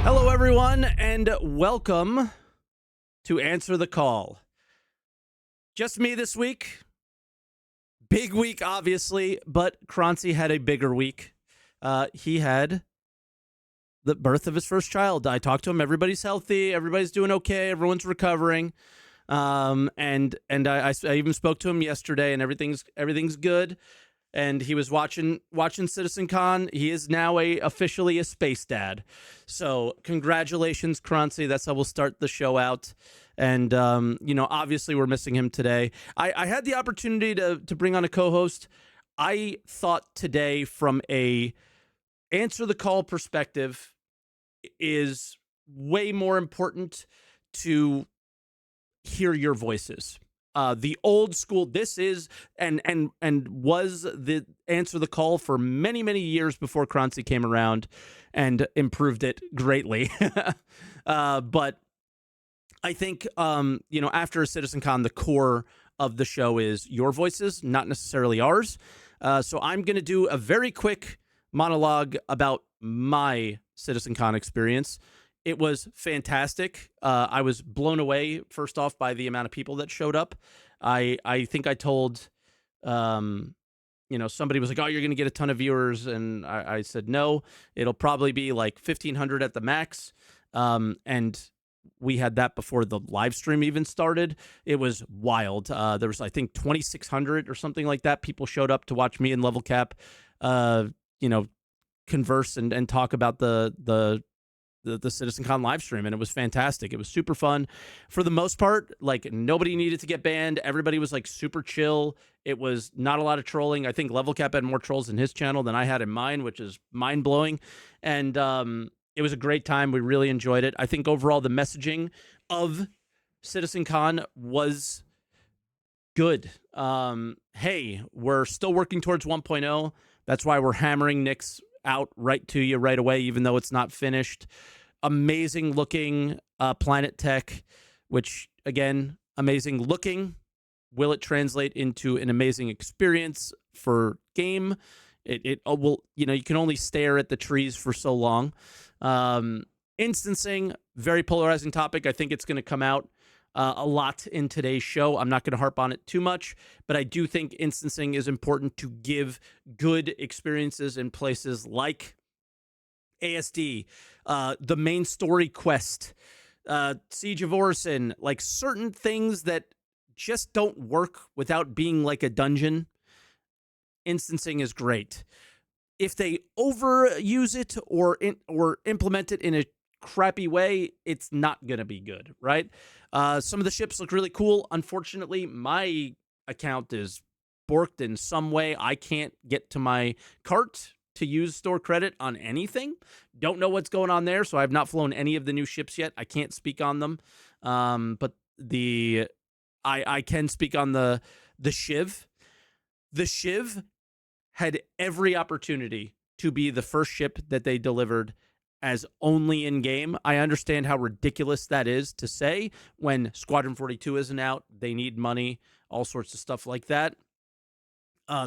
Hello, everyone, and welcome to Answer the Call. Just me this week. Big week, obviously, but Croncy had a bigger week. He had the birth of his first child. I talked to him. Everybody's healthy. Everybody's doing okay. Everyone's recovering. And I even spoke to him yesterday, and everything's good. And he was watching Citizencon. He is now officially a space dad. So congratulations, Croncy. That's how we'll start the show out. And obviously we're missing him today. I had the opportunity to bring on a co-host. I thought today, from a answer the call perspective, is way more important to hear your voices. The old school, this is and was the answer the call for many, many years before Croncy came around and improved it greatly. But I think, after Citizencon, the core of the show is your voices, not necessarily ours. So I'm going to do a very quick monologue about my Citizencon experience. It was fantastic. I was blown away, first off, by the amount of people that showed up. I think I told, somebody was like, "Oh, you're going to get a ton of viewers," and I said, "No, it'll probably be like 1,500 at the max." And we had that before the live stream even started. It was wild. There was, I think, 2,600 or something like that. People showed up to watch me and Level Cap, converse and talk about the Citizencon live stream, and it was fantastic. It was super fun. For the most part, like, nobody needed to get banned. Everybody was like super chill. It was not a lot of trolling. I think Level Cap had more trolls in his channel than I had in mine, which is mind-blowing. And it was a great time. We really enjoyed it. I think overall the messaging of Citizencon was good. Hey, we're still working towards 1.0. That's why we're hammering Nick's out right to you right away, even though it's not finished. Amazing looking Planet Tech, which, again, amazing looking. Will it translate into an amazing experience for game? It will, you can only stare at the trees for so long. Instancing, very polarizing topic. I think it's going to come out a lot in today's show. I'm not going to harp on it too much, but I do think instancing is important to give good experiences in places like ASD, the main story quest, Siege of Orison, like certain things that just don't work without being like a dungeon. Instancing is great. If they overuse it or implement it in a crappy way, it's not going to be good, right? Some of the ships look really cool. Unfortunately, my account is borked in some way. I can't get to my cart to use store credit on anything. Don't know what's going on there, so I have not flown any of the new ships yet. I can't speak on them. But I can speak on the Shiv. The Shiv had every opportunity to be the first ship that they delivered as only in-game. I understand how ridiculous that is to say when Squadron 42 isn't out. They need money, all sorts of stuff like that.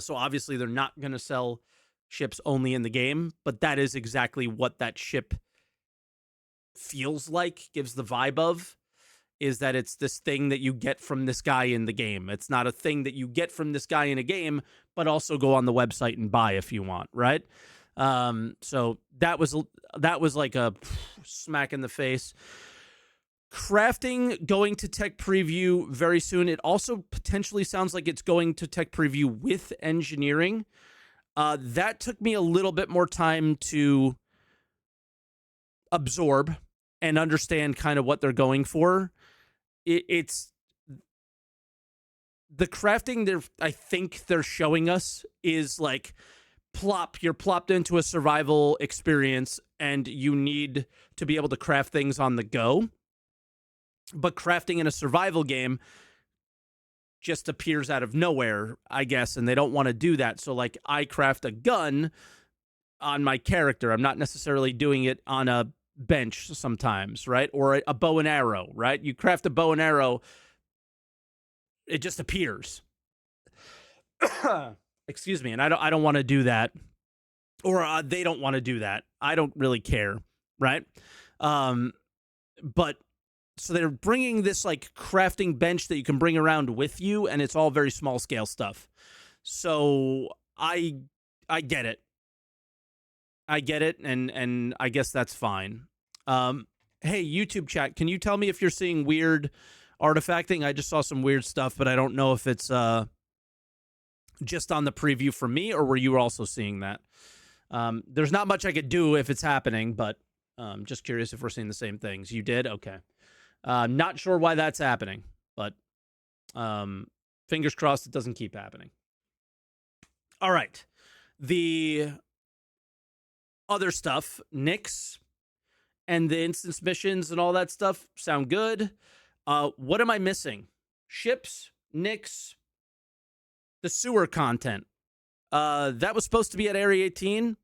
So obviously they're not going to sell ships only in the game, but that is exactly what that ship feels like, gives the vibe of, is that it's this thing that you get from this guy in the game. It's not a thing that you get from this guy in a game, but also go on the website and buy if you want, right? So that was like a smack in the face. Crafting going to tech preview very soon. It also potentially sounds like it's going to tech preview with engineering. That took me a little bit more time to absorb and understand kind of what they're going for. It's the crafting I think they're showing us is like you're plopped into a survival experience and you need to be able to craft things on the go. But crafting in a survival game just appears out of nowhere, I guess, and they don't want to do that. So, like, I craft a gun on my character. I'm not necessarily doing it on a bench sometimes, right? Or a bow and arrow, right? You craft a bow and arrow, it just appears. Excuse me, and I don't want to do that, or they don't want to do that. I don't really care, right? But so they're bringing this like crafting bench that you can bring around with you, and it's all very small scale stuff. So I get it. I get it, and I guess that's fine. Hey, YouTube chat, can you tell me if you're seeing weird artifacting? I just saw some weird stuff, but I don't know if it's just on the preview for me, or were you also seeing that? There's not much I could do if it's happening, but just curious if we're seeing the same things. You did? Okay. Not sure why that's happening, but fingers crossed it doesn't keep happening. All right. The other stuff, Nyx and the instance missions and all that stuff sound good. What am I missing? Ships, Nyx, the sewer content. That was supposed to be at Area 18.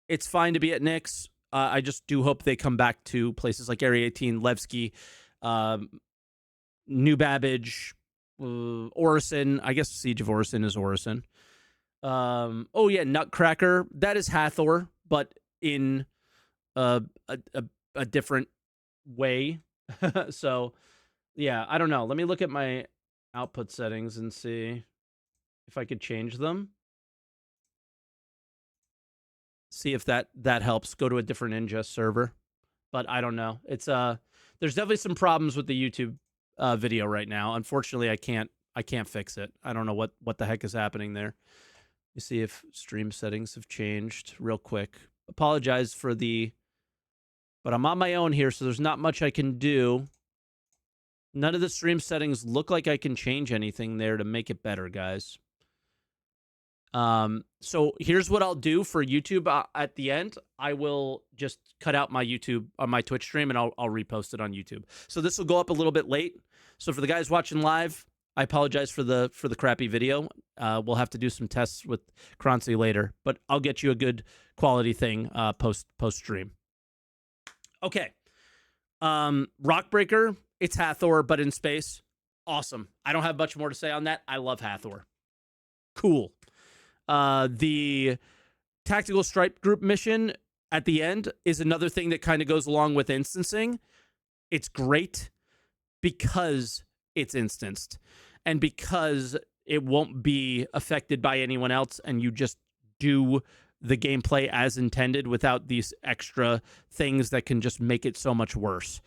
It's fine to be at Nyx. I just do hope they come back to places like Area 18, Levski, New Babbage, Orison. I guess Siege of Orison is Orison. Oh yeah, Nutcracker. That is Hathor, but in a different way. So yeah, I don't know. Let me look at my output settings and see if I could change them. See if that helps. Go to a different ingest server. But I don't know. It's there's definitely some problems with the YouTube video right now. Unfortunately, I can't fix it. I don't know what the heck is happening there. Let me see if stream settings have changed real quick. Apologize for but I'm on my own here, so there's not much I can do. None of the stream settings look like I can change anything there to make it better, guys. So here's what I'll do for YouTube at the end. I will just cut out my YouTube on my Twitch stream, and I'll repost it on YouTube. So this will go up a little bit late. So for the guys watching live, I apologize for the crappy video. We'll have to do some tests with Croncy later, but I'll get you a good quality thing post stream. Okay. Rockbreaker, it's Hathor, but in space. Awesome. I don't have much more to say on that. I love Hathor. Cool. The Tactical Strike Group mission at the end is another thing that kind of goes along with instancing. It's great because it's instanced and because it won't be affected by anyone else, and you just do the gameplay as intended without these extra things that can just make it so much worse.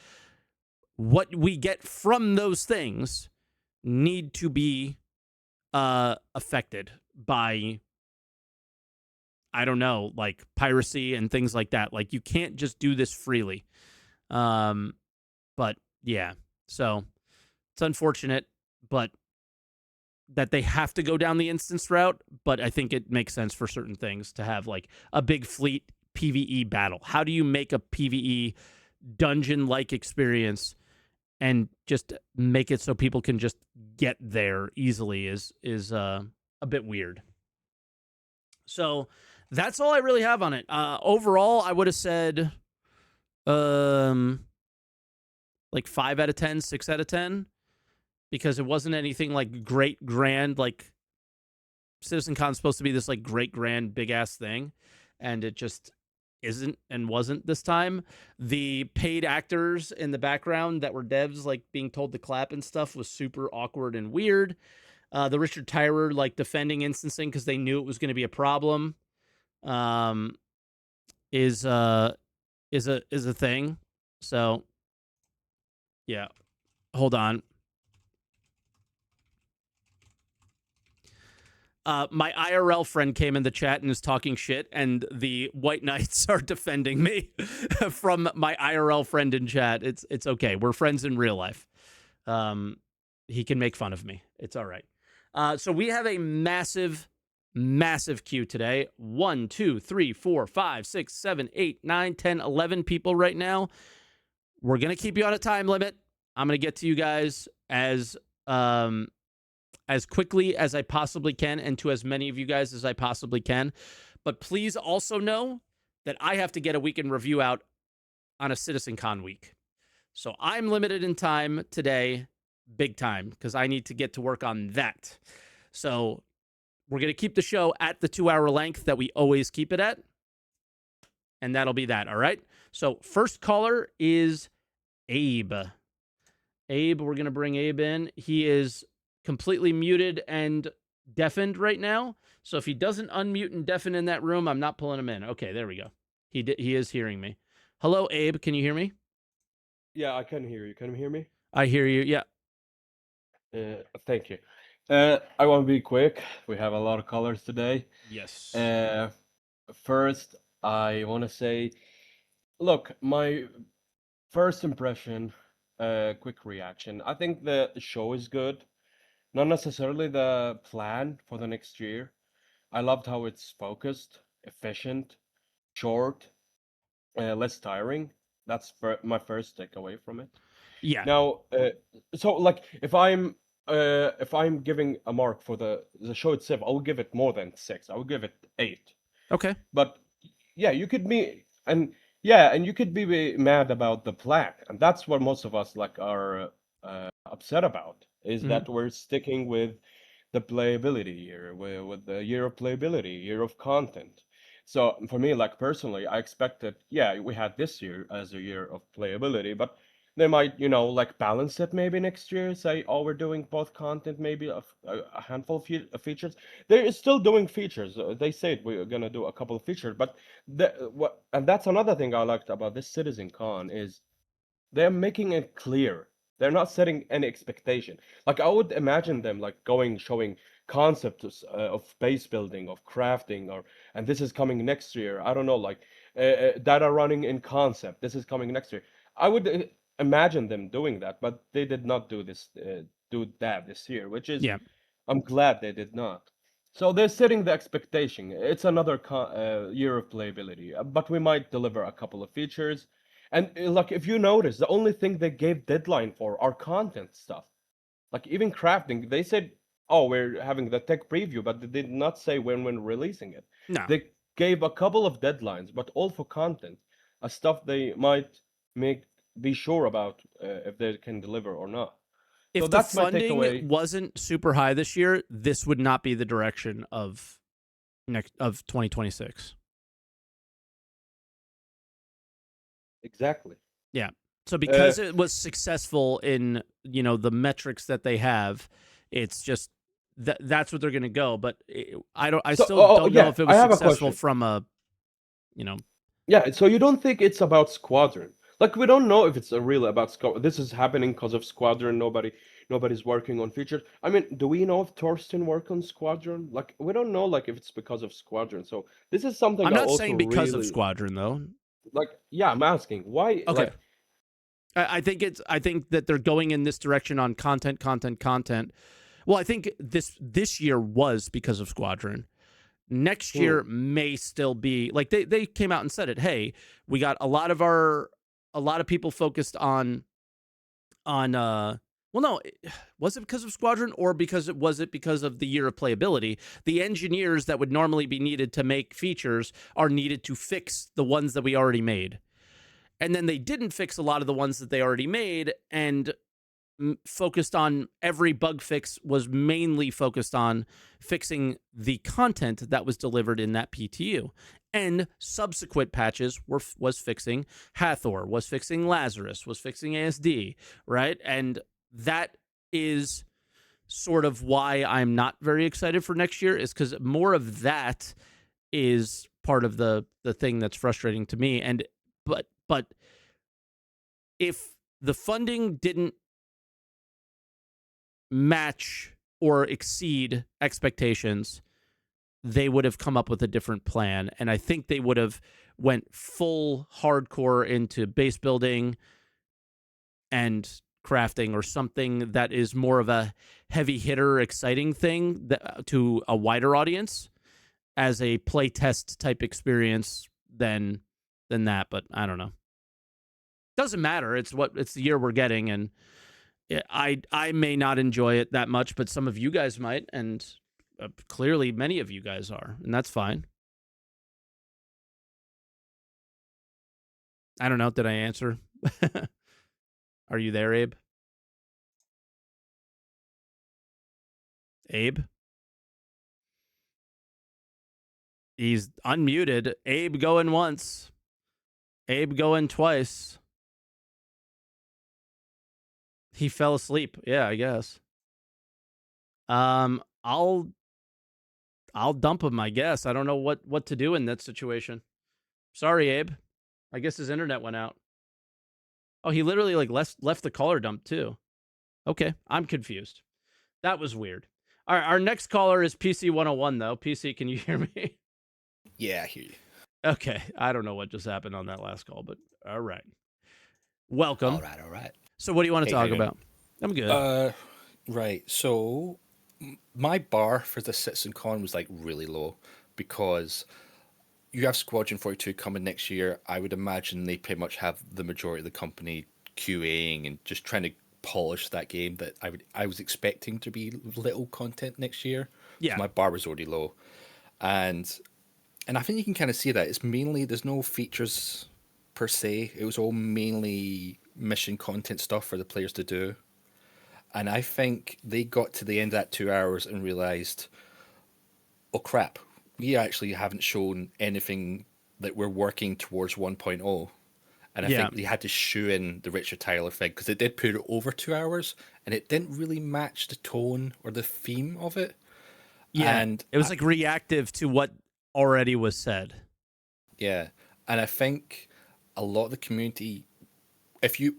What we get from those things need to be affected by, I don't know, like piracy and things like that. Like, you can't just do this freely. But yeah, so it's unfortunate, but that they have to go down the instance route. But I think it makes sense for certain things to have like a big fleet PvE battle. How do you make a PvE dungeon-like experience and just make it so people can just get there easily is a bit weird. So that's all I really have on it. Overall, I would have said like 5 out of 10, 6 out of 10, because it wasn't anything like great grand. Like, Citizencon's supposed to be this like great grand big ass thing, and it just isn't and wasn't this time. The paid actors in the background that were devs like being told to clap and stuff was super awkward and weird. The Richard Tyrer like defending instancing because they knew it was going to be a problem is a thing. So yeah, hold on. My IRL friend came in the chat and is talking shit, and the White Knights are defending me from my IRL friend in chat. It's okay. We're friends in real life. He can make fun of me. It's all right. So we have a massive queue today. 1, 2, 3, 4, 5, 6, 7, 8, 9, 10, 11 people right now. We're going to keep you on a time limit. I'm going to get to you guys as quickly as I possibly can, and to as many of you guys as I possibly can. But please also know that I have to get a weekend review out on a Citizencon week. So I'm limited in time today, big time, because I need to get to work on that. So we're going to keep the show at the 2-hour length that we always keep it at. And that'll be that, all right? So first caller is Abe. Abe, we're going to bring Abe in. He is completely muted and deafened right now. So if he doesn't unmute and deafen in that room, I'm not pulling him in. Okay, there we go. He is hearing me. Hello, Abe. Can you hear me? Yeah, I can hear you. Can you hear me? I hear you. Yeah. Thank you. I want to be quick. We have a lot of colors today. Yes. Uh, First, I want to say, look, my first impression, quick reaction. I think the show is good. Not necessarily the plan for the next year. I loved how it's focused, efficient, short, less tiring. That's my first takeaway from it. Yeah. Now, so like if I'm giving a mark for the show itself, I will give it more than 6. I will give it 8. Okay. But yeah, you could be and yeah, and you could be mad about the plan, and that's what most of us like are upset about is Mhm. that we're sticking with the playability year, with the year of playability, year of content. So for me, like personally, I expected, yeah, we had this year as a year of playability, but they might, like balance it maybe next year. Say, oh, we're doing both content, maybe a handful of features. They're still doing features. They said we're gonna do a couple of features, but and that's another thing I liked about this Citizencon is they're making it clear. They're not setting any expectation. Like I would imagine them like going showing concepts of base building, of crafting, and this is coming next year. I don't know, like data running in concept. This is coming next year. I would imagine them doing that, but they did not do that this year, which is Yeah. I'm glad they did not. So they're setting the expectation. It's another year of playability, but we might deliver a couple of features. And like if you notice, the only thing they gave deadline for are content stuff. Like even crafting, they said, "Oh, we're having the tech preview," but they did not say when releasing it. No. They gave a couple of deadlines, but all for content, stuff they might make be sure about if they can deliver or not. So If the that's my funding takeaway. wasn't super high this year, this would not be the direction of 2026. Exactly. Yeah. So Uh, because it was successful in, the metrics that they have, it's just that's what they're going to go, but I so, still don't know yeah, if it I was have a successful question. from a, you know, Yeah, so you don't think it's about Squadron? Like we don't know if it's really about Squadron. This is happening because of Squadron. Nobody's working on features. I mean, do we know if Torsten worked on Squadron? Like we don't know, like if it's because of Squadron. So this is something I'm I not also saying because of really Squadron though. like. Yeah, I'm asking why. Okay. Like, I think that they're going in this direction on content. Well, I think this year was because of Squadron. Next hmm, year may still be like they came out and said it. Hey, we got a lot of people focused on well no, was it because of Squadron or was it because of the year of playability? The engineers that would normally be needed to make features are needed to fix the ones that we already made. And then they didn't fix a lot of the ones that they already made and focused on every bug fix was mainly focused on fixing the content that was delivered in that PTU. And subsequent patches was fixing Hathor, was fixing Lazarus, was fixing ASD, right? And that is sort of why I'm not very excited for next year is because more of that is part of the thing that's frustrating to me. And but if the funding didn't match or exceed expectations, they would have come up with a different plan. And I think they would have went full hardcore into base building and crafting or something that is more of a heavy hitter, exciting thing to a wider audience as a playtest type experience than that. But I don't know. Doesn't matter. It's the year we're getting, and I may not enjoy it that much, but some of you guys might, and clearly many of you guys are, and that's fine. I don't know. Did I answer? Are you there, Abe? Abe? He's unmuted. Abe going once. Abe going twice. He fell asleep. Yeah, I guess. I'll dump him, I guess. I don't know what to do in that situation. Sorry, Abe. I guess his internet went out. Oh, he literally like left the caller dump too. Okay, I'm confused. That was weird. All right, our next caller is PC 101 though. PC, can you hear me? Yeah, I hear you. Okay, I don't know what just happened on that last call, but all right. All Welcome. right, all right. So, what do you want to Hey, how talk you doing? about? I'm good. Right. So my bar for the Citizencon was like really low because you have Squadron 42 coming next year. I would imagine they pretty much have the majority of the company QAing and just trying to polish that game that I was expecting to be little content next year. So Yeah, my bar was already low. And and I think you can kind of see that. It's mainly there's no features per se. It was all mainly mission content stuff for the players to do. And I think they got to the end of that 2 hours and realized, oh crap, we actually haven't shown anything that we're working towards 1.0. And I yeah, think they had to shoe in the Richard Tyler thing because it did put it over 2 hours and it didn't really match the tone or the theme of it. yeah. And It was like reactive to what already was said. yeah, and I think a lot of the community, if you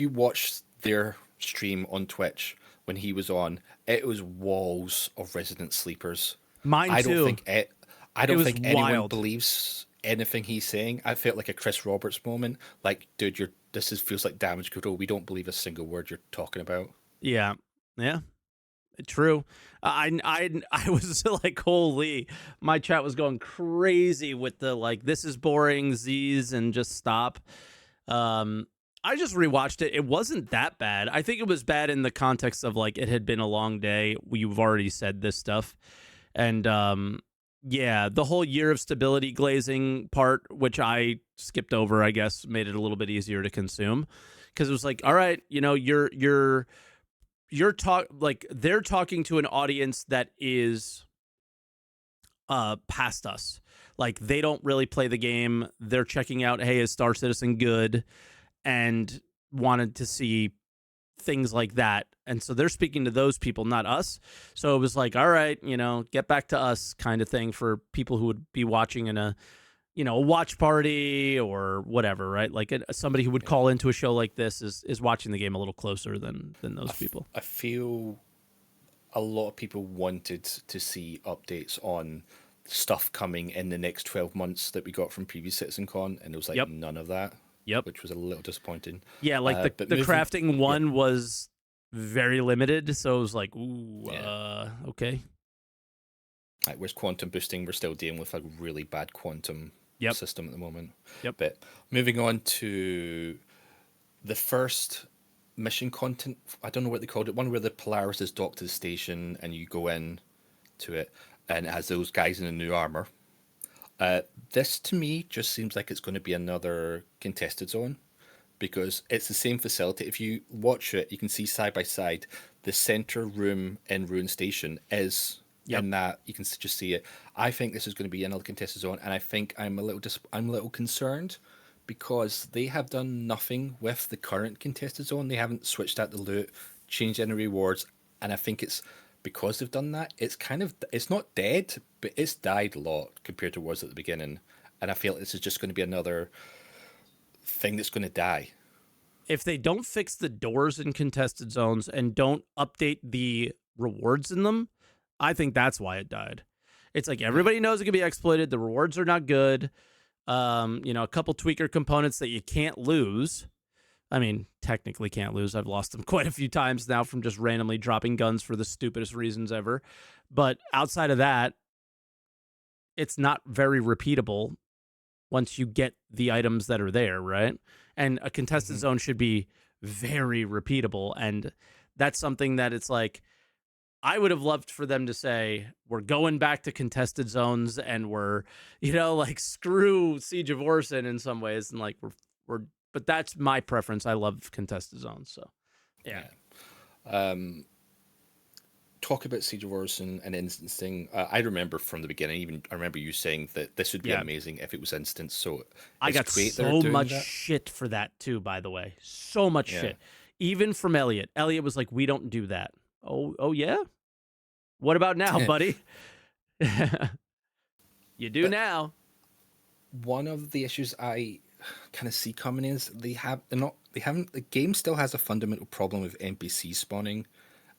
watch their stream on Twitch when he was on, it was walls of Resident Sleepers. Mine I don't too. think it. I It don't was think anyone wild. believes anything he's saying. I felt like a Chris Roberts moment. Like, dude, this feels like damage control. We don't believe a single word you're talking about. Yeah, yeah. True. I was like, holy, my chat was going crazy with the like, this is boring, Z's, and just stop. Um, I just rewatched it. It wasn't that bad. I think it was bad in the context of like it had been a long day. You've already said this stuff, and yeah, the whole year of stability glazing part, which I skipped over, I guess, made it a little bit easier to consume because it was like, all right, you're like they're talking to an audience that is past us. Like they don't really play the game. They're checking out, hey, is Star Citizen good? And wanted to see things like that. And so they're speaking to those people, not us. So it was like, all right, get back to us kind of thing for people who would be watching in a watch party or whatever, right? Like somebody who would Yeah. call into a show like this is watching the game a little closer than those people. I feel a lot of people wanted to see updates on stuff coming in the next 12 months that we got from previous CitizenCon, and there was like Yep. none of that, Yep. which was a little disappointing. Yeah, like But the moving, crafting yeah, one was very limited, so it was like, ooh, yeah. okay. Like, where's quantum boosting? We're still dealing with a really bad quantum Yep. system at the moment. Yep. But moving on to the first mission content, I don't know what they called it, one where the Polaris is docked to the station and you go in to it and it has those guys in the new armor. This to me just seems like it's going to be another contested zone because it's the same facility. If you watch it, you can see side by side the center room in Ruin Station is Yep. in that you can just see it. I think this is going to be another contested zone, and I think I'm a little concerned because they have done nothing with the current contested zone. They haven't switched out the loot, changed any rewards, and I think it's because they've done that. It's not dead, but it's died a lot compared to what it was at the beginning, and I feel like this is just going to be another thing that's going to die. If they don't fix the doors in contested zones and don't update the rewards in them, I think that's why it died. It's like everybody knows it can be exploited. The rewards are not good. A couple tweaker components that you can't lose. I mean, technically can't lose. I've lost them quite a few times now from just randomly dropping guns for the stupidest reasons ever. But outside of that, it's not very repeatable once you get the items that are there, right? And a contested zone should be very repeatable. And that's something that it's like, I would have loved for them to say, we're going back to contested zones and we're, like screw Siege of Orson in some ways. And like, but that's my preference. I love contested zones. So, yeah. talk about Siege of Wars and instancing, I remember from the beginning, even I remember you saying that this would be Yeah. amazing if it was instant. So I it's got great they're so doing much that. shit for that too, by the way. So much Yeah. shit. Even from Elliot. Elliot was like, we don't do that. Oh yeah? What about now, buddy? You do But now. one of the issues I kind of see coming is the game still has a fundamental problem with NPC spawning,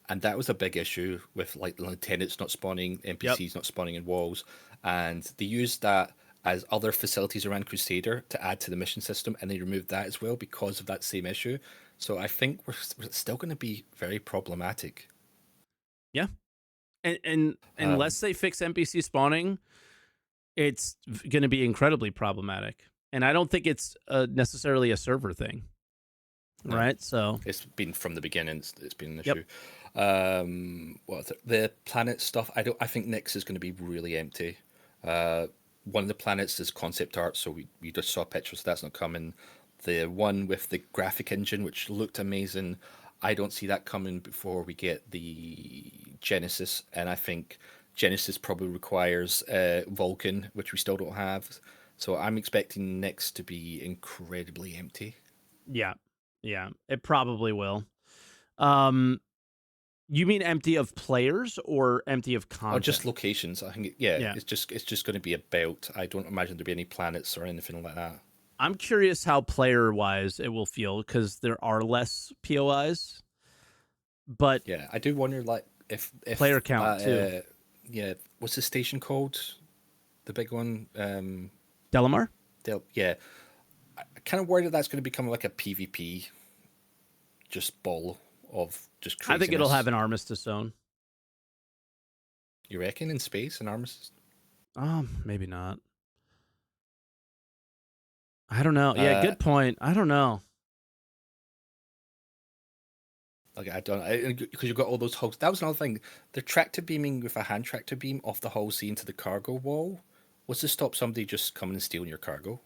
and that was a big issue with like the lieutenants not spawning, NPCs not spawning in walls, and they used that as other facilities around Crusader to add to the mission system, and they removed that as well because of that same issue. So I think we're still going to be very problematic. Yeah. And unless they fix NPC spawning, it's going to be incredibly problematic. And I don't think it's necessarily a server thing. No. Right? So It's been from the beginning. It's been an Yep. issue. The planet stuff? I think Nyx is going to be really empty. One of the planets is concept art, so we just saw pictures. That's not coming. The one with the graphic engine, which looked amazing, I don't see that coming before we get the Genesis, and I think Genesis probably requires Vulcan, which we still don't have. So I'm expecting Nyx to be incredibly empty. yeah. Yeah, it probably will. You mean empty of players or empty of content? Or just locations. I think Yeah. it's just going to be a belt. I don't imagine there'll be any planets or anything like that. I'm curious how player-wise it will feel because there are less POIs. But Yeah, I do wonder like if player count too. Yeah, what's the station called? The big one. Delamar? Yeah, I kind of worried that that's going to become like a PvP, just ball of just craziness. I think it'll have an armistice zone. You reckon in space an armistice? Maybe not. I don't know. Yeah, good point. I don't know. Like I don't, because you've got all those hulls. That was another thing. They're tractor beaming with a hand tractor beam off the hull sea into the cargo wall. What's to stop somebody just coming and stealing your cargo?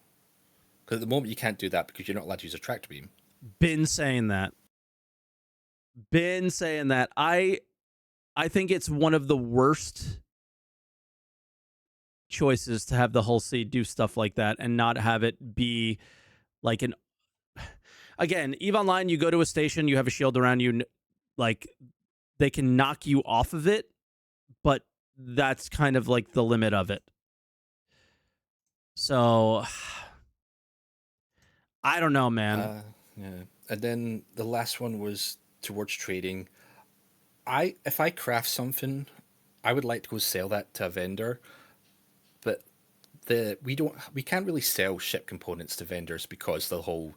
Because at the moment you can't do that because you're not allowed to use a tractor beam. Been saying that. I think it's one of the worst choices to have the hull sea do stuff like that and not have it be like an. Again, EVE Online, you go to a station, you have a shield around you, like they can knock you off of it, but that's kind of like the limit of it. So I don't know, man. Yeah. And then the last one was towards trading. If I craft something, I would like to go sell that to a vendor, but we can't really sell ship components to vendors because the whole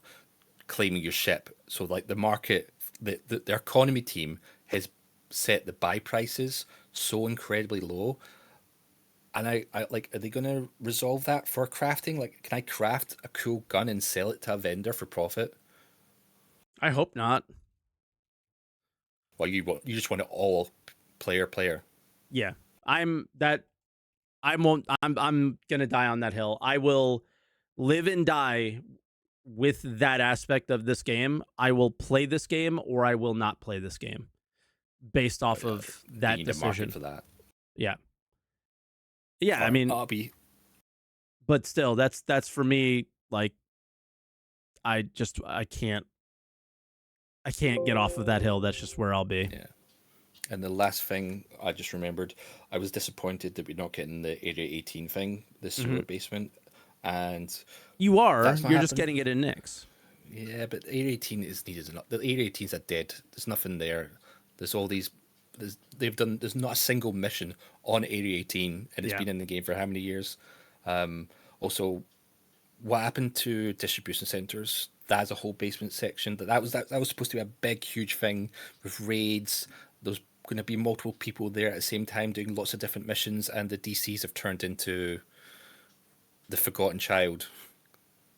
claiming your ship. So like the market, the economy team has set the buy prices so incredibly low. And I like, are they going to resolve that for crafting? Like, can I craft a cool gun and sell it to a vendor for profit? I hope not. Well, you just want it all player. Yeah. I'm gonna die on that hill. I will live and die with that aspect of this game. I will play this game or I will not play this game based off of that need decision. a market for that. Yeah. I mean, but still, that's for me. Like, I can't get off of that hill. That's just where I'll be. Yeah. And the last thing I just remembered, I was disappointed that we're not getting the Area 18 thing, the sewer basement. And you're just getting it in Nyx. Yeah, but Area 18 is needed enough. The Area 18 is dead. There's nothing there. There's all these. There's not a single mission on Area 18, and it's been in the game for how many years? Also, what happened to distribution centers? That's a whole basement section. That was supposed to be a big, huge thing with raids. There's going to be multiple people there at the same time doing lots of different missions, and the DCs have turned into the forgotten child.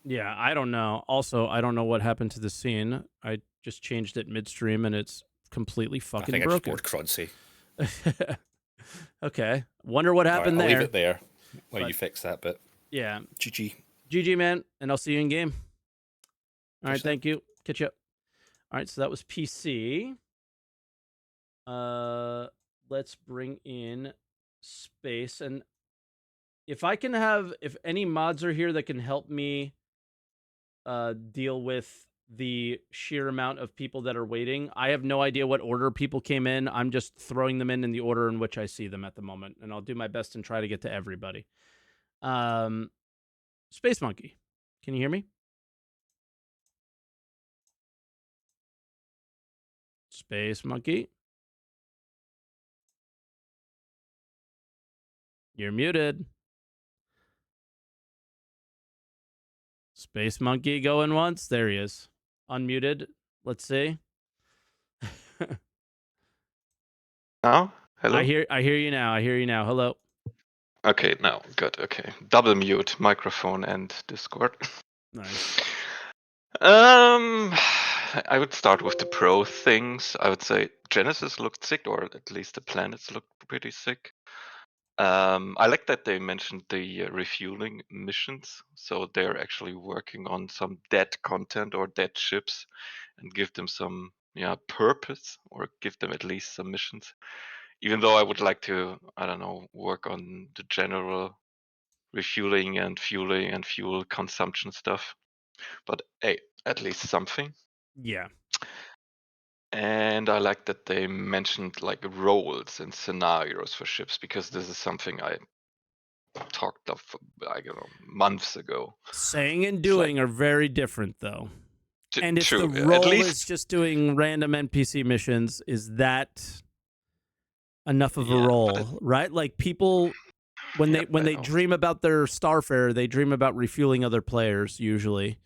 Yeah, I don't know. Also, I don't know what happened to the scene. I just changed it midstream, and it's completely fucking broken. I just bored Croncy. Okay. Wonder what happened I'll there. leave it there while you fix that bit. Yeah. GG, man, and I'll see you in game. All right, thank you. Catch you up. All right, so that was PC. let's bring in Space. And if any mods are here that can help me deal with the sheer amount of people that are waiting. I have no idea what order people came in. I'm just throwing them in the order in which I see them at the moment, and I'll do my best and try to get to everybody. Space Monkey, can you hear me? Space Monkey, you're muted. Space Monkey going once. There he is. Unmuted. Let's see. Now? Hello? I hear you now. I hear you now. Hello. Okay, now. Good. Okay. Double mute microphone and Discord. Nice. I would start with the pro things. I would say Genesis looked sick, or at least the planets looked pretty sick. I like that they mentioned the refueling missions. So they're actually working on some dead content or dead ships and give them some purpose, or give them at least some missions. Even though I would like to, I don't know, work on the general refueling and fueling and fuel consumption stuff. But hey, at least something. Yeah. And I like that they mentioned like roles and scenarios for ships, because this is something I talked of, I don't know, months ago. Saying and It's like, doing are very different, though. And if the true. At role least is just doing random NPC missions, is that enough of a yeah, but role, right? Like people when yeah, they dream about their Starfarer, they dream about refueling other players usually.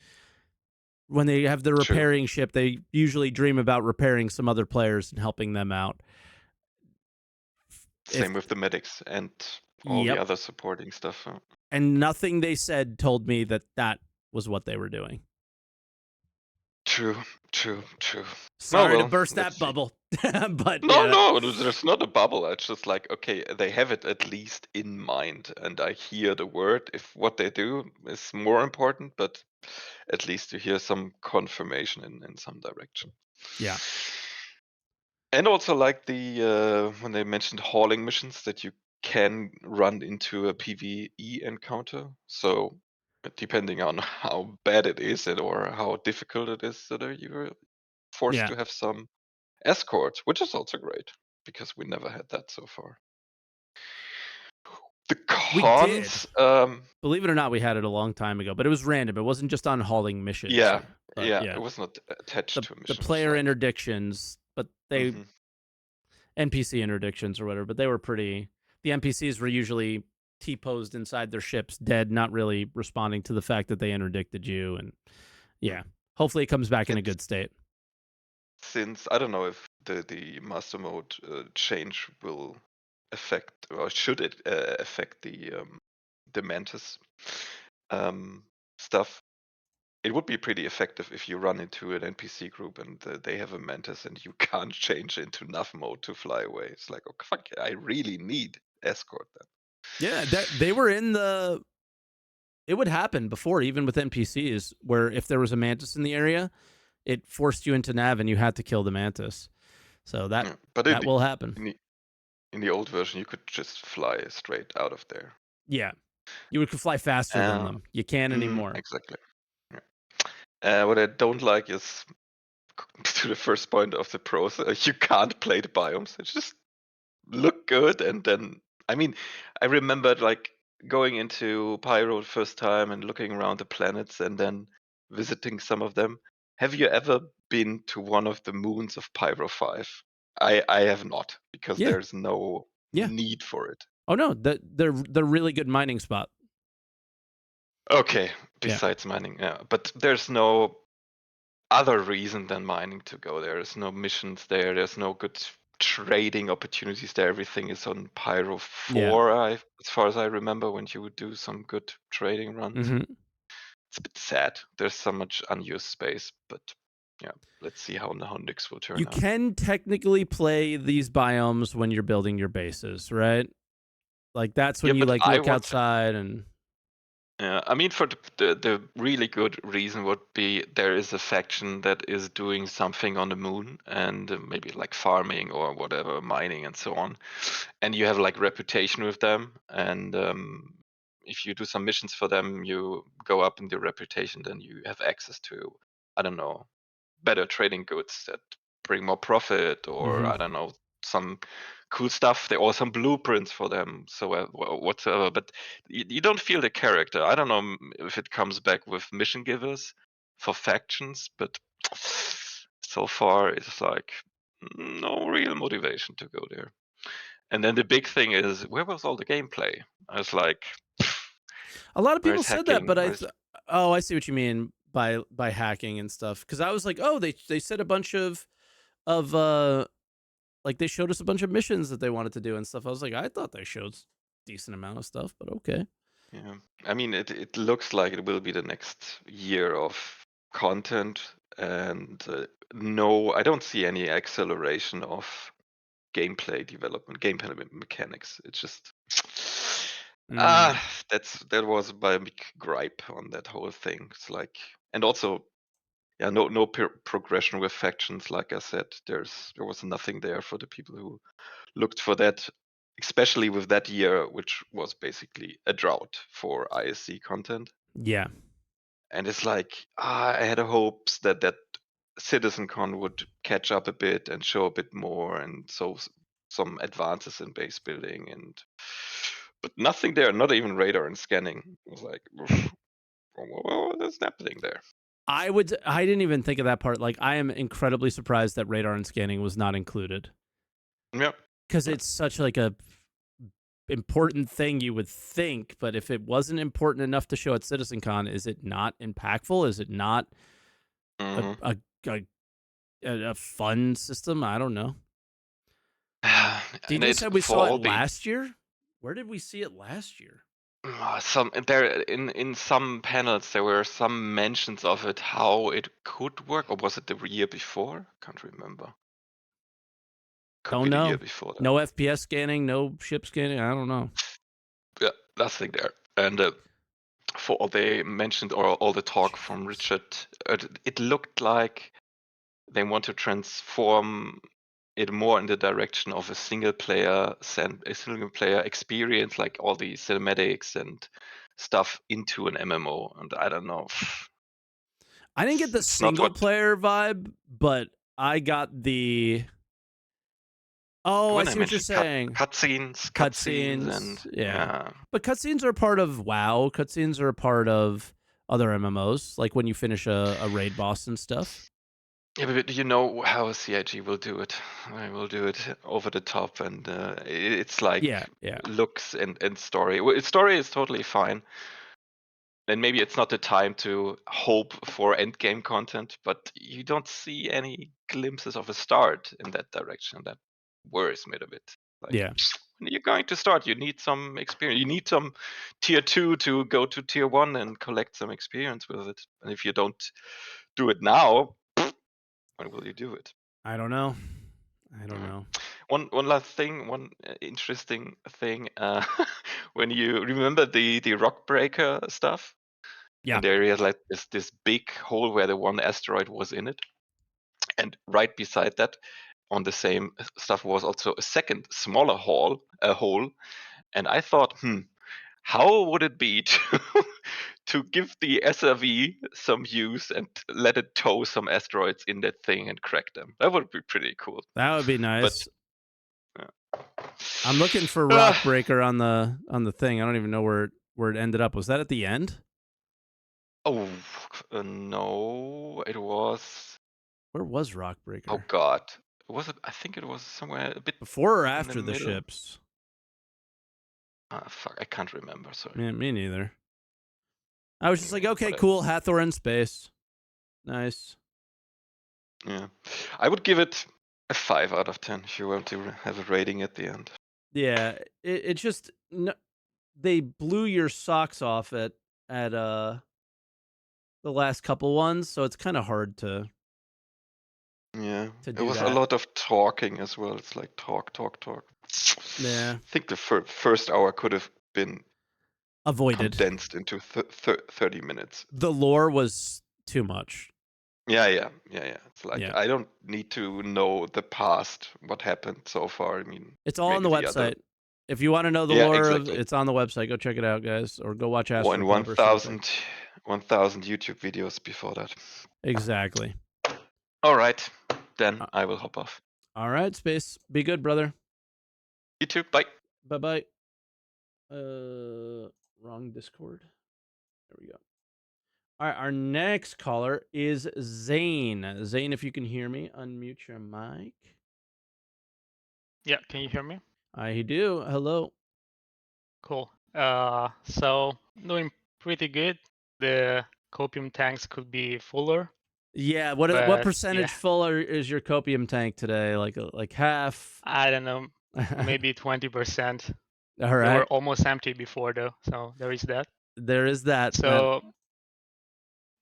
When they have the true. repairing ship, they usually dream about repairing some other players and helping them out. Same with the medics and all the Yep. other supporting stuff. And nothing they said told me that was what they were doing. True. Sorry to well, burst that let's see. bubble. But No, yeah. no, there's not a bubble. It's just like, okay, they have it at least in mind, and I hear the word. If what they do is more important, but at least you hear some confirmation in some direction. Yeah. And also like the when they mentioned hauling missions, that you can run into a PvE encounter. So depending on how bad it is or how difficult it is, that you're forced Yeah. to have some escorts, which is also great, because we never had that so far. The We did. cons, Believe it or not, we had it a long time ago, but it was random. It wasn't just on hauling missions. yeah, But yeah, it was not attached to a the mission. player like, interdictions, but they mhm. NPC interdictions or whatever, but they were pretty. The NPCs were usually T-posed inside their ships, dead, not really responding to the fact that they interdicted you. And yeah, hopefully it comes back in a good state. Since I don't know if the master mode change will affect, or should it affect the mantis stuff. It would be pretty effective if you run into an NPC group and they have a mantis and you can't change into nav mode to fly away. It's like, oh fuck, I really need escort then. Yeah, that they were in the. It would happen before, even with NPCs, where if there was a mantis in the area, it forced you into nav and you had to kill the mantis. So that Yeah, but that will happen. In the old version, you could just fly straight out of there. Yeah, you could fly faster than them. You can't anymore. Exactly. Yeah. What I don't like is, to the first point of the pros, you can't play the biomes. It just look good, and then I mean, I remembered like going into Pyro the first time and looking around the planets and then visiting some of them. Have you ever been to one of the moons of Pyro 5? I have not, because Yeah. there's no need for it. Oh no, they're really good mining spot. Okay, besides mining, yeah, but there's no other reason than mining to go there. There's no missions there. There's no good trading opportunities there. Everything is on Pyro 4, as far as I remember, when you would do some good trading runs. Mm-hmm. It's a bit sad. There's so much unused space, but yeah, let's see how Nyx will turn out. You can technically play these biomes when you're building your bases, right? Like that's when you like look outside and. Yeah, I mean, for the really good reason would be there is a faction that is doing something on the moon and maybe like farming or whatever, mining and so on, and you have like reputation with them, and if you do some missions for them, you go up in the reputation, then you have access to, I don't know, better trading goods that bring more profit, or Hmm. I don't know, some cool stuff there, or some blueprints for them, so whatsoever. But you don't feel the character. I don't know if it comes back with mission givers for factions, but so far it's like no real motivation to go there. And then the big thing is, where was all the gameplay? I was like, A lot of people where's said that, hacking? but Where's oh, I see what you mean by hacking and stuff. Because I was like, oh, they said a bunch of like they showed us a bunch of missions that they wanted to do and stuff. I was like, I thought they showed decent amount of stuff, but okay. Yeah, I mean, it looks like it will be the next year of content, and no, I don't see any acceleration of gameplay development, gameplay mechanics. It's just Mm, that was my big gripe on that whole thing. It's like, and also, yeah, no progression with factions. Like I said, there was nothing there for the people who looked for that, especially with that year, which was basically a drought for ISC content. yeah, And it's like, I had hopes that Citizencon would catch up a bit and show a bit more, and so some advances in base building, and but nothing there, not even radar and scanning. It was like, what is happening there? I didn't even think of that part. Like, I am incredibly surprised that radar and scanning was not included Yeah. because Yeah. it's such like a important thing you would think. But if it wasn't important enough to show at CitizenCon, is it not impactful? Is it not a Mhm. a a, a fun system? I don't know. And DJ it said we for saw it all the last year. Where did we see it last year? some there in some panels there were some mentions of it, how it could work, or was it the year before? Can't remember. Could Don't be the know. year before that. No FPS scanning, no ship scanning. I don't know. Yeah, nothing there. And for all they mentioned, or all the talk from Jesus. Richard, it looked like they want to transform it more in the direction of a single player experience, like all the cinematics and stuff into an MMO. And I don't know. I didn't get the It's not single what player vibe, but I got the. Oh, I when I see what you're mentioned saying. cutscenes, and Cutscenes, yeah. yeah, But cutscenes are part of WoW. Cutscenes are a part of other MMOs, like when you finish a raid boss and stuff. yeah, but you know how CIG will do it. I will do it over the top, and it's like Yeah, yeah, looks and story. Well, story is totally fine, and maybe it's not the time to hope for end game content, but you don't see any glimpses of a start in that direction. That worries me a bit. Like, yeah, when you're going to start, you need some experience. You need some tier 2 to go to tier 1 and collect some experience with it. And if you don't do it now, when will you do it? I don't know. I don't Mm. know. One last thing, one interesting thing. When you remember the rock breaker stuff, Yeah, and there is like this big hole where the one asteroid was in it, and right beside that, on the same stuff, was also a second smaller hole. And I thought, how would it be to to give the SRV some use and let it tow some asteroids in that thing and crack them? That would be pretty cool. that would be But nice. uh, I'm looking for ah, Rockbreaker on the thing. I don't even know where it ended up. Was that at the end? oh no, it was. Where was Oh Rockbreaker? God, was it? I think it was somewhere a bit Before or in the after the middle. ships? Ah, fuck, I can't remember. Sorry. Man, me neither. I was just like, Anyway, okay, whatever. cool. Hathor in space. Nice. Yeah, I would give it a 5 out of 10 if you want to have a rating at the end. Yeah, it just no, they blew your socks off at the last couple ones, so it's kind of hard Yeah, to it do was a that. lot of talking as well. It's like talk, talk, talk. Yeah. I think the first hour could have been Avoided. condensed into 30 minutes. The lore was too much. Yeah. It's like Yeah. I don't need to know the past, what happened so far. I mean, It's all on maybe the the other. website. If you want to know the Yeah, lore of exactly. it's on the website. Go check it out, guys, or go watch Or in Astropub or something. 1,000 YouTube videos before that. Exactly. All right, then Uh, I will hop off. All right, Space. Be good, brother. You too. Bye. Bye-bye. Wrong Discord. There we go. All right, our next caller is Zane. Zane, if you can hear me, unmute your mic. Yeah, can you hear me? I do. Hello. Cool. So doing pretty good. The copium tanks could be fuller, Yeah, what but percentage yeah, full is your copium tank today? Like half? I don't know, maybe 20%. All They right. were almost empty before though, so there is that. There is that. So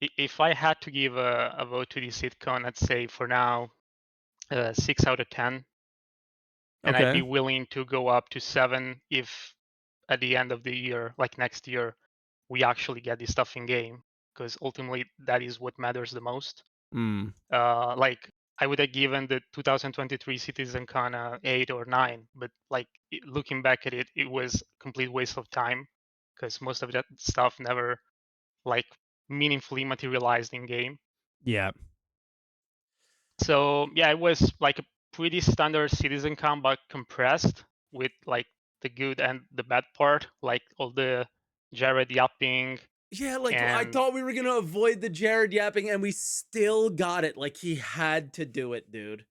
if I had to give a vote to the Citizencon, I'd say for now 6 out of 10, and I'd be Okay. willing to go up to 7 if at the end of the year, like next year, we actually get this stuff in game, because ultimately that is what matters the most. Mm. Like I would have given the 2023 Citizencon 8 or 9, but like looking back at it, it was a complete waste of time because most of that stuff never like meaningfully materialized in game. Yeah. So yeah, it was like a pretty standard Citizencon, but compressed with like the good and the bad part, like all the Jared yapping. Yeah, like I And thought we were gonna avoid the Jared yapping, and we still got it. Like he had to do it, dude.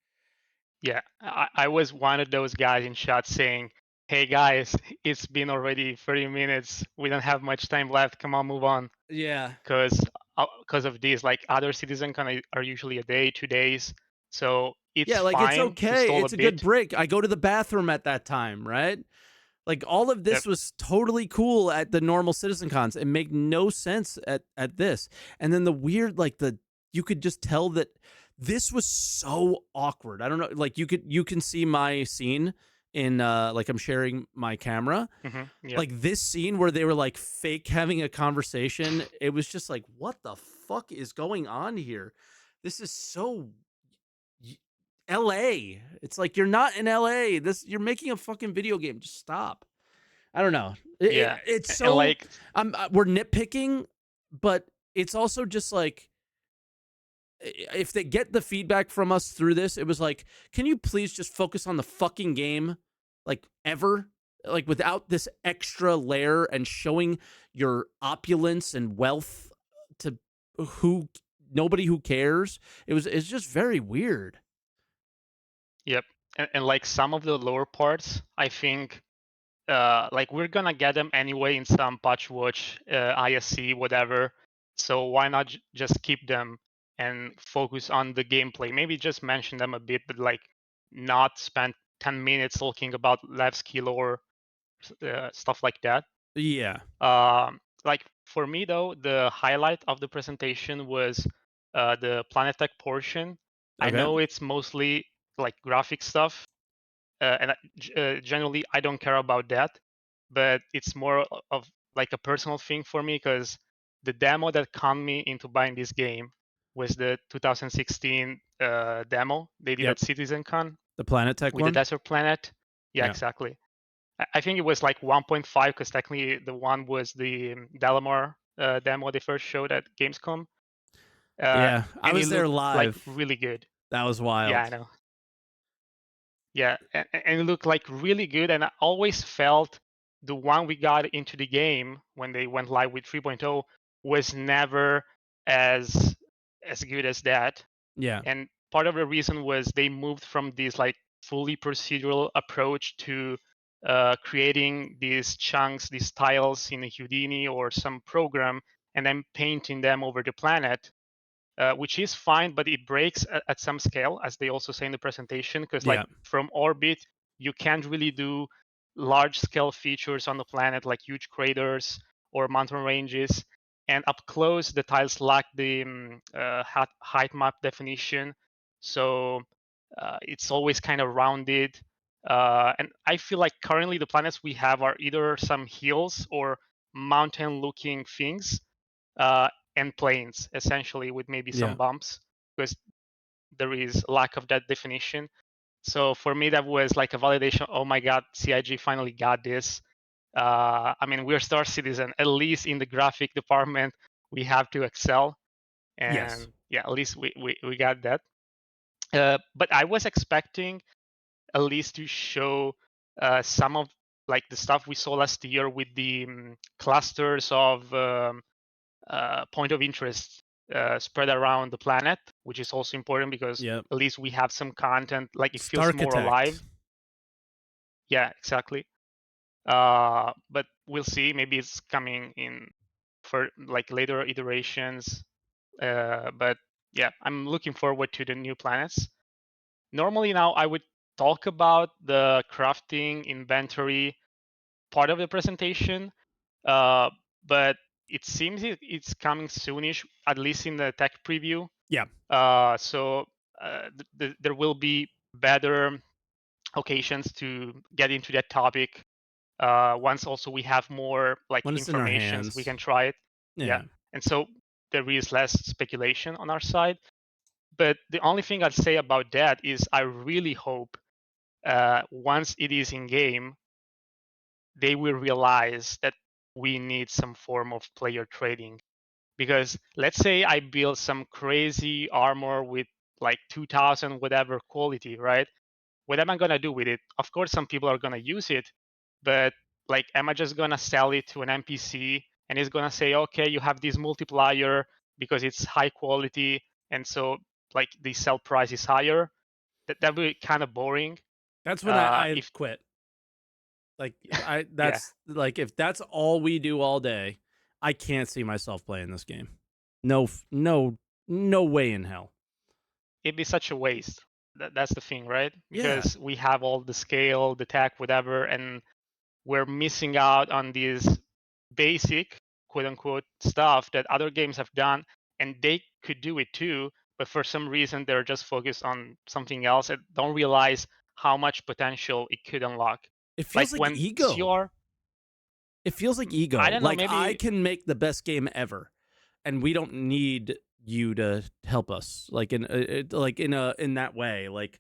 yeah, I was one of those guys in chat saying, "Hey guys, it's been already 30 minutes. We don't have much time left. Come on, move on." Yeah. Because of this, like other Citizencon are usually a day, 2 days, so it's Yeah, like it's fine to okay. stall a It's a good bit. break. I go to the bathroom at that time, right? Like all of Yep. this was totally cool at the normal Citizen Cons. It made no sense at this. And then the weird, like you could just tell that this was so awkward. I don't know, like you can see my scene in like I'm sharing my camera. Yep. Like this scene where they were like fake having a conversation, it was just like, what the fuck is going on here? This is so LA. It's like you're not in LA. You're making a fucking video game. Just stop. I don't know. Yeah. It's And so like, we're nitpicking, but it's also just like if they get the feedback from us through this, it was like, can you please just focus on the fucking game, like ever, like without this extra layer and showing your opulence and wealth to nobody who cares. It's just very weird. yep. And like some of the lower parts, I think like we're gonna get them anyway in some patch watch, ISC, whatever. So why not just keep them and focus on the gameplay? Maybe just mention them a bit, but like not spend 10 minutes talking about life skill or stuff like that. Yeah. Like for me though, the highlight of the presentation was the Planet Tech portion. I Okay. know it's mostly like graphic stuff, and generally I don't care about that, but it's more of like a personal thing for me because the demo that conned me into buying this game was the 2016 demo they did at Citizencon The Planet Tech with the one. Desert Planet. Yeah, Yeah. exactly. I think it was like 1.5 because technically the one was the Delamar demo they first showed at Gamescom. Yeah, I And it was there looked like live. really good. That was wild. Yeah, I know. Yeah, and it looked like really good. And I always felt the one we got into the game when they went live with 3.0 was never as good as that. Yeah. And part of the reason was they moved from this like fully procedural approach to creating these chunks, these tiles in a Houdini or some program, and then painting them over the planet. Which is fine, but it breaks at some scale, as they also say in the presentation, because like from orbit, you can't really do large scale features on the planet like huge craters or mountain ranges. And up close, the tiles lack the height map definition. So it's always kind of rounded. And I feel like currently the planets we have are either some hills or mountain-looking things and plains, essentially, with maybe some bumps, because there is lack of that definition. So for me, that was like a validation. Oh my God, CIG finally got this. I mean, we're Star Citizen. At least in the graphic department, we have to excel. And Yes. yeah, at least we got that. But I was expecting at least to show some of like the stuff we saw last year with the clusters of point of interest spread around the planet, which is also important because Yep. at least we have some content, like it feels more alive. Yeah, exactly. But we'll see. Maybe it's coming in for like later iterations. But yeah, I'm looking forward to the new planets. Normally now I would talk about the crafting inventory part of the presentation, but it seems it's coming soonish, at least in the tech preview. Yeah. So there will be better occasions to get into that topic. Once also we have more like When it's in our information, hands. we can try it. Yeah. And so there is less speculation on our side. But the only thing I'd say about that is I really hope once it is in game, they will realize that we need some form of player trading. Because let's say I build some crazy armor with like 2000 whatever quality, right? What am I gonna do with it? Of course, some people are gonna use it, but like, am I just gonna sell it to an NPC and it's gonna say, okay, you have this multiplier because it's high quality, and so like the sell price is higher? That would be kind of boring. That's when I If quit. Like yeah, that's like if that's all we do all day, I can't see myself playing this game. No way in hell. it'd be such a waste. That's the thing, right? Yeah. Because we have all the scale, the tech, whatever, and we're missing out on these basic quote unquote stuff that other games have done, and they could do it too, but for some reason they're just focused on something else and don't realize how much potential it could unlock. It feels like when ego. CR, It feels like ego. I don't know, like maybe I can make the best game ever, and we don't need you to help us. Like in that way. Like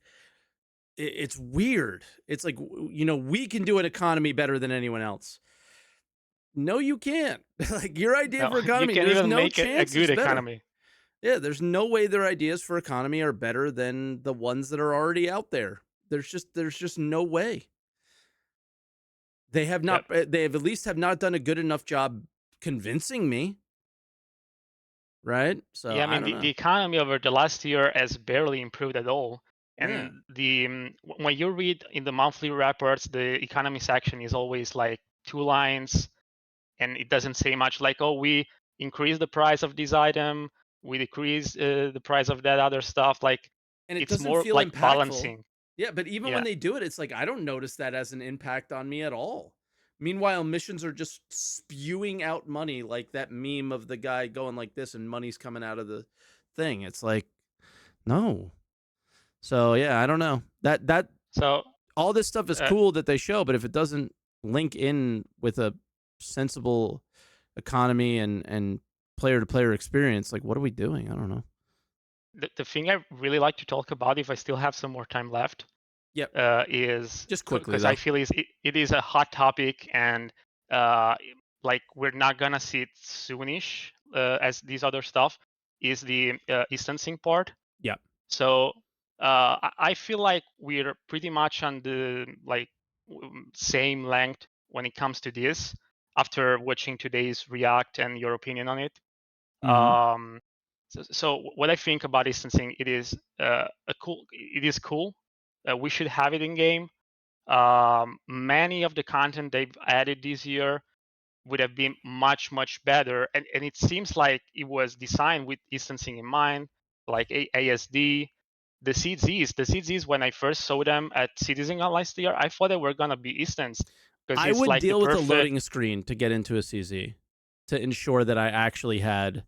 it's weird. It's like we can do an economy better than anyone else. No, you can't. Like your idea no, for economy, you can there's even no make it a chance good it's better. economy. Yeah, there's no way their ideas for economy are better than the ones that are already out there. There's just no way. They have not. They have at least have not done a good enough job convincing me. Right. So Yeah, I mean, don't know. the economy over the last year has barely improved at all. Yeah. And when you read in the monthly reports, the economy section is always like 2 lines, and it doesn't say much. Like, oh, we increase the price of this item, we decrease the price of that other stuff. Like, And it it's doesn't more feel like impactful. balancing. Yeah, but even when they do it, it's like I don't notice that as an impact on me at all. Meanwhile, missions are just spewing out money, like that meme of the guy going like this and money's coming out of the thing. It's like, no. So yeah, I don't know. So all this stuff is cool that they show, but if it doesn't link in with a sensible economy and player to player experience, like what are we doing? I don't know. The thing I really like to talk about, if I still have some more time left, yep, is just quickly because I feel it is a hot topic, and like we're not gonna see it soonish as these other stuff, is the instancing part. Yeah. So I feel like we're pretty much on the like same length when it comes to this after watching today's React and your opinion on it. Mm-hmm. So what I think about instancing, it is cool. We should have it in game. Many of the content they've added this year would have been much better, and it seems like it was designed with instancing in mind, like ASD. The CZs, when I first saw them at Citizencon last year, I thought they were gonna be instanced because I it's would like deal the with a loading screen to get into a CZ to ensure that I actually had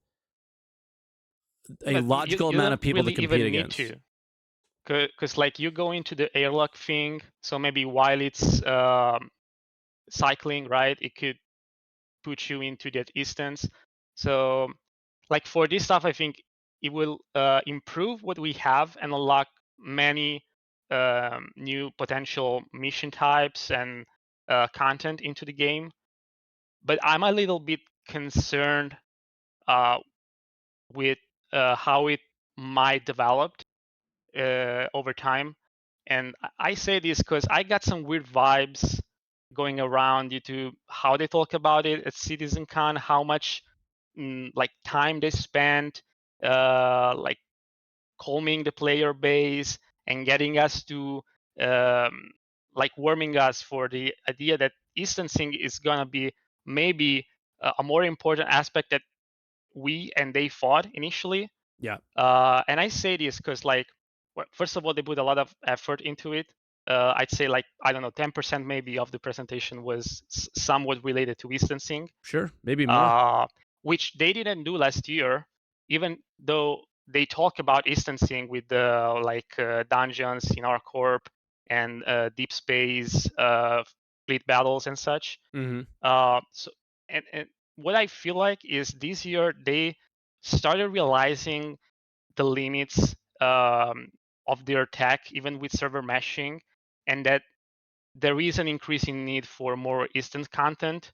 a logical amount of people really to compete even against. Need to. Because like you go into the airlock thing, so maybe while it's cycling, right, it could put you into that instance. So like for this stuff, I think it will improve what we have and unlock many new potential mission types and content into the game. But I'm a little bit concerned with how it might develop over time. And I say this because I got some weird vibes going around due to how they talk about it at Citizencon, how much like time they spent like calming the player base and getting us to like warming us for the idea that instancing is gonna be maybe a more important aspect that we and they thought initially. Yeah. And I say this because, like, first of all, they put a lot of effort into it. I'd say, like, I don't know, 10% maybe of the presentation was somewhat related to instancing, Sure. Maybe more. which they didn't do last year, even though they talk about instancing with the dungeons in our corp and deep space fleet battles and such. Mm-hmm. So and what I feel like is this year they started realizing the limits of their tech, even with server meshing, and that there is an increasing need for more instant content.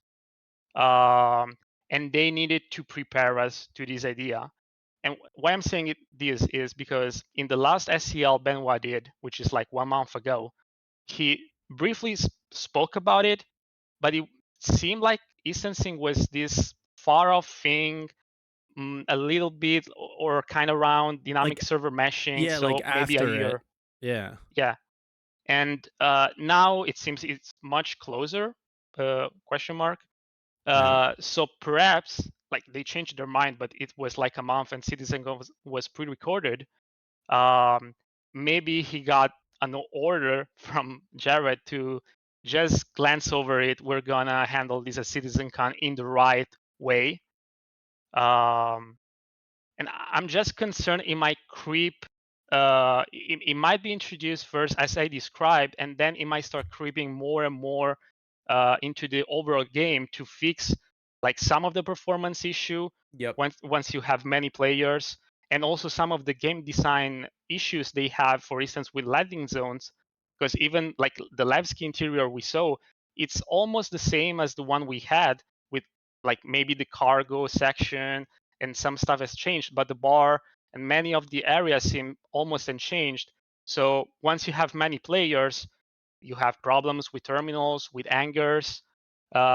And they needed to prepare us to this idea. And why I'm saying this is because in the last SCL Benoit did, which is like 1 month ago, he briefly spoke about it, but it seemed like instancing was this far off thing, a little bit or kind of around dynamic Like, server meshing. yeah, like So maybe a after it. year. Yeah. Yeah. And now it seems it's much closer, question mark. Yeah. So perhaps like they changed their mind, but it was like a month and Citizen was pre-recorded. Maybe he got an order from Jared to just glance over it. We're gonna handle this as CitizenCon in the right way. And I'm just concerned it might creep. It might be introduced first as I described, and then it might start creeping more and more into the overall game to fix like some of the performance issue Yep. once you have many players, and also some of the game design issues they have, for instance, with landing zones. Because even like the Levski interior we saw, it's almost the same as the one we had with like maybe the cargo section and some stuff has changed, but the bar and many of the areas seem almost unchanged. So once you have many players, you have problems with terminals, with angers.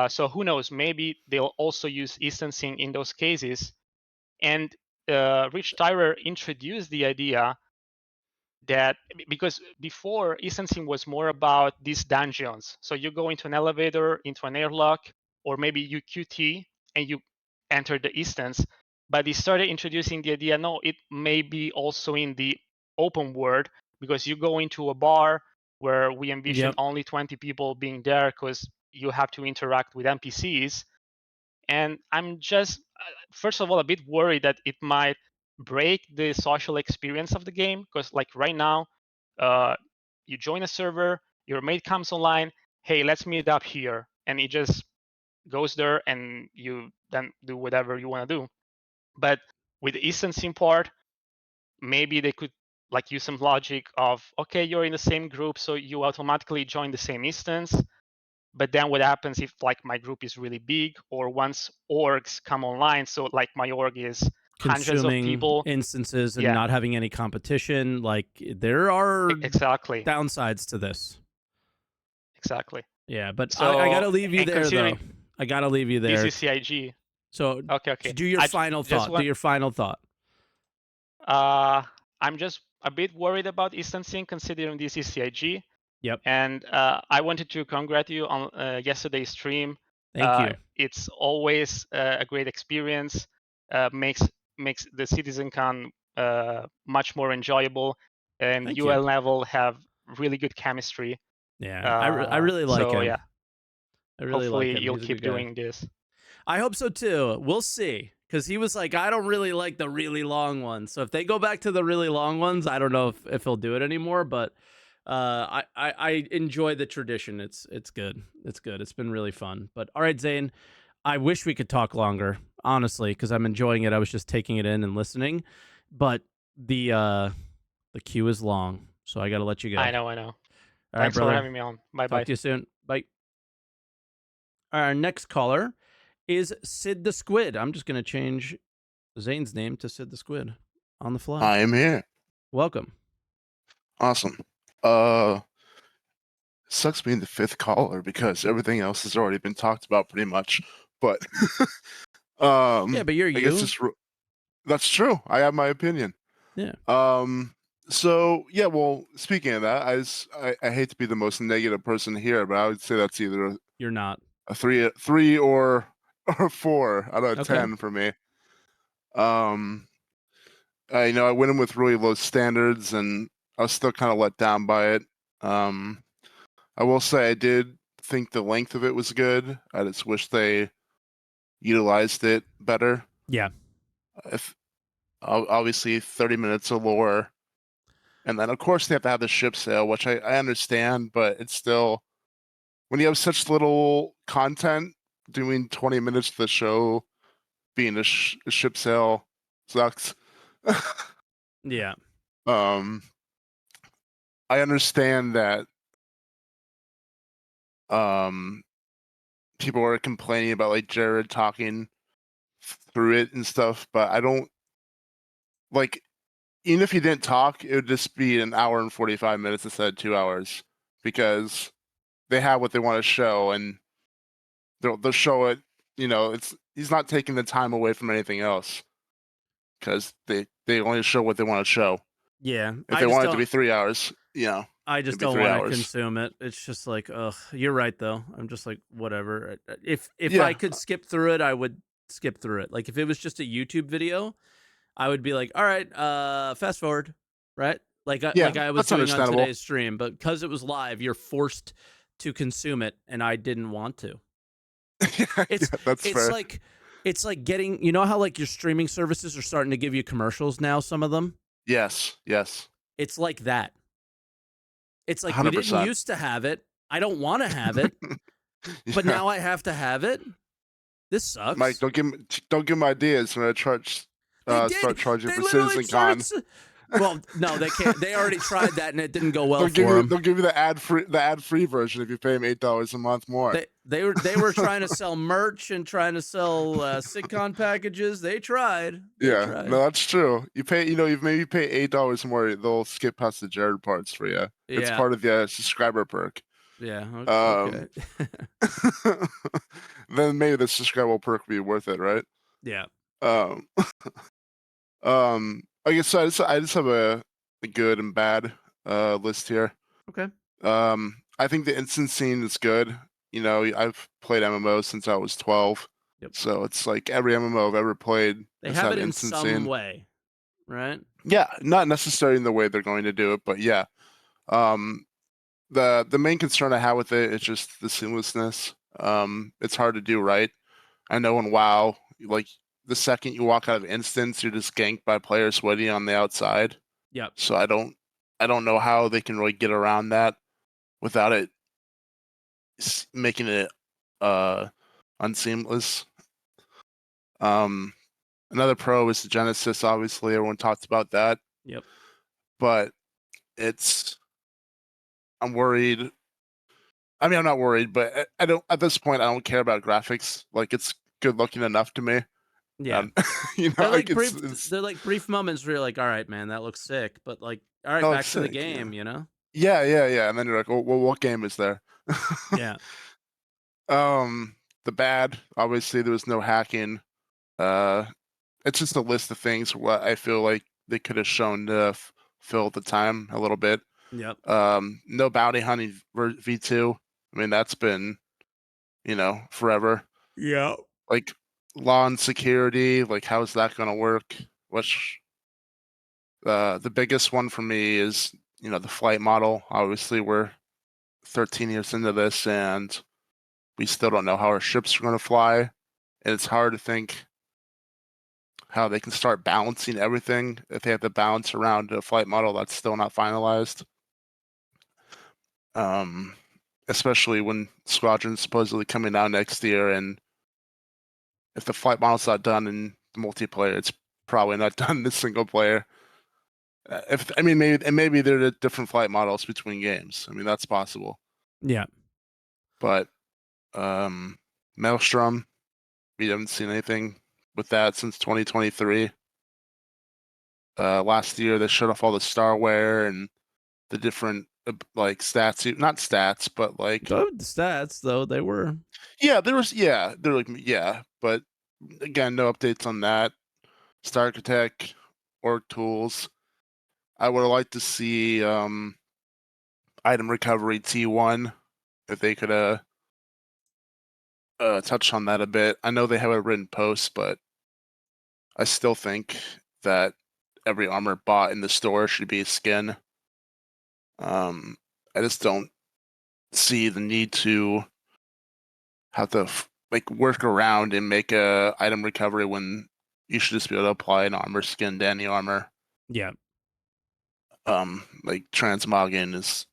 So who knows? Maybe they'll also use instancing in those cases. And Rich Tyrer introduced the idea that because before instancing was more about these dungeons. So you go into an elevator, into an airlock, or maybe you QT and you enter the instance. But they started introducing the idea, no, it may be also in the open world because you go into a bar where we envision Yep. only 20 people being there because you have to interact with NPCs. And I'm just, first of all, a bit worried that it might break the social experience of the game because, like right now, you join a server, your mate comes online, hey, let's meet up here, and it just goes there, and you then do whatever you want to do. But with the instancing part, maybe they could like use some logic of, okay, you're in the same group, so you automatically join the same instance. But then what happens if like my group is really big or once orgs come online, so like my org is hundreds of Consuming people. instances and Yeah, not having any competition. Like, there are exactly. downsides to this. Exactly. Yeah, but So I gotta leave you and there, though. considering I gotta leave you this there. is CIG. So Okay. do your I final just thought. Do want your final thought. I'm just a bit worried about instancing considering this is CIG. Yep. And I wanted to congratulate you on yesterday's stream. Thank you. It's always a great experience. Makes the CitizenCon much more enjoyable, and Thank UL you. level have really good chemistry. Yeah, I really like So him. yeah, I really like hopefully him. you'll He's a good keep guy. doing this. I hope so too. We'll see. Because he was like, I don't really like the really long ones. So if they go back to the really long ones, I don't know if he'll do it anymore. But I enjoy the tradition. It's good. It's good. It's been really fun. But all right, Zane, I wish we could talk longer, honestly, because I'm enjoying it. I was just taking it in and listening, but the queue is long, so I got to let you go. I know. All right, Thanks for brother. having me on. Bye Talk bye. to you soon. Bye. Our next caller is Sid the Squid. I'm just going to change Zane's name to Sid the Squid on the fly. I am here. Welcome. Awesome. Sucks being the fifth caller because everything else has already been talked about pretty much. But Yeah, but you're I guess that's true. I have my opinion. Yeah. So yeah, well, speaking of that, I hate to be the most negative person here, but I would say that's either You're not. a three or 4 out of Okay. 10 for me. I went in with really low standards, and I was still kind of let down by it. I will say I did think the length of it was good. I just wish they utilized it better. Yeah. If obviously 30 minutes of lore, and then of course they have to have the ship sail, which I understand, but it's still, when you have such little content, doing 20 minutes of the show being a ship sail sucks. Yeah. I understand that people are complaining about like Jared talking through it and stuff, but I don't like, even if he didn't talk, it would just be an hour and 45 minutes instead of 2 hours, because they have what they want to show, and they'll show it. He's not taking the time away from anything else, because they only show what they want to show. Yeah. If they want it to be 3 hours, I just it'd be don't 3 want to hours. consume it. It's just like, ugh. You're right though. I'm just like, whatever. If Yeah. I could skip through it, I would skip through it. Like if it was just a YouTube video, I would be like, all right, fast forward, right? Like Yeah, like I was that's doing on understandable. today's stream, but because it was live, you're forced to consume it, and I didn't want to. That's fair. It's like getting, you know how like your streaming services are starting to give you commercials now, some of them? Yes. It's like that. It's like we didn't 100%. used to have it. I don't want to have it, but Yeah. now I have to have it. This sucks. Mike, don't give me ideas when I start charging for Citizencon. Well, no, they can't. They already tried that and it didn't go well for them. They'll give you the ad free version if you pay them $8 a month more. They were trying to sell merch and trying to sell Sitcon packages. They tried. No, that's true. You maybe pay $8 more, they'll skip past the Jared parts for you. It's part of the subscriber perk. Yeah. Okay. Then maybe the subscriber perk will be worth it, right? Yeah. I guess I just have a good and bad list here. Okay. I think the instant scene is good. I've played MMOs since I was 12. Yep. So it's like every MMO I've ever played. They have it in some way, right? Yeah, not necessarily in the way they're going to do it, but yeah. The main concern I have with it is just the seamlessness. It's hard to do right. I know in WoW, like the second you walk out of instance, you're just ganked by players sweaty on the outside. Yep. So I don't know how they can really get around that without it making it unseamless. Another pro is the Genesis. Obviously, everyone talked about that. Yep. But I'm worried. I mean, I'm not worried, but I don't. At this point, I don't care about graphics. Like, it's good looking enough to me. Yeah. They're like brief moments where you're like, all right, man, that looks sick, but like, all right, back to the game, Yeah. And then you're like, well, what game is there? Yeah. The bad, obviously, there was no hacking. It's just a list of things what I feel like they could have shown to fill the time a little bit. Yep. No bounty hunting V2. I mean, that's been, forever. Yeah. Like law and security, like how's that gonna work? Which the biggest one for me is, the flight model. Obviously, we're 13 years into this, and we still don't know how our ships are gonna fly, and it's hard to think how they can start balancing everything if they have to balance around a flight model that's still not finalized. Especially when Squadron's supposedly coming out next year, and if the flight model's not done in the multiplayer, it's probably not done in the single player. Maybe there are different flight models between games. I mean, that's possible. Yeah. But Maelstrom, we haven't seen anything with that since 2023. Last year they showed off all the starware and the different like stats, not stats, but like The stats though, they were they're like but again, no updates on that. Star Architect, org tools. I would have liked to see item recovery T1 if they could touch on that a bit. I know they have a written post, but I still think that every armor bought in the store should be a skin. I just don't see the need to have to work around and make a item recovery when you should just be able to apply an armor skin to any armor. yeah. Like transmogging is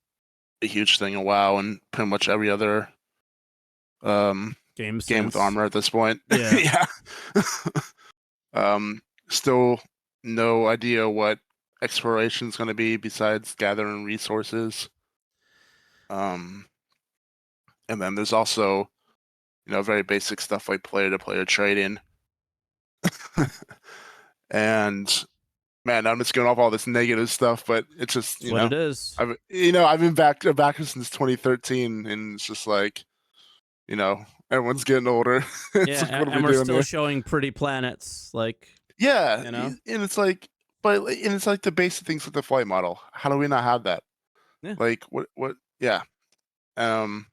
a huge thing in WoW and pretty much every other Game game sense. with armor at this point. Yeah. yeah. Still no idea what exploration is going to be besides gathering resources. And then there's also, very basic stuff like player-to-player trading. And man, I'm just going off all this negative stuff, but it's just That's what it is. I've been back since 2013, and it's just like, everyone's getting older. It's Yeah, like, what are and we we're doing still here? showing pretty planets. Like, Yeah, and it's like, and it's like the basic things with the flight model. How do we not have that? Yeah. Like, what? Yeah. And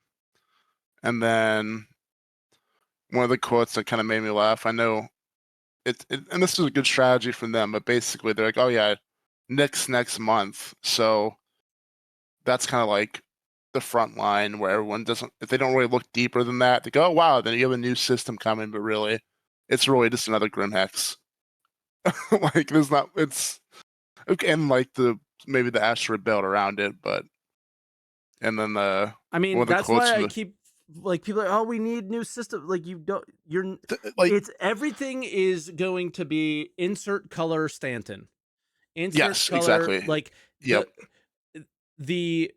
then one of the quotes that kind of made me laugh. I know and this is a good strategy from them, but basically they're like, oh yeah, next month. So that's kind of like the front line where everyone doesn't, if they don't really look deeper than that, they go, oh wow, then you have a new system coming, but really, it's really just another Grim Hex. Like there's not, it's okay, and like maybe the asteroid belt around it, but and then one of the that's quotes why from I keep people are, oh, we need new system. Like like it's everything is going to be insert color Stanton. Insert yes, color, exactly. like Yep. the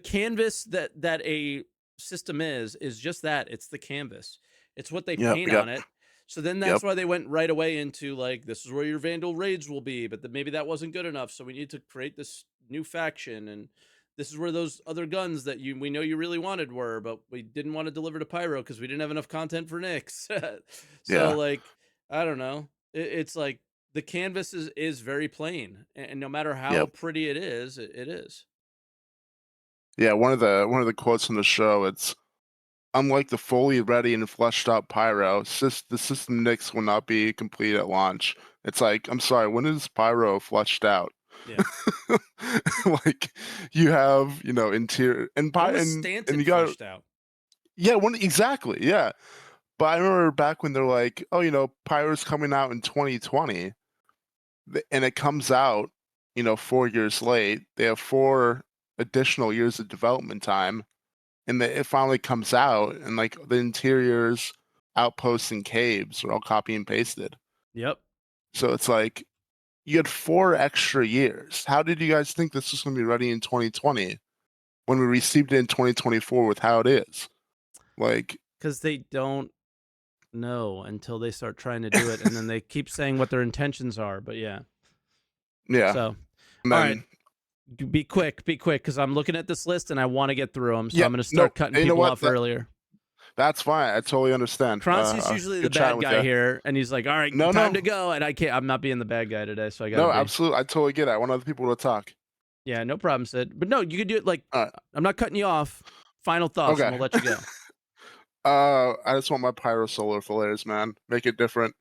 canvas that a system is just that. It's the canvas. It's what they Yep. paint Yep. on it. So then that's Yep. why they went right away into like, this is where your Vandal raids will be, but maybe that wasn't good enough. So we need to create this new faction, and this is where those other guns that we know you really wanted were, but we didn't want to deliver to Pyro because we didn't have enough content for Nyx. So Yeah. like, I don't know. It's like the canvas is very plain, and no matter how Yep. pretty it is, it is. Yeah, one of the quotes from the show, it's unlike the fully ready and fleshed out Pyro, the system Nyx will not be complete at launch. It's like, I'm sorry, when is Pyro fleshed out? Yeah. Like you have, interior and When was and Stanton you got fleshed out? yeah, exactly, yeah. But I remember back when they're like, oh, Pyro's coming out in 2020, and it comes out, 4 years late. They have 4 additional years of development time, and it finally comes out, and like the interiors, outposts, and caves are all copy and pasted. Yep. So it's like you had 4 extra years. How did you guys think this was going to be ready in 2020 when we received it in 2024 with how it is? Like, because they don't know until they start trying to do it, and then they keep saying what their intentions are. But yeah. So, and all then, right. Be quick, because I'm looking at this list and I want to get through them. So Yeah, I'm going to start cutting you know people what? off earlier. That's fine. I totally understand. Croncy's usually the good chatting bad with guy ya. here, and he's like, all right, No, time no. to go. And I can't, I'm not being the bad guy today, so I got to No, be. absolutely. I totally get it. I want other people to talk. Yeah, no problem, Sid. But no, you could do it like, All right. I'm not cutting you off. Final thoughts, Okay. and we'll let you go. I just want my pyro solar flares, man. Make it different.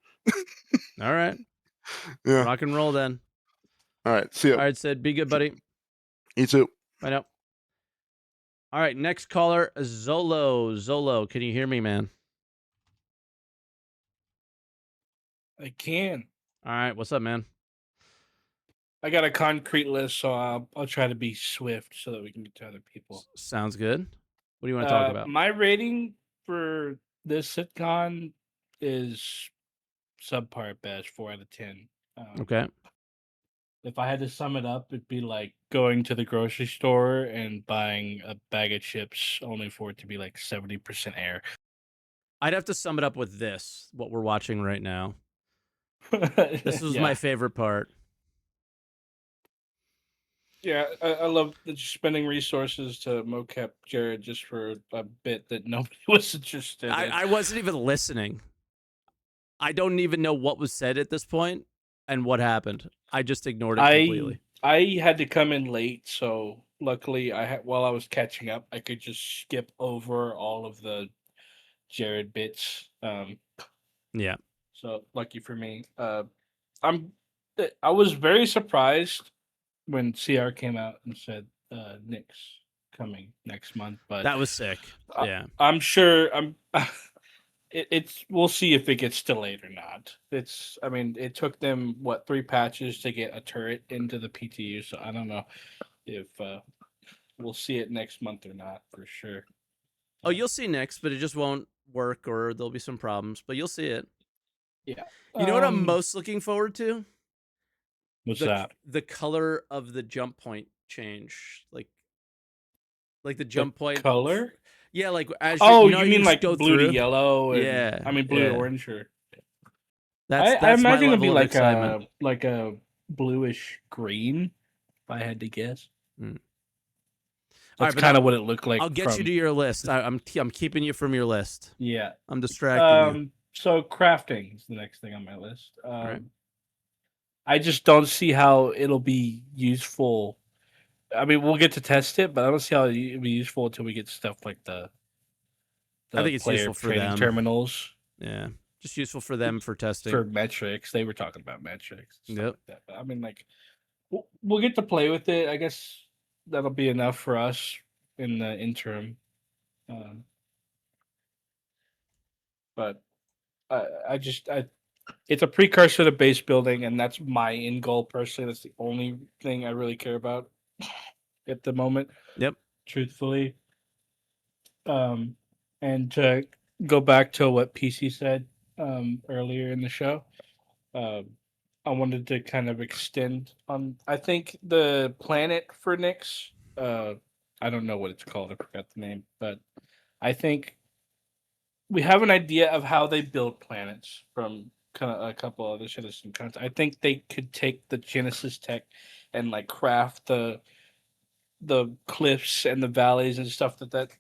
All right. Yeah. Rock and roll then. All right. See you. All right, Sid. Be good, buddy. You too. Bye now. All right, next caller, Zolo. Zolo, can you hear me, man? I can. All right, what's up, man? I got a concrete list, so I'll try to be swift so that we can get to other people. Sounds good. What do you want to talk about? My rating for this sitcom is subpar at best, 4 out of 10. Okay. If I had to sum it up, it'd be like going to the grocery store and buying a bag of chips only for it to be like 70% air. I'd have to sum it up with this, what we're watching right now. This was Yeah. my favorite part. Yeah, I love just spending resources to mocap Jared just for a bit that nobody was interested in. I wasn't even listening. I don't even know what was said at this point and what happened. I just ignored it completely. I had to come in late, so luckily I had while I was catching up, I could just skip over all of the Jared bits. Yeah. So lucky for me. I was very surprised when CR came out and said Nick's coming next month, but That was sick. Yeah. I'm sure it's we'll see if it gets delayed or not. I mean, it took them what 3 patches to get a turret into the PTU, so I don't know if we'll see it next month or not for sure. Oh, you'll see next, but it just won't work or there'll be some problems, but you'll see it. Yeah. You know what I'm most looking forward to? What's that? The color of the jump point change. Like the jump point color? Yeah, like as Oh, you mean like go blue through. to yellow? And, Yeah, I mean blue yeah. to orange. Or That's I my imagine it'd be level of like excitement. a bluish green, if I had to guess. Mm. That's but kind of what it looked like. I'll get you to your list. I'm keeping you from your list. Yeah. I'm distracting you. So crafting is the next thing on my list. Right. I just don't see how it'll be useful. I mean, we'll get to test it, but I don't see how it'll be useful until we get stuff like the I think it's player useful for training them. terminals. Yeah, just useful for them for testing. For metrics. They were talking about metrics and stuff Yep. like that. But I mean, like, we'll get to play with it. I guess that'll be enough for us in the interim. But it's a precursor to base building, and that's my end goal personally. That's the only thing I really care about at the moment. Yep. Truthfully. And to go back to what PC said earlier in the show, I wanted to kind of extend on. I think the planet for Nyx, I don't know what it's called. I forgot the name, but I think we have an idea of how they build planets from kind of a couple other Citizencons. I think they could take the Genesis tech and like craft the cliffs and the valleys and stuff that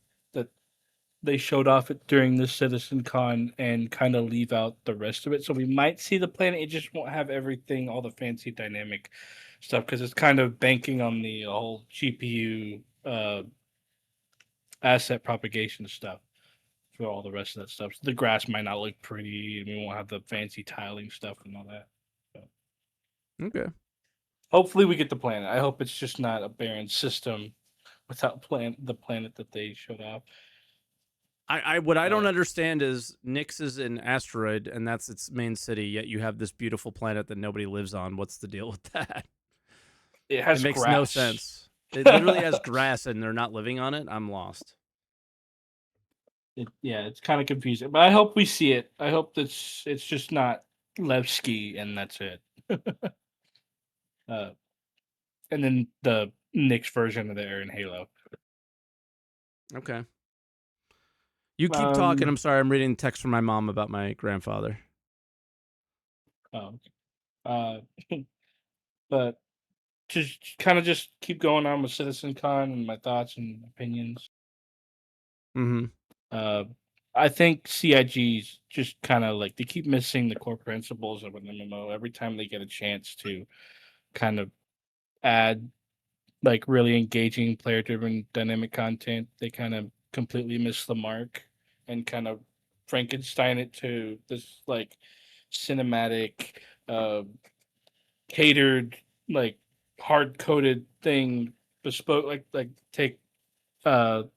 they showed off it during the Citizencon and kind of leave out the rest of it. So we might see the planet. It just won't have everything, all the fancy dynamic stuff, because it's kind of banking on the whole GPU asset propagation stuff for all the rest of that stuff. So the grass might not look pretty, and we won't have the fancy tiling stuff and all that. So Okay. hopefully we get the planet. I hope it's just not a barren system without the planet that they showed off. What I don't understand is Nyx is an asteroid and that's its main city, yet you have this beautiful planet that nobody lives on. What's the deal with that? It has makes grass. no sense. It literally has grass and they're not living on it. I'm lost. It's kind of confusing, but I hope we see it. I hope it's just not Levski and that's it. And then the Nyx version of the Air in Halo. Okay. You keep talking. I'm sorry. I'm reading text from my mom about my grandfather. But just keep going on with CitizenCon and my thoughts and opinions. Mm-hmm. I think CIG's just kind of like they keep missing the core principles of an MMO every time they get a chance to kind of add like really engaging player-driven dynamic content. They kind of completely miss the mark and kind of Frankenstein it to this like cinematic, catered, like hard-coded thing, bespoke. Like take the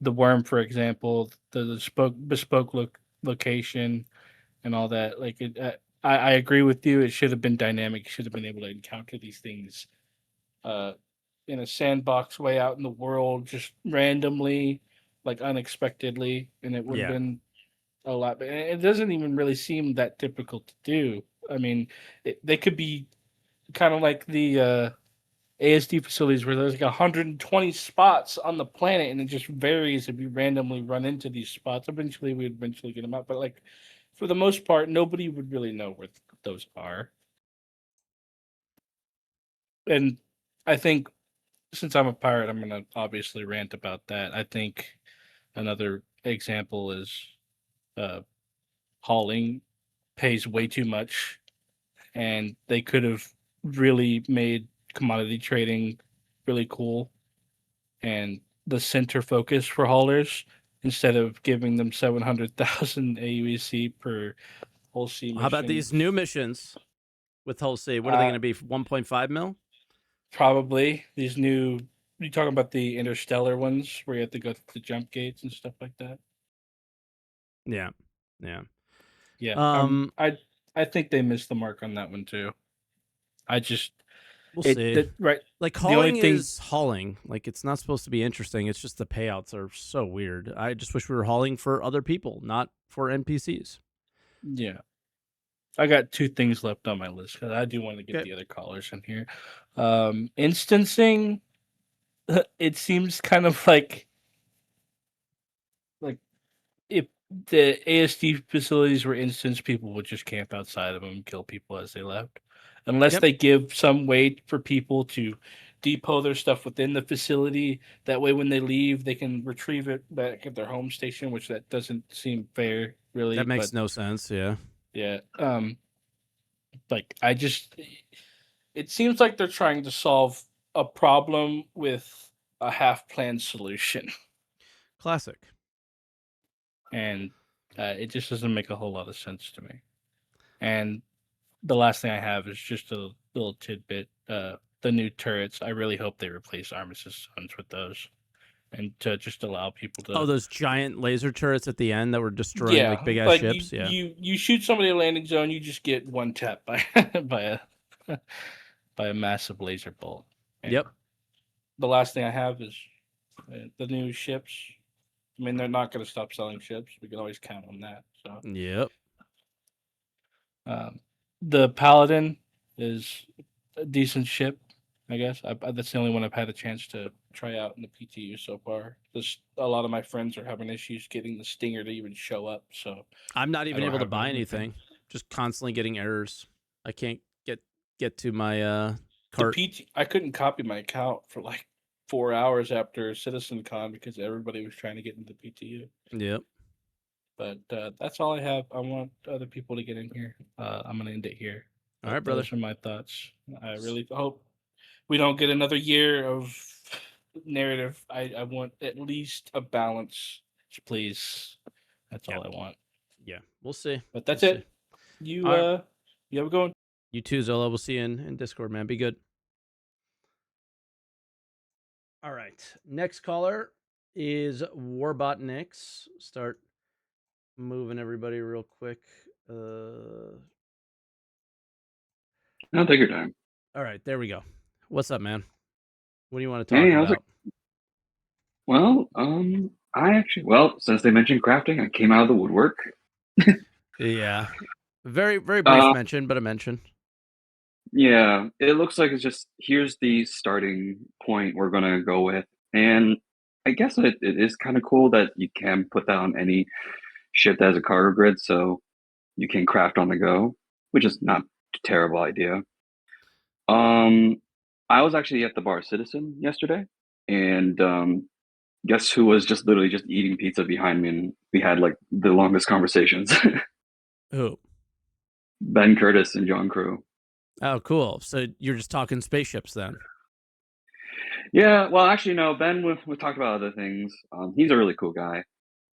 worm for example, the bespoke location and all that. Like I agree with you. It should have been dynamic. You should have been able to encounter these things in a sandbox way out in the world, just randomly, like unexpectedly, and it would have been a lot, but it doesn't even really seem that difficult to do. I mean, they could be kind of like the ASD facilities where there's like 120 spots on the planet, and it just varies if you randomly run into these spots. Eventually, we'd eventually get them out, but like for the most part, nobody would really know where those are. And I think since I'm a pirate, I'm gonna obviously rant about that. I think another example is uh, hauling pays way too much, and they could have really made commodity trading really cool and the center focus for haulers instead of giving them 700,000 AUEC per whole sea mission. How about these new missions with Hull C? What are they going to be? 1.5 mil? Probably these new. You talking about the interstellar ones where you have to go through the jump gates and stuff like that? Yeah, yeah. I think they missed the mark on that one too. We'll see. Right. Like the only hauling thing, is hauling. Like it's not supposed to be interesting. It's just the payouts are so weird. I just wish we were hauling for other people, not for NPCs. yeah. I got two things left on my list because I do want to get Okay. the other callers in here. Instancing, it seems kind of like if the ASD facilities were instance, people would just camp outside of them and kill people as they left, unless Yep. they give some way for people to depot their stuff within the facility. That way, when they leave, they can retrieve it back at their home station, which that doesn't seem fair, really. That makes but no sense. Yeah. yeah, like it seems like they're trying to solve a problem with a half-planned solution, Classic. and it just doesn't make a whole lot of sense to me. And the last thing I have is just a little tidbit. The new turrets. I really hope they replace Armistice Suns with those, and to just allow people to. Oh, those giant laser turrets at the end that were destroying like big ass like ships. you shoot somebody in a landing zone, you just get one tap by by a by a massive laser bolt. And Yep. The last thing I have is the new ships. I mean, they're not going to stop selling ships. We can always count on that. So. Yep. The Paladin is a decent ship, I guess. That's the only one I've had a chance to try out in the PTU so far. A lot of my friends are having issues getting the Stinger to even show up. So I'm not even don't able to have buy anything. anything. Just constantly getting errors. I can't get to my The cart. I couldn't copy my account for like 4 hours after Citizencon because everybody was trying to get into the PTU. Yep. But that's all I have. I want other people to get in here. I'm gonna end it here. All right, brother. Those are my thoughts. I really hope we don't get another year of narrative. I want at least a balance, please. That's all I want. Yeah, we'll see. But that's We'll it. see. You All right. you have a good one. You too, Zola. We'll see you in Discord, man. Be good. All right. Next caller is Warbot Nix. Start moving everybody real quick. No, take your time. All right, there we go. What's up, man? What do you want to talk Hey, how's about? it? Well, since they mentioned crafting, I came out of the woodwork. Yeah. Very, very brief mention, but a mention. Yeah, it looks like it's just here's the starting point we're gonna go with. And I guess it is kind of cool that you can put that on any ship that has a cargo grid, so you can craft on the go, which is not a terrible idea. I was actually at the bar Citizen yesterday, and guess who was just literally just eating pizza behind me, and we had like the longest conversations. Who? Ben Curtis and John Crew. Oh, cool. So you're just talking spaceships then? Yeah, well, actually, no. Ben, we talked about other things. He's a really cool guy.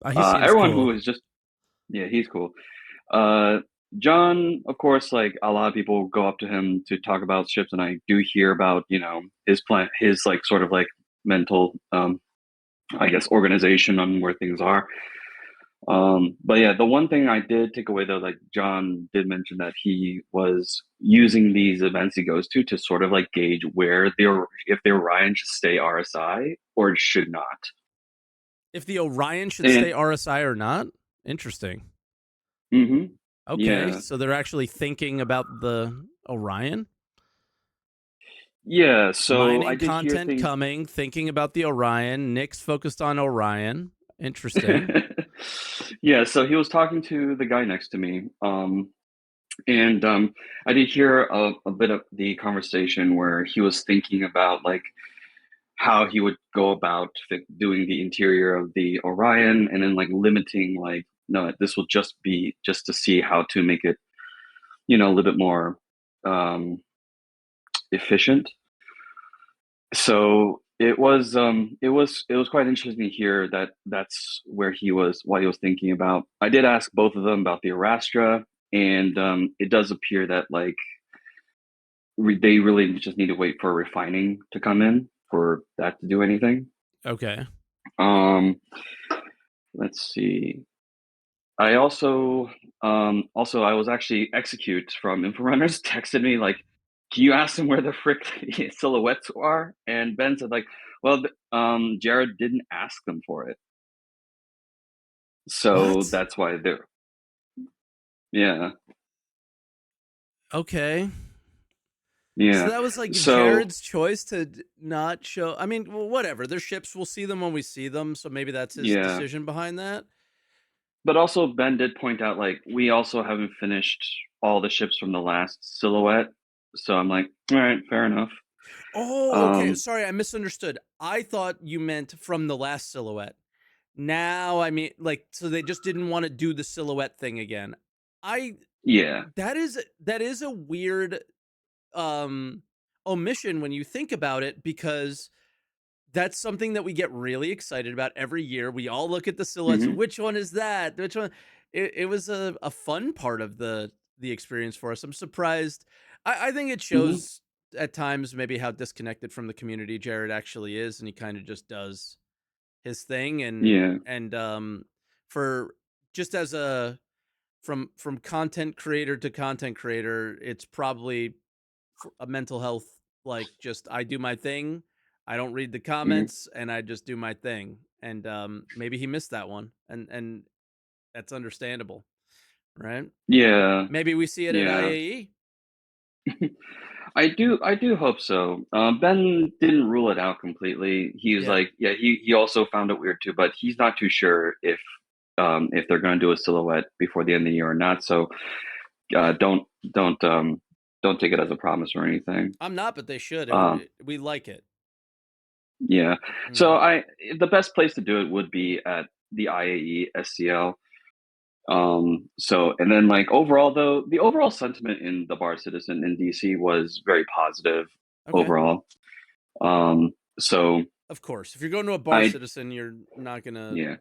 He seems everyone cool. who is just, yeah, he's cool. John, of course, like a lot of people go up to him to talk about ships, and I do hear about his plan, his like sort of like mental, I guess, organization on where things are. But yeah, the one thing I did take away though, like John did mention that he was using these events he goes to sort of like gauge where if the Orion should stay RSI or it should not. If the Orion should stay RSI or not? Interesting. Mm-hmm. Okay, Yeah. so they're actually thinking about the Orion. Yeah. So I Mining did hear content things. coming, thinking about the Orion. Nick's focused on Orion. Interesting. Yeah. So he was talking to the guy next to me. And I did hear a bit of the conversation where he was thinking about like how he would go about doing the interior of the Orion, and then like limiting like, no, this will just be just to see how to make it, a little bit more efficient. So it was quite interesting to hear that that's what he was thinking about. I did ask both of them about the Arastra, and it does appear that like they really just need to wait for refining to come in for that to do anything. Okay. Um, let's see. I also I was actually Execute from Inforunners texted me like, can you ask them where the frick silhouettes are? And Ben said like, well, Jared didn't ask them for it, so What? that's why they're yeah Okay. So yeah. that was like So Jared's choice to not show. I mean, well, whatever. They're ships. We'll see them when we see them. So maybe that's his yeah, decision behind that. but also Ben did point out like we also haven't finished all the ships from the last silhouette, so I'm like, all right, fair enough. Oh, okay. Sorry, I misunderstood. I thought you meant from the last silhouette. Now, I mean, like, so they just didn't want to do the silhouette thing again. Yeah. That is a weird omission when you think about it, because that's something that we get really excited about every year. We all look at the silhouettes. Hmm. Which one is that? Which one? It was a fun part of the experience for us. I'm surprised. I think it Hmm. shows at times maybe how disconnected from the community Jared actually is, and he kind of just does his thing. Yeah. And for just as a from content creator to content creator, it's probably a mental health, like, just I do my thing, I don't read the Hmm. comments, and I just do my thing. And maybe he missed that one, and that's understandable, right? Yeah. Maybe we see it at Yeah. IAE. I do hope so. Ben didn't rule it out completely. He was Yeah. like, yeah, he also found it weird too, but he's not too sure if they're going to do a silhouette before the end of the year or not. So don't don't take it as a promise or anything. I'm not, but they should. Um, We like it. yeah. So Mm. the best place to do it would be at the IAE SCL. So and then like overall though, the overall sentiment in the Bar Citizen in DC was very positive Okay. overall. So Of course, if you're going to a Bar I Citizen, you're not gonna yeah,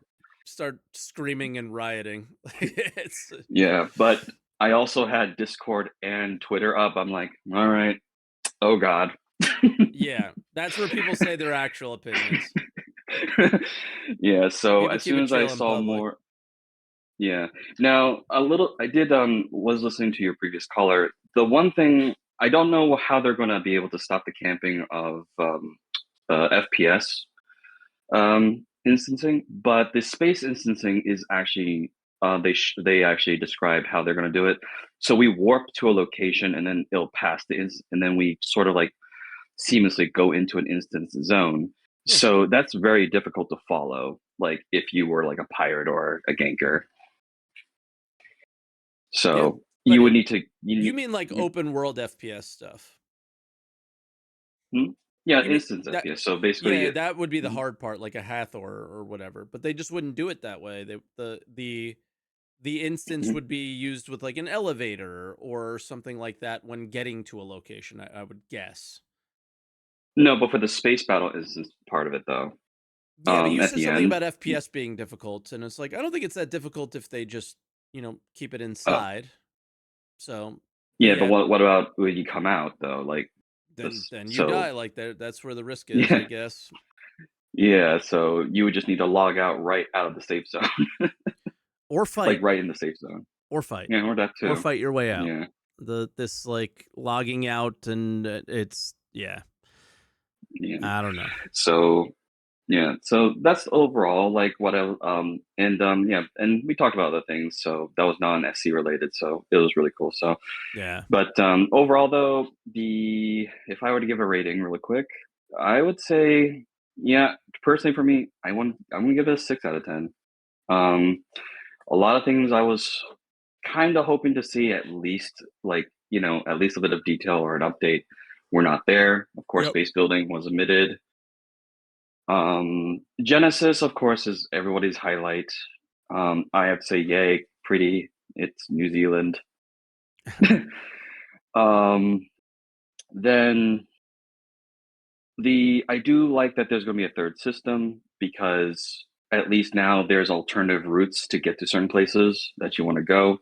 start screaming and rioting. It's yeah, but I also had Discord and Twitter up. I'm like, all right, oh God. yeah, that's where people say their actual opinions. Yeah, so People as keep soon it as I chill in saw public. more, yeah. Now I did was listening to your previous caller. The one thing I don't know how they're gonna be able to stop the camping of FPS instancing, but the space instancing is actually they actually describe how they're going to do it. So we warp to a location and then it'll pass and then we sort of like seamlessly go into an instance zone. Yeah. So that's very difficult to follow, like if you were like a pirate or a ganker. Yeah, So but you would need to you mean like you- open world FPS stuff? hmm? Yeah, You mean instance that? FPS. So basically, Yeah, that would be the mhm, hard part, like a Hathor or whatever. But they just wouldn't do it that way. The instance mhm. would be used with like an elevator or something like that when getting to a location. I would guess. No, but for the space battle instance part of it though, Yeah, but you at said the something end. about FPS being difficult, and it's like I don't think it's that difficult if they just keep it Oh, inside. So, but yeah, but yeah, what about when you come out though? Like then this, then you so die. Like that's where the risk is, I yeah, guess. yeah. So you would just need to log out right out of the safe zone, Or like fight, right in the safe zone. or fight, Yeah, or that or too. fight your way out. Yeah, This like logging out, and it's yeah. yeah. I don't know. So Yeah, so that's overall like what I yeah, and we talked about other things, so that was non-SC related, so it was really cool. So, Yeah. but overall though, if I were to give a rating really quick, I would say, yeah, personally for me, I'm gonna give it a 6 out of 10. A lot of things I was kind of hoping to see at least like at least a bit of detail or an update were not there. Of course, Yep. base building was omitted. Genesis, of course, is everybody's highlight. I have to say, yay, pretty. It's New Zealand. Then I do like that there's going to be a third system because at least now there's alternative routes to get to certain places that you want to go.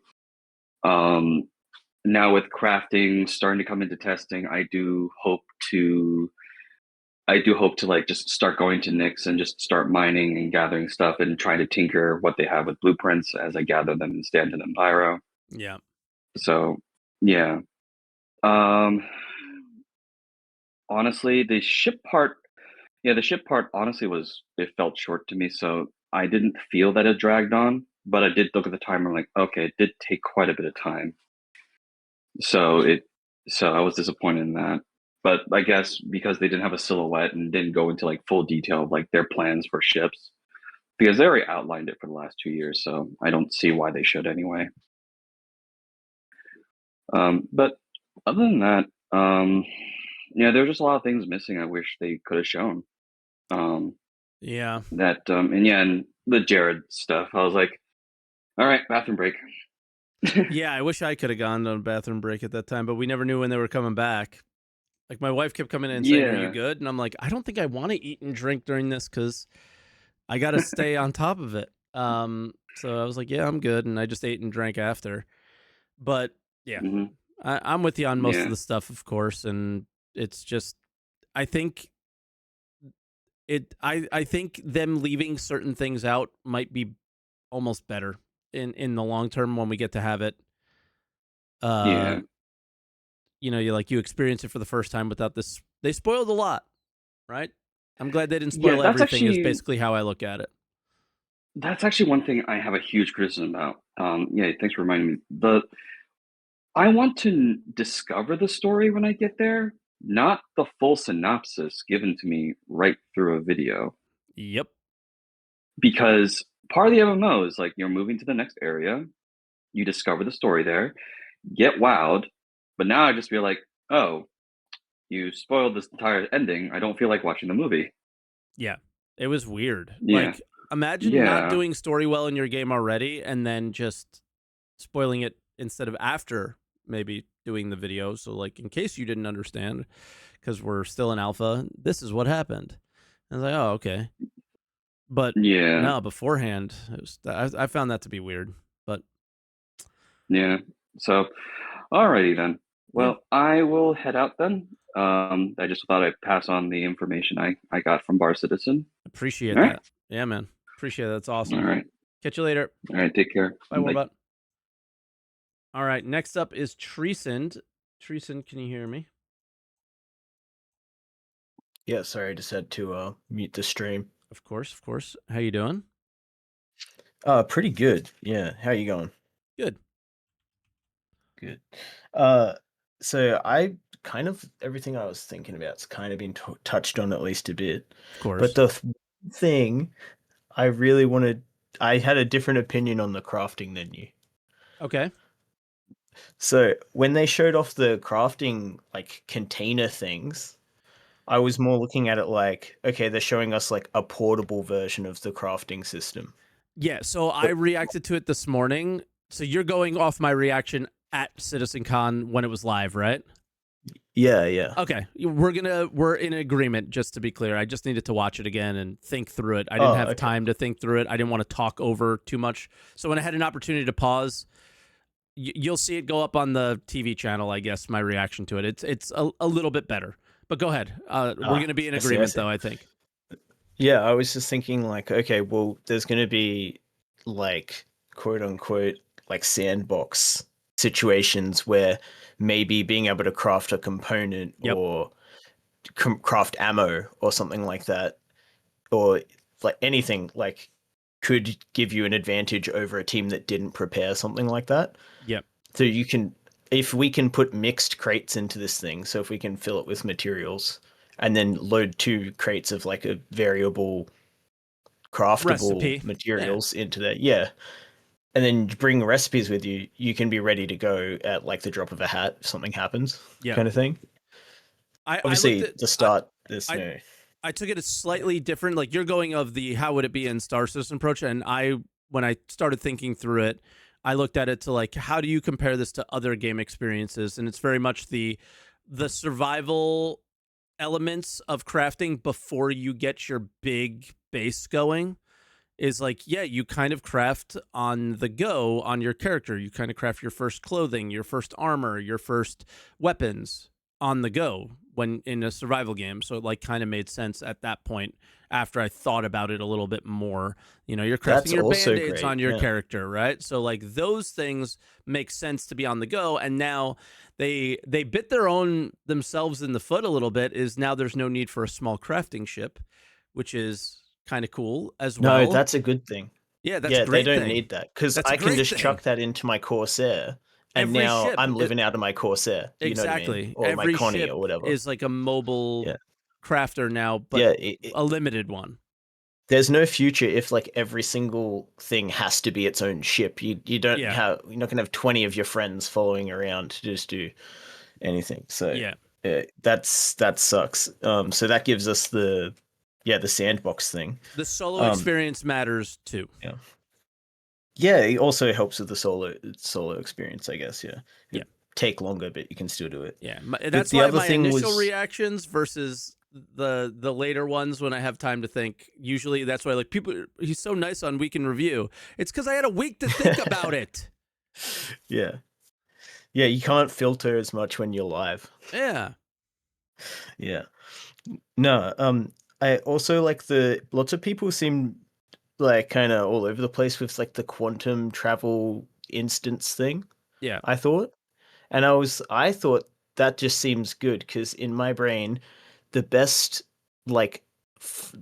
Now with crafting starting to come into testing, I do hope to like just start going to Nyx and just start mining and gathering stuff and trying to tinker what they have with blueprints as I gather them in Stanton and Pyro. Yeah. So yeah. Honestly, the ship part honestly it felt short to me, so I didn't feel that it dragged on, but I did look at the timer like, okay, it did take quite a bit of time. So I was disappointed in that. But I guess because they didn't have a silhouette and didn't go into like full detail of like their plans for ships, because they already outlined it for the last 2 years, so I don't see why they should anyway. But other than that, yeah, there's just a lot of things missing I wish they could have shown. Yeah. And the Jared stuff, I was like, all right, bathroom break. Yeah, I wish I could have gone on a bathroom break at that time, but we never knew when they were coming back. Like my wife kept coming in and saying, "Are you Yeah. good?" And I'm like, "I don't think I want to eat and drink during this because I got to stay on top of it." So I was like, "Yeah, I'm good," and I just ate and drank after. But yeah, hmm I'm with you on most of Yeah. the stuff, of course, and it's just I think I think them leaving certain things out might be almost better in the long term when we get to have it. Yeah. You experience it for the first time without this. They spoiled a lot, right? I'm glad they didn't Yeah, spoil everything. Is basically how I look at it. that's actually one thing I have a huge criticism about. Yeah, thanks for reminding me. I want to discover the story when I get there, not the full synopsis given to me right through a video. Yep. Because part of the MMO is like you're moving to the next area, you discover the story there, get wowed, but now I just feel like, oh, you spoiled this entire ending. I don't feel like watching the movie. Yeah. It was weird. Yeah. Like, imagine not Yeah. doing story well in your game already and then just spoiling it instead of after maybe doing the video. So, like, in case you didn't understand, because we're still in alpha, this is what happened. I was like, oh, okay. But Yeah. no, beforehand, I found that to be weird. But Yeah. So, alrighty then. Well, I will head out then. I just thought I'd pass on the information I got from Bar Citizen. appreciate All that. right. Yeah, man. Appreciate it. That's awesome. All right. Catch you later. All right. Take care. Bye, Warbot. All right. Next up is Treesend. Treesend, can you hear me? Yeah, sorry, I just had to mute the stream. Of course, of course. How you doing? Pretty good. Yeah, how you going? Good. Good. So I kind of everything I was thinking about's kind of been touched on at least a bit. Of course. But the thing I really wanted, I had a different opinion on the crafting than you. Okay. So when they showed off the crafting like container things, I was more looking at it like, okay, they're showing us like a portable version of the crafting system. Yeah, so I reacted to it this morning. So you're going off my reaction at Citizencon when it was live, right? Yeah, yeah. Okay, we're in agreement. Just to be clear, I just needed to watch it again and think through it. I didn't have time to think through it. I didn't want to talk over too much. So when I had an opportunity to pause, you'll see it go up on the TV channel. I guess my reaction to it. It's a little bit better. But go ahead. We're going to be in agreement, though, I think. Yeah, I was just thinking, like, okay, well, there's going to be, like, quote unquote, like, sandbox situations where maybe being able to craft a component or craft ammo or something like that or like anything like could give you an advantage over a team that didn't prepare something like that. Yep. So you can, if we can put mixed crates into this thing, so if we can fill it with materials and then load 2 crates of like a variable craftable Recipe. materials into that, yeah, and then bring recipes with you, you can be ready to go at like the drop of a hat if something happens, Yeah. kind of thing. I Obviously, looked at the start, there's I- no. I took it as slightly different. Like you're going of the how would it be in Star Citizen approach, and when I started thinking through it, I looked at it to like how do you compare this to other game experiences, and it's very much the survival elements of crafting before you get your big base going. Is like, yeah, you kind of craft on the go on your character. You kind of craft your first clothing, your first armor, your first weapons on the go when in a survival game. So it like kind of made sense at that point after I thought about it a little bit more. You know, you're crafting That's your also band-aids great, on your yeah. character, right? So like those things make sense to be on the go. And now they bit their own themselves in the foot a little bit is now there's no need for a small crafting ship, which is kind of cool as well. No, that's a good thing. Yeah, that's Yeah, a great they don't thing. need that because That's a I can great just thing. chuck that into my Corsair, and Every now ship- I'm living out of my Corsair. Do you know what I Exactly. mean? Or Every my Connie ship or whatever. is like a mobile Yeah. crafter now, but Yeah, a limited one. there's no future if like every single thing has to be its own ship. You don't Yeah. have, you're not gonna have 20 of your friends following around to just do anything. So Yeah. that sucks. So that gives us the sandbox thing. The solo experience matters too. Yeah. Yeah, it also helps with the solo experience, I guess. Yeah. Yeah. Take longer, but you can still do it. Yeah. That's the why other my thing initial was- reactions versus the later ones when I have time to think. Usually that's why like people he's so nice on Week in Review. It's because I had a week to think about it. Yeah. Yeah, you can't filter as much when you're live. Yeah. Yeah. No, I also like lots of people seem like kind of all over the place with like the quantum travel instance thing, Yeah. I thought. And I thought that just seems good because in my brain, the best like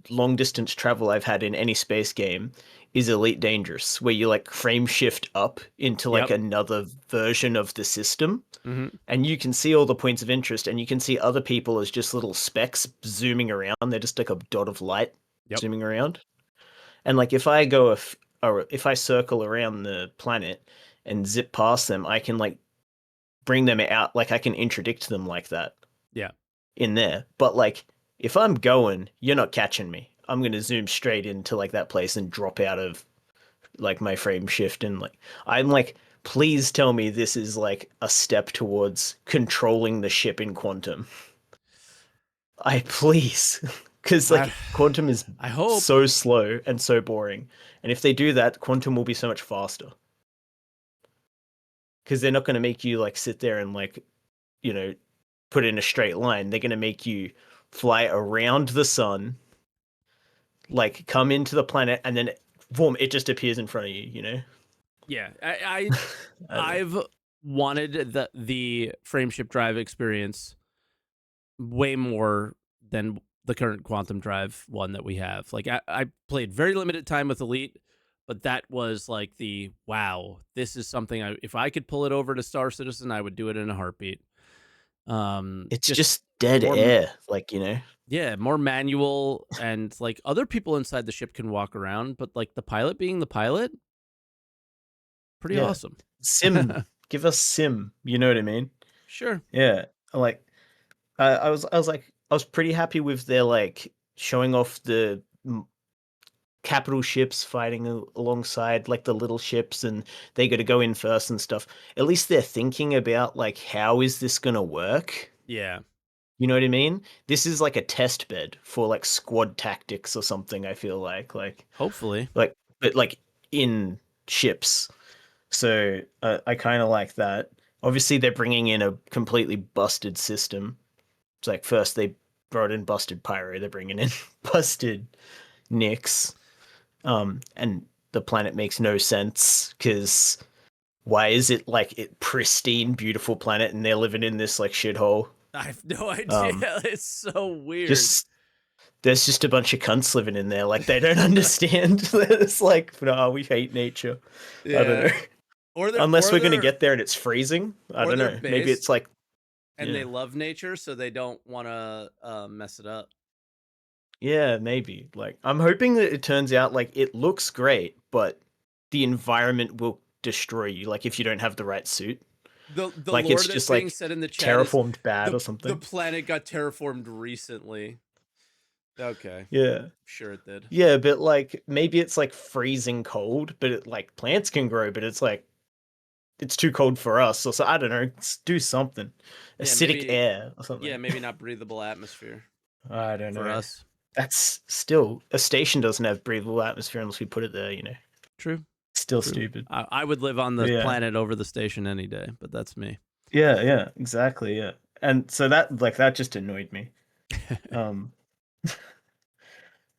long distance travel I've had in any space game is Elite Dangerous, where you like frame shift up into like Yep. another version of the system. Mm-hmm. And you can see all the points of interest, and you can see other people as just little specks zooming around. They're just like a dot of light zooming around. And like if I go if I circle around the planet and zip past them, I can like bring them out. Like I can interdict them like that. Yeah. In there, but like if I'm going, you're not catching me. I'm gonna zoom straight into like that place and drop out of like my frame shift, and like I'm like, please tell me this is like a step towards controlling the ship in quantum. Please, because like quantum is I hope so slow and so boring, and if they do that, quantum will be so much faster. Because they're not going to make you like sit there and like, you know, put in a straight line. They're going to make you fly around the sun, like come into the planet, and then boom, it just appears in front of you, you know? Yeah, I've wanted the frameship drive experience way more than the current quantum drive one that we have. Like I played very limited time with Elite, but that was like the wow, this is something if I could pull it over to Star Citizen, I would do it in a heartbeat. It's just dead air, like, you know? Yeah, more manual, and like other people inside the ship can walk around, but like the pilot being the pilot, pretty awesome. Sim, give us sim. You know what I mean? Sure. Yeah, like I was pretty happy with their like showing off the capital ships fighting alongside like the little ships, and they got to go in first and stuff. At least they're thinking about like how is this gonna work? Yeah. You know what I mean? This is like a test bed for like squad tactics or something, I feel like hopefully. Like but like in ships. So I kind of like that. Obviously they're bringing in a completely busted system. It's like first they brought in busted Pyro, they're bringing in busted Nyx. And the planet makes no sense because why is it like pristine, beautiful planet and they're living in this like shithole? I have no idea. It's so weird. Just there's just a bunch of cunts living in there. Like they don't understand. It's like, no, we hate nature. I don't know. Or Unless we're gonna get there and it's freezing. I or don't they're know. Maybe based it's like, and yeah. they love nature, so they don't want to mess it up. Yeah, maybe. Like, I'm hoping that it turns out like it looks great, but the environment will destroy you. Like if you don't have the right suit. The Like lore it's that's just being like said in the chat is terraformed bad or the something. planet got terraformed recently. Okay, Yeah. sure it did. Yeah, but like maybe it's like freezing cold, but it, like plants can grow, but it's like it's too cold for us. So I don't know. Do something. Yeah, Acidic maybe. air or something. Yeah, maybe not breathable atmosphere I don't know. for us. That's still a station doesn't have breathable atmosphere unless we put it there. You know. True. Still True. stupid. I would live on the Yeah. planet over the station any day, but that's me. Yeah, exactly. Yeah, and so that just annoyed me.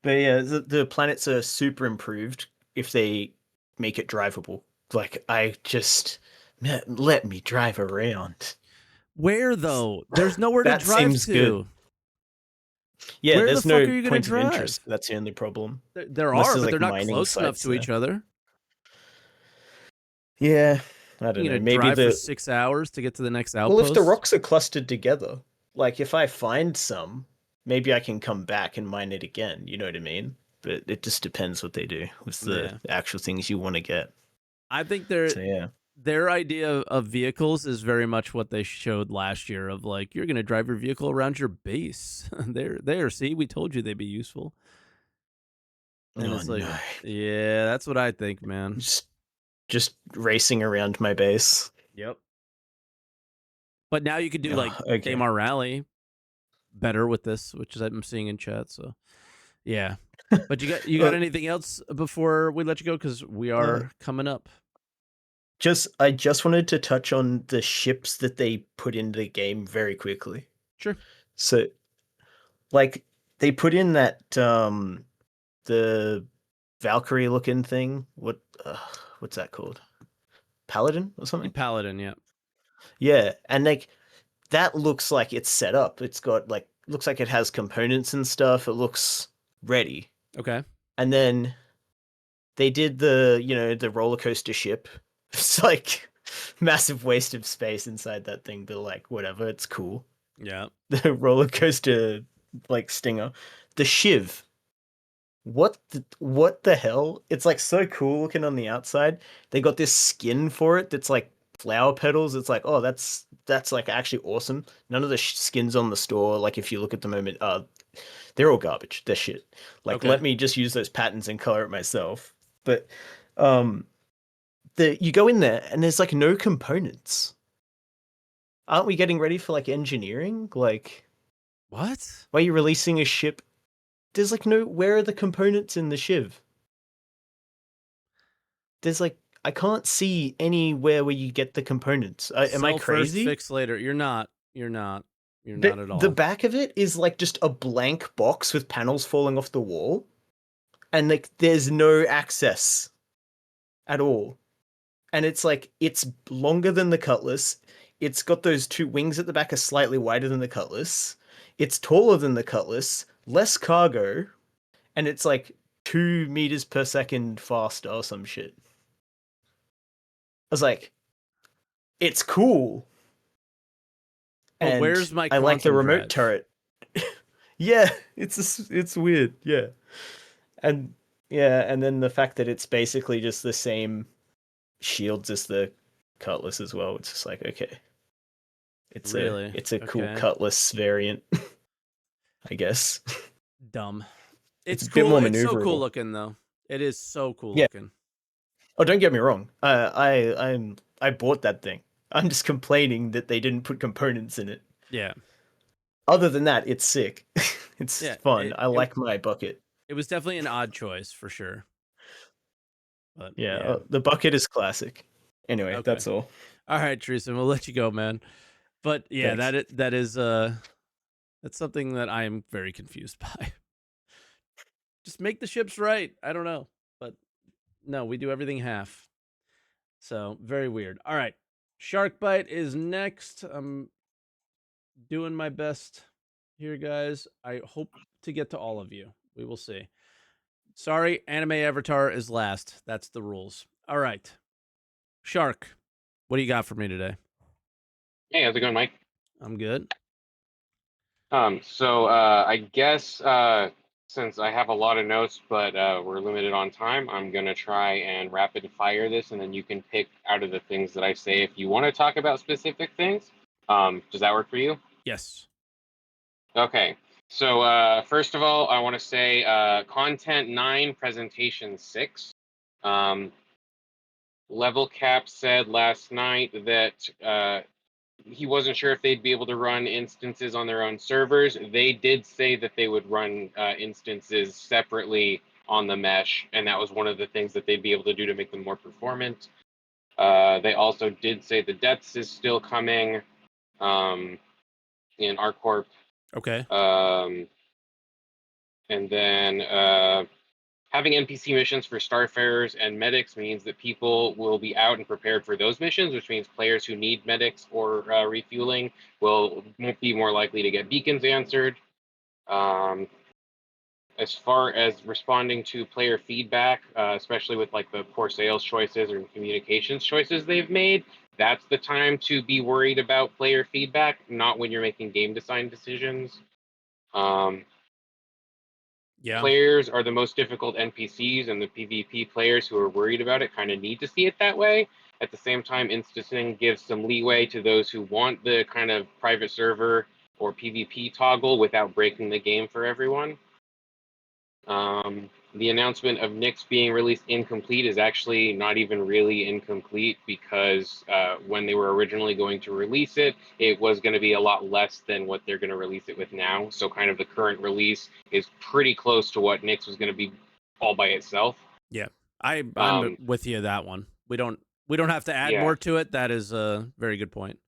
But yeah, the planets are super improved if they make it drivable. Like I just let me drive around. Where though? There's nowhere to That drive seems to. good. Yeah, Where there's the fuck no are you gonna point of drive? interest. That's the only problem. There Unless are, there's but like they're not mining close enough sites to there. each other. Yeah, I don't You're know. gonna Maybe drive for the 6 hours to get to the next well, outpost. if the rocks are clustered together, like if I find some, maybe I can come back and mine it again. You know what I mean? But it just depends what they do with the actual things you want to get. I think So yeah. their idea of vehicles is very much what they showed last year of like you're gonna drive your vehicle around your base. there. See, we told you they'd be useful. And it's like, no. yeah, that's what I think, man. Just racing around my base. Yep. But now you could do Oh, like okay. Daymar Rally better with this, which is I'm seeing in chat. So yeah. But you got anything else before we let you go? Because we are coming up. I just wanted to touch on the ships that they put into the game very quickly. Sure. So like they put in that the Valkyrie looking thing. What's that called? Paladin or something? Paladin, yeah. Yeah, and like that looks like it's set up. It's got like looks like it has components and stuff. It looks ready. Okay. And then they did the roller coaster ship. It's like massive waste of space inside that thing, but like whatever, it's cool. Yeah. The roller coaster like stinger. The Shiv. What the hell? It's like so cool looking on the outside. They got this skin for it that's like flower petals. It's like, oh, that's like actually awesome. None of the skins on the store, like if you look at the moment, they're all garbage. They're shit. Like let me just use those patterns and color it myself. But you go in there and there's like no components. Aren't we getting ready for like engineering? Like what? Why are you releasing a ship? There's like where are the components in the Shiv? There's like I can't see anywhere where you get the components. Am I crazy? First, fix later. You're not at all. The back of it is like just a blank box with panels falling off the wall. And like there's no access at all. And it's like it's longer than the Cutlass. It's got those two wings at the back are slightly wider than the Cutlass. It's taller than the Cutlass, less cargo, and it's like 2 meters per second faster or some shit. I was like, it's cool. But And where's my I like the quantum remote drive? turret. Yeah, it's weird. Yeah. And then the fact that it's basically just the same shields as the Cutlass as well. It's just like, okay. It's a cool Cutlass variant, I guess. Dumb. It's a cool. bit more It's so cool maneuverable. looking though. It is so cool Yeah. looking. Oh, don't get me wrong. I bought that thing. I'm just complaining that they didn't put components in it. Yeah. Other than that, it's sick. It's fun. I like my bucket. It was definitely an odd choice for sure. But yeah. The bucket is classic. Anyway, Okay. that's all. All right, Teresa, we'll let you go, man. But yeah, Thanks. that is that's something that I am very confused by. Just make the ships right. I don't know. But no, we do everything half. So very weird. All right. Shark Bite is next. I'm doing my best here, guys. I hope to get to all of you. We will see. Sorry, Anime Avatar is last. That's the rules. All right. Shark, what do you got for me today? Hey, how's it going, Mike? I'm good. So I guess since I have a lot of notes, but we're limited on time, I'm gonna try and rapid fire this, and then you can pick out of the things that I say if you want to talk about specific things. Does that work for you? Yes. Okay. So first of all, I want to say content 9, presentation 6. Level Cap said last night that he wasn't sure if they'd be able to run instances on their own servers. They did say that they would run instances separately on the mesh, and that was one of the things that they'd be able to do to make them more performant. They also did say the depths is still coming in ArcCorp. Okay. And then having NPC missions for Starfarers and medics means that people will be out and prepared for those missions, which means players who need medics or refueling will be more likely to get beacons answered. As far as responding to player feedback, especially with like the poor sales choices or communications choices they've made, that's the time to be worried about player feedback, not when you're making game design decisions. Yeah. Players are the most difficult NPCs, and the PvP players who are worried about it kind of need to see it that way. At the same time, instancing gives some leeway to those who want the kind of private server or PvP toggle without breaking the game for everyone. The announcement of Nyx being released incomplete is actually not even really incomplete, because when they were originally going to release it, it was going to be a lot less than what they're going to release it with now. So kind of the current release is pretty close to what Nyx was going to be all by itself. Yeah. I'm with you that one. We don't have to add Yeah. more to it. That is a very good point.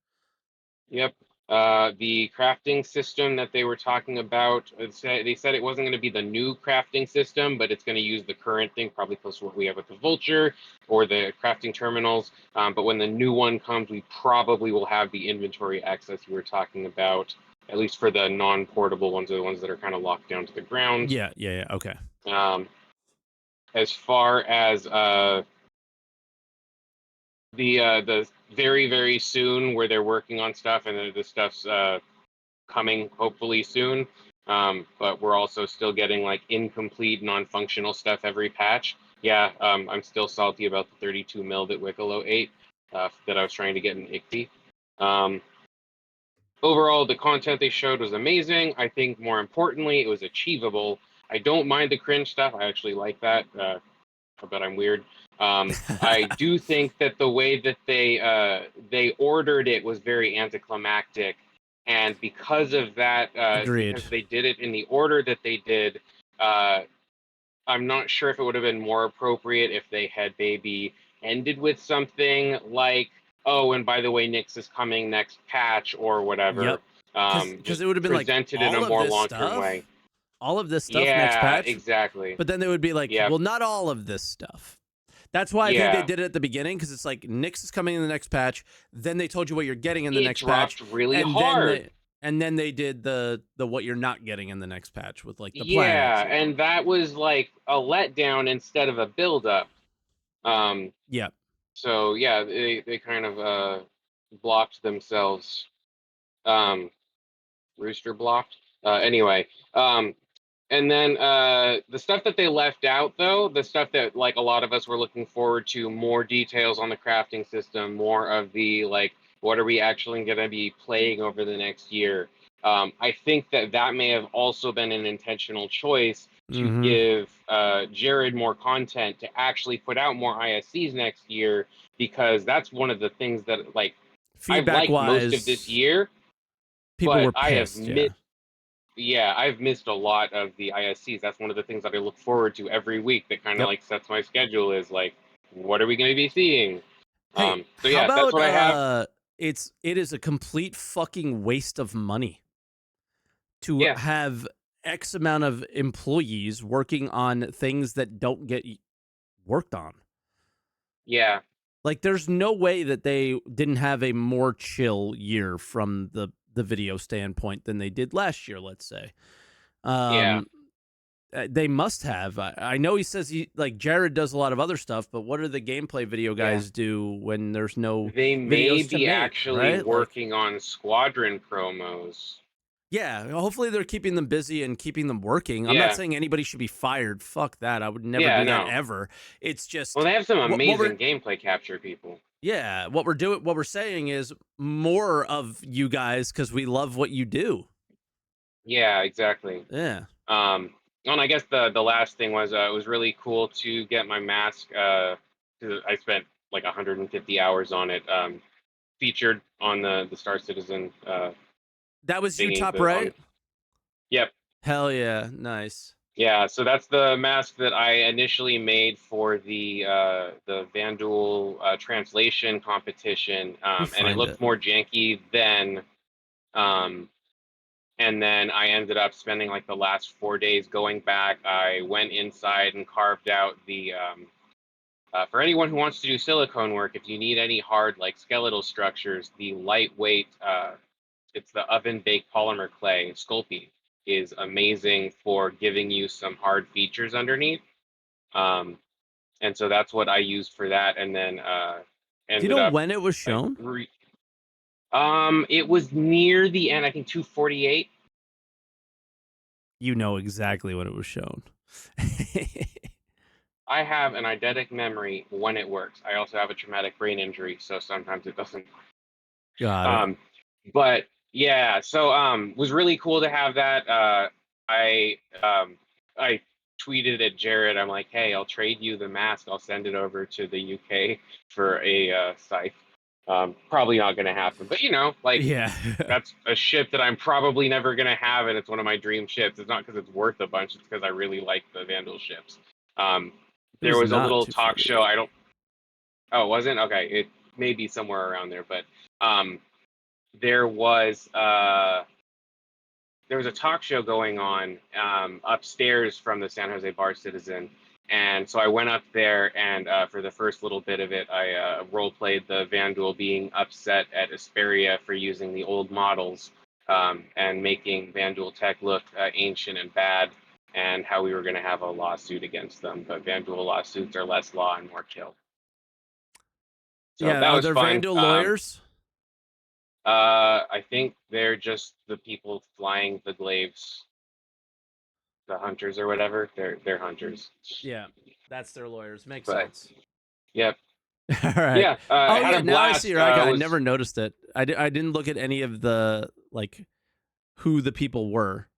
Yep. The crafting system that they were talking about, they said it wasn't going to be the new crafting system, but it's going to use the current thing, probably close to what we have with the Vulture or the crafting terminals. But when the new one comes, we probably will have the inventory access you were talking about, at least for the non-portable ones, or the ones that are kind of locked down to the ground. Yeah. Okay. As far as the very, very soon, where they're working on stuff, and the stuff's coming hopefully soon, but we're also still getting like incomplete, non-functional stuff every patch. Yeah, I'm still salty about the 32 mil that Wicklow ate, that I was trying to get in ICT. Overall, the content they showed was amazing. I think more importantly, it was achievable. I don't mind the cringe stuff. I actually like that. I bet I'm weird. I do think that the way that they ordered it was very anticlimactic, and because of that, Agreed. because they did it in the order that they did, I'm not sure if it would have been more appropriate if they had maybe ended with something like, "Oh, and by the way, Nyx is coming next patch," or whatever. Yep. Because Just it would have been like presented in a all of more this long-term stuff. way. All of this stuff next Yeah, patch. exactly. But then they would be like, Yeah. well, not all of this stuff. That's why I think they did it at the beginning, because it's like Nyx is coming in the next patch. Then they told you what you're getting in the next patch. Dropped really and hard. Then they did the what you're not getting in the next patch with like the Yeah, planets. and that was like a letdown instead of a build-up. Yeah. So yeah, they kind of blocked themselves. Rooster blocked. Anyway, and then the stuff that they left out, though, the stuff that like a lot of us were looking forward to, more details on the crafting system, more of the like, what are we actually going to be playing over the next year? I think that may have also been an intentional choice to give Jared more content to actually put out more ISCs next year, because that's one of the things that like I've liked most of this Feedback-wise, year, people but were I have pissed. Yeah. yeah, I've missed a lot of the ISCs. That's one of the things that I look forward to every week. That kind of Yep. like sets my schedule. Is like, what are we going to be seeing? Hey, So how yeah, about that's what I have. it is a complete fucking waste of money to Yeah. have X amount of employees working on things that don't get worked on. Yeah. Like, there's no way that they didn't have a more chill year from the the video standpoint than they did last year, let's say. Yeah. They must have. I know he says Jared does a lot of other stuff, but what do the gameplay video guys do when there's no They may videos to be make, actually right? working on squadron promos. Yeah, hopefully they're keeping them busy and keeping them working. I'm not Yeah. saying anybody should be fired. Fuck that. I would never Yeah, do that no. ever. It's just Well, they have some what amazing we're gameplay capture people. yeah, what we're saying is more of you guys because we love what you do. Yeah, exactly. Yeah. And I guess the last thing was it was really cool to get my mask. 'Cause I spent like 150 hours on it. Featured on the Star Citizen That was you thingy. top right? Yep. Hell yeah, nice. Yeah, so that's the mask that I initially made for the Vanduul translation competition, and it find looked it. more janky then. And then I ended up spending like the last 4 days going back. I went inside and carved out the for anyone who wants to do silicone work. If you need any hard like skeletal structures, the lightweight it's the oven baked polymer clay Sculpey is amazing for giving you some hard features underneath. And so that's what I used for that, and then Do you ended know up when it was shown? it was near the end, I think 248. You know exactly when it was shown. I have an eidetic memory when it works. I also have a traumatic brain injury, so sometimes it doesn't. Got it. But yeah, so was really cool to have that. I tweeted at Jared. I'm like, hey, I'll trade you the mask. I'll send it over to the UK for a scythe. Probably not going to happen, but like Yeah. that's a ship that I'm probably never going to have, and it's one of my dream ships. It's not because it's worth a bunch; it's because I really like the Vandal ships. There was a not little talk 248. show. I don't. Oh, it wasn't? Okay, it may be somewhere around there, but there was a talk show going on upstairs from the San Jose Bar Citizen, and so I went up there, and for the first little bit of it, I role played the Vanduul being upset at Asperia for using the old models and making Vanduul tech look ancient and bad, and how we were going to have a lawsuit against them, but Vanduul lawsuits are less law and more kill. So yeah, that are was there fun. Vandal lawyers? I think they're just the people flying the glaives, the hunters or whatever. They're hunters. Yeah, that's their lawyers. Makes But sense. yep. All right. Yeah. Oh had yeah, a now I blast. see your icon. I never noticed it. I didn't look at any of the who the people were.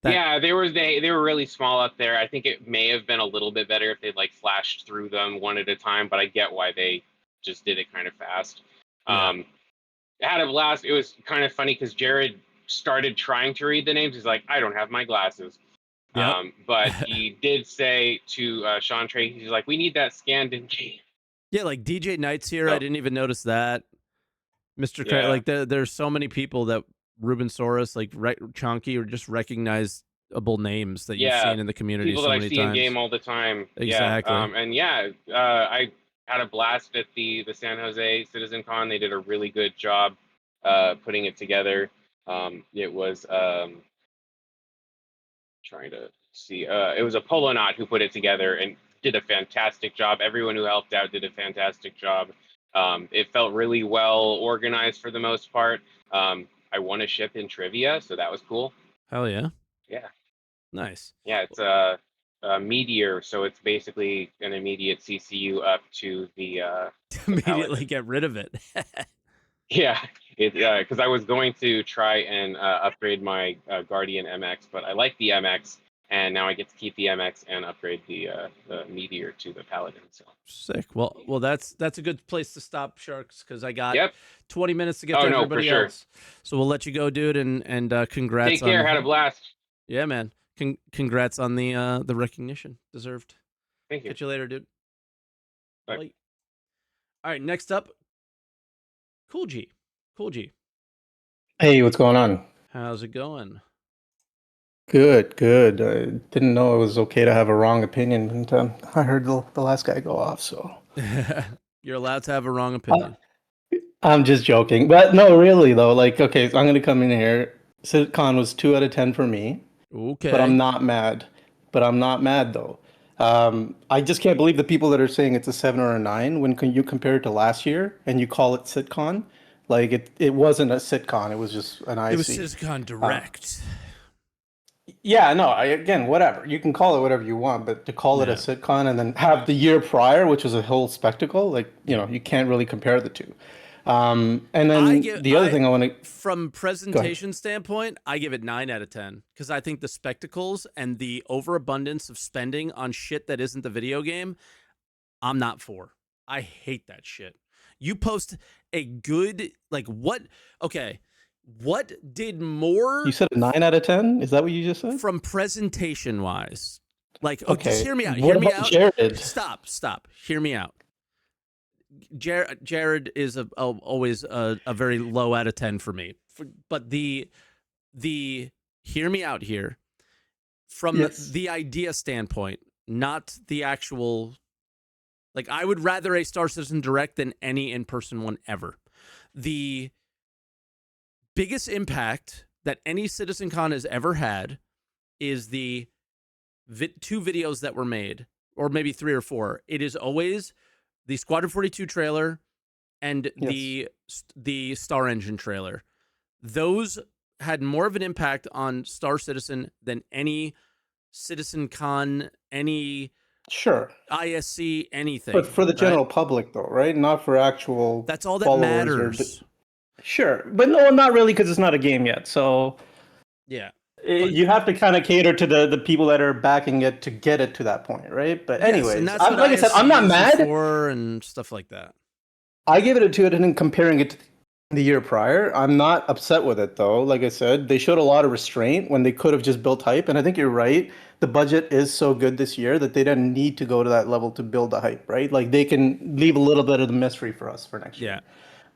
Yeah, they were really small up there. I think it may have been a little bit better if they'd like flashed through them one at a time, but I get why they just did it kind of fast. Yeah. Had a blast. It was kind of funny because Jared started trying to read the names. He's like, I don't have my glasses. Yep. But he did say to Sean Trey, he's like, we need that scanned in game. Yeah, like DJ Knight's here. I didn't even notice that. Mr. Yeah. Like there's so many people that Ruben Soros, Chonky, or just recognizable names that you've seen in the community people so that many I see times. in game all the time. Exactly. I had a blast at the San Jose Citizencon. They did a really good job putting it together. It was trying to see. It was a Polonaut who put it together and did a fantastic job. Everyone who helped out did a fantastic job. It felt really well organized for the most part. I won a ship in trivia, so that was cool. Hell yeah. Yeah. Nice. Yeah, it's a meteor, so it's basically an immediate CCU up to the immediately get rid of it. Yeah, because I was going to try and upgrade my Guardian MX, but I like the MX, and now I get to keep the MX and upgrade the Meteor to the Paladin. So sick. Well, that's a good place to stop, Sharks, because I got 20 minutes to get to no, everybody for sure. else. So we'll let you go, dude, and congrats. Take care. Had a blast. Yeah, man. Congrats on the recognition. Deserved. Thank you. Catch you later, dude. Bye. All right, next up, Cool G. Hey, what's going on? How's it going? Good. I didn't know it was okay to have a wrong opinion until I heard the last guy go off. So you're allowed to have a wrong opinion. I'm just joking. But no, really though. Like, okay, so I'm gonna come in here. Citizencon was 2 out of 10 for me, but I'm Okay. not mad. But I'm not mad though. I just can't believe the people that are saying it's a 7 or a 9 when you compare it to last year and you call it sitcon. Like it wasn't a sitcon. It was just an It was IC. Citizencon Direct. Yeah, no, again, whatever. You can call it whatever you want, but to call it a Yeah. sitcon and then have the year prior, which was a whole spectacle, like, you can't really compare the two. And then the other thing I want to from presentation standpoint, I give it 9 out of 10 because I think the spectacles and the overabundance of spending on shit that isn't the video game, I'm not for. I hate that shit. You post a good, like, what? Okay, what did more? You said a 9 out of 10? Is that what you just said? From presentation wise, like, just Okay. hear me out. What Hear me about out. Jared? Stop. Hear me out. Jared is always a very low out of 10 for me. But the hear me out here from Yes. the idea standpoint, not the actual. Like, I would rather a Star Citizen Direct than any in-person one ever. The biggest impact that any CitizenCon has ever had is the 2 videos that were made, or maybe 3 or 4. It is always the Squadron 42 trailer and Yes. the Star Engine trailer. Those had more of an impact on Star Citizen than any CitizenCon, any Sure. ISC, anything. But for the right? general public, though, right? Not for actual That's all that followers matters. Sure. But no, not really, because it's not a game yet. So Yeah. you have to kind of cater to the people that are backing it to get it to that point, right? But Yes, anyways, and that's like what I said, I'm not ISCs are mad. for and stuff like that. I give it a 2 out of 10 comparing it to the year prior. I'm not upset with it though. Like I said, they showed a lot of restraint when they could have just built hype. And I think you're right. The budget is so good this year that they didn't need to go to that level to build the hype, right? Like they can leave a little bit of the mystery for us for next year.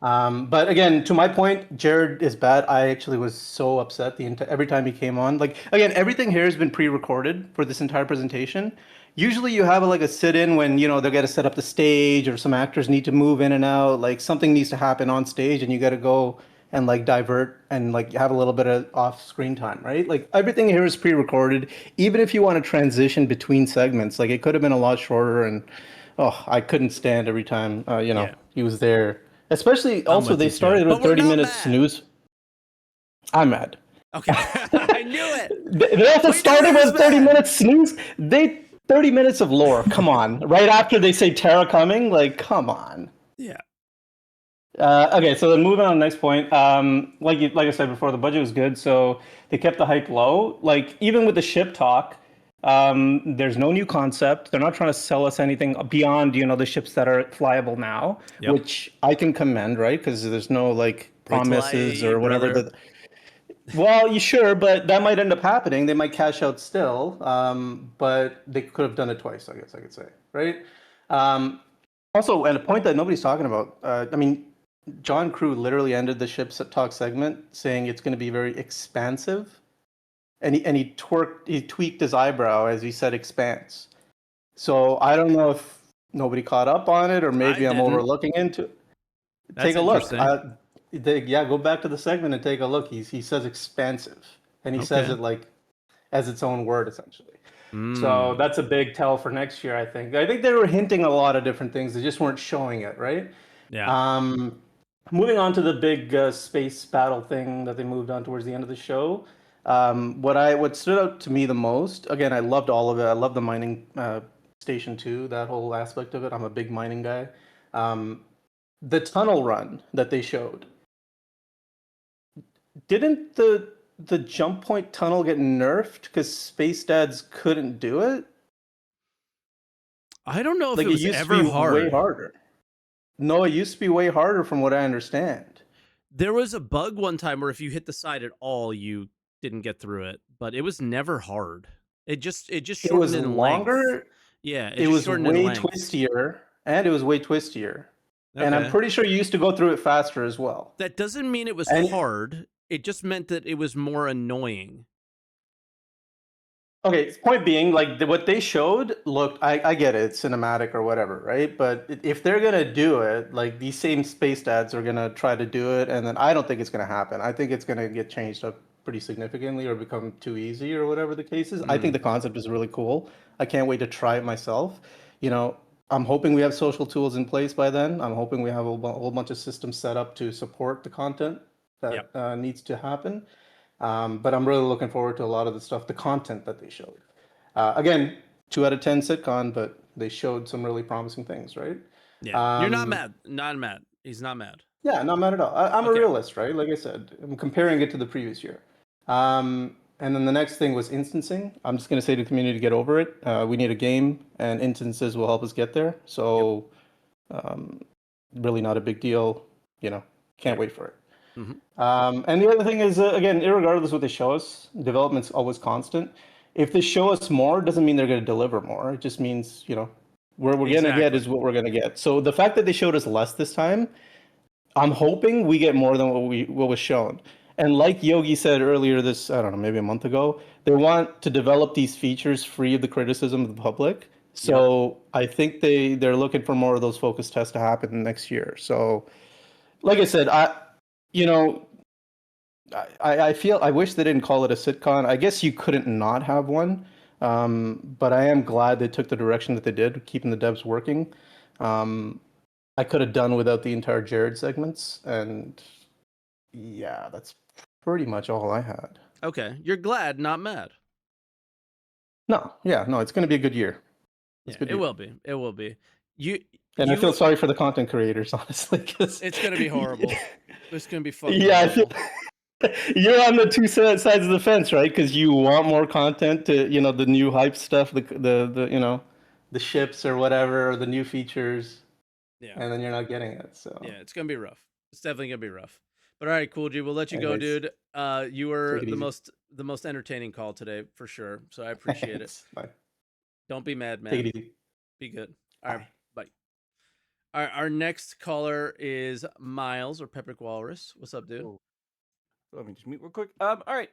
But again, to my point, Jared is bad. I actually was so upset every time he came on. Like again, everything here has been pre-recorded for this entire presentation. Usually you have like a sit-in when they got to set up the stage or some actors need to move in and out. Like something needs to happen on stage, and you got to go and like divert and like have a little bit of off-screen time, right? Like everything here is pre-recorded. Even if you want to transition between segments, like it could have been a lot shorter. And I couldn't stand every time he was there. Especially also they started with 30 minutes snooze. I'm mad. Okay. I knew it. They also started with 30 minutes snooze. 30 minutes of lore. Come on. Right after they say Terra coming, like come on. Yeah. Okay, so then moving on to the next point. Like I said before, the budget was good, so they kept the hype low. Like even with the ship talk, there's no new concept. They're not trying to sell us anything beyond the ships that are flyable now, which I can commend, right? Because there's no like promises or whatever. Well, you sure, but that might end up happening. They might cash out still, but they could have done it twice, I guess I could say, right? Also, and a point that nobody's talking about. I mean, John Crew literally ended the ship's talk segment saying it's going to be very expansive. And he tweaked his eyebrow as he said expanse. So I don't know if nobody caught up on it or maybe I'm overlooking into it. Take a look. Go back to the segment and take a look. He says expansive. And he says it like as its own word essentially. So that's a big tell for next year, I think. I think they were hinting a lot of different things. They just weren't showing it, right? Yeah. Moving on to the big space battle thing that they moved on towards the end of the show. What stood out to me the most, again, I loved all of it. I love the mining station too, that whole aspect of it. I'm a big mining guy. The tunnel run that they showed. Didn't the jump point tunnel get nerfed because Space Dads couldn't do it? I don't know if like it was used ever to be hard. way harder. No, it used to be way harder from what I understand. There was a bug one time where if you hit the side at all, you didn't get through it, but it was never hard. It just shortened it was in longer. Length. Yeah, it was way twistier, and it was way twistier. Okay. And I'm pretty sure you used to go through it faster as well. That doesn't mean it was hard. It just meant that it was more annoying. Okay, point being, like what they showed looked, I get it, it's cinematic or whatever, right? But if they're gonna do it, like these same space dads are gonna try to do it, and then I don't think it's gonna happen. I think it's gonna get changed up pretty significantly or become too easy or whatever the case is. I think the concept is really cool. I can't wait to try it myself. You know, I'm hoping we have social tools in place by then. I'm hoping we have a whole bunch of systems set up to support the content that needs to happen. But I'm really looking forward to a lot of the stuff, the content that they showed. Again, 2 out of 10 sitcom, but they showed some really promising things, right? Yeah, you're not mad. Not mad. He's not mad. Yeah, not mad at all. I'm a Okay. realist, right? Like I said, I'm comparing it to the previous year. And then the next thing was instancing. I'm just going to say to the community to get over it. We need a game, and instances will help us get there. So, really not a big deal. You know, can't wait for it. And the other thing is, again, irregardless of what they show us, development's always constant. If they show us more, doesn't mean they're going to deliver more. It just means, you know, what we're going to get is what we're going to get. So the fact that they showed us less this time, I'm hoping we get more than what was shown. And like Yogi said earlier, this, I don't know, maybe a month ago, they want to develop these features free of the criticism of the public. So I think they're looking for more of those focus tests to happen next year. So, like I said, you know, I feel I wish they didn't call it a sitcom. I guess you couldn't not have one, but I am glad they took the direction that they did, keeping the devs working. I could have done without the entire Jared segments, and yeah, that's pretty much all I had. Okay, you're glad, not mad. No, it's going to be a good year. It will be. It will be. I feel sorry for the content creators, honestly, because it's going to be horrible. It's going to be fucking yeah, horrible. You're on the two sides of the fence, right? Because you want more content to, you know, the new hype stuff, the you know, the ships or whatever, or the new features. Yeah. And then you're not getting it. So yeah, it's gonna be rough. It's definitely gonna be rough. But all right, Cool G, we'll let you go, Anyways, dude. You were take it easy. the most entertaining call today for sure. So I appreciate it. Bye. Don't be mad, man. Take it easy. Be good. All right, bye. All right, our next caller is Miles or Pepperc Walrus. What's up, dude? Let me just mute real quick. All right.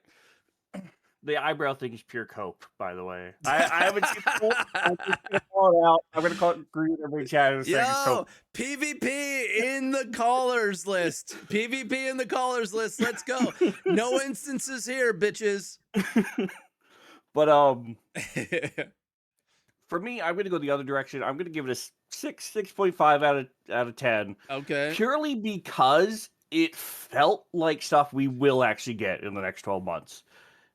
The eyebrow thing is pure cope, by the way. I haven't seen it. I'm just gonna call it out. I'm gonna call it green every chat and say it's cope. PvP in the callers list. PvP in the callers list. Let's go. No instances here, bitches. But for me, I'm gonna go the other direction. I'm gonna give it a 6.5 out of 10. Okay. Purely because it felt like stuff we will actually get in the next 12 months.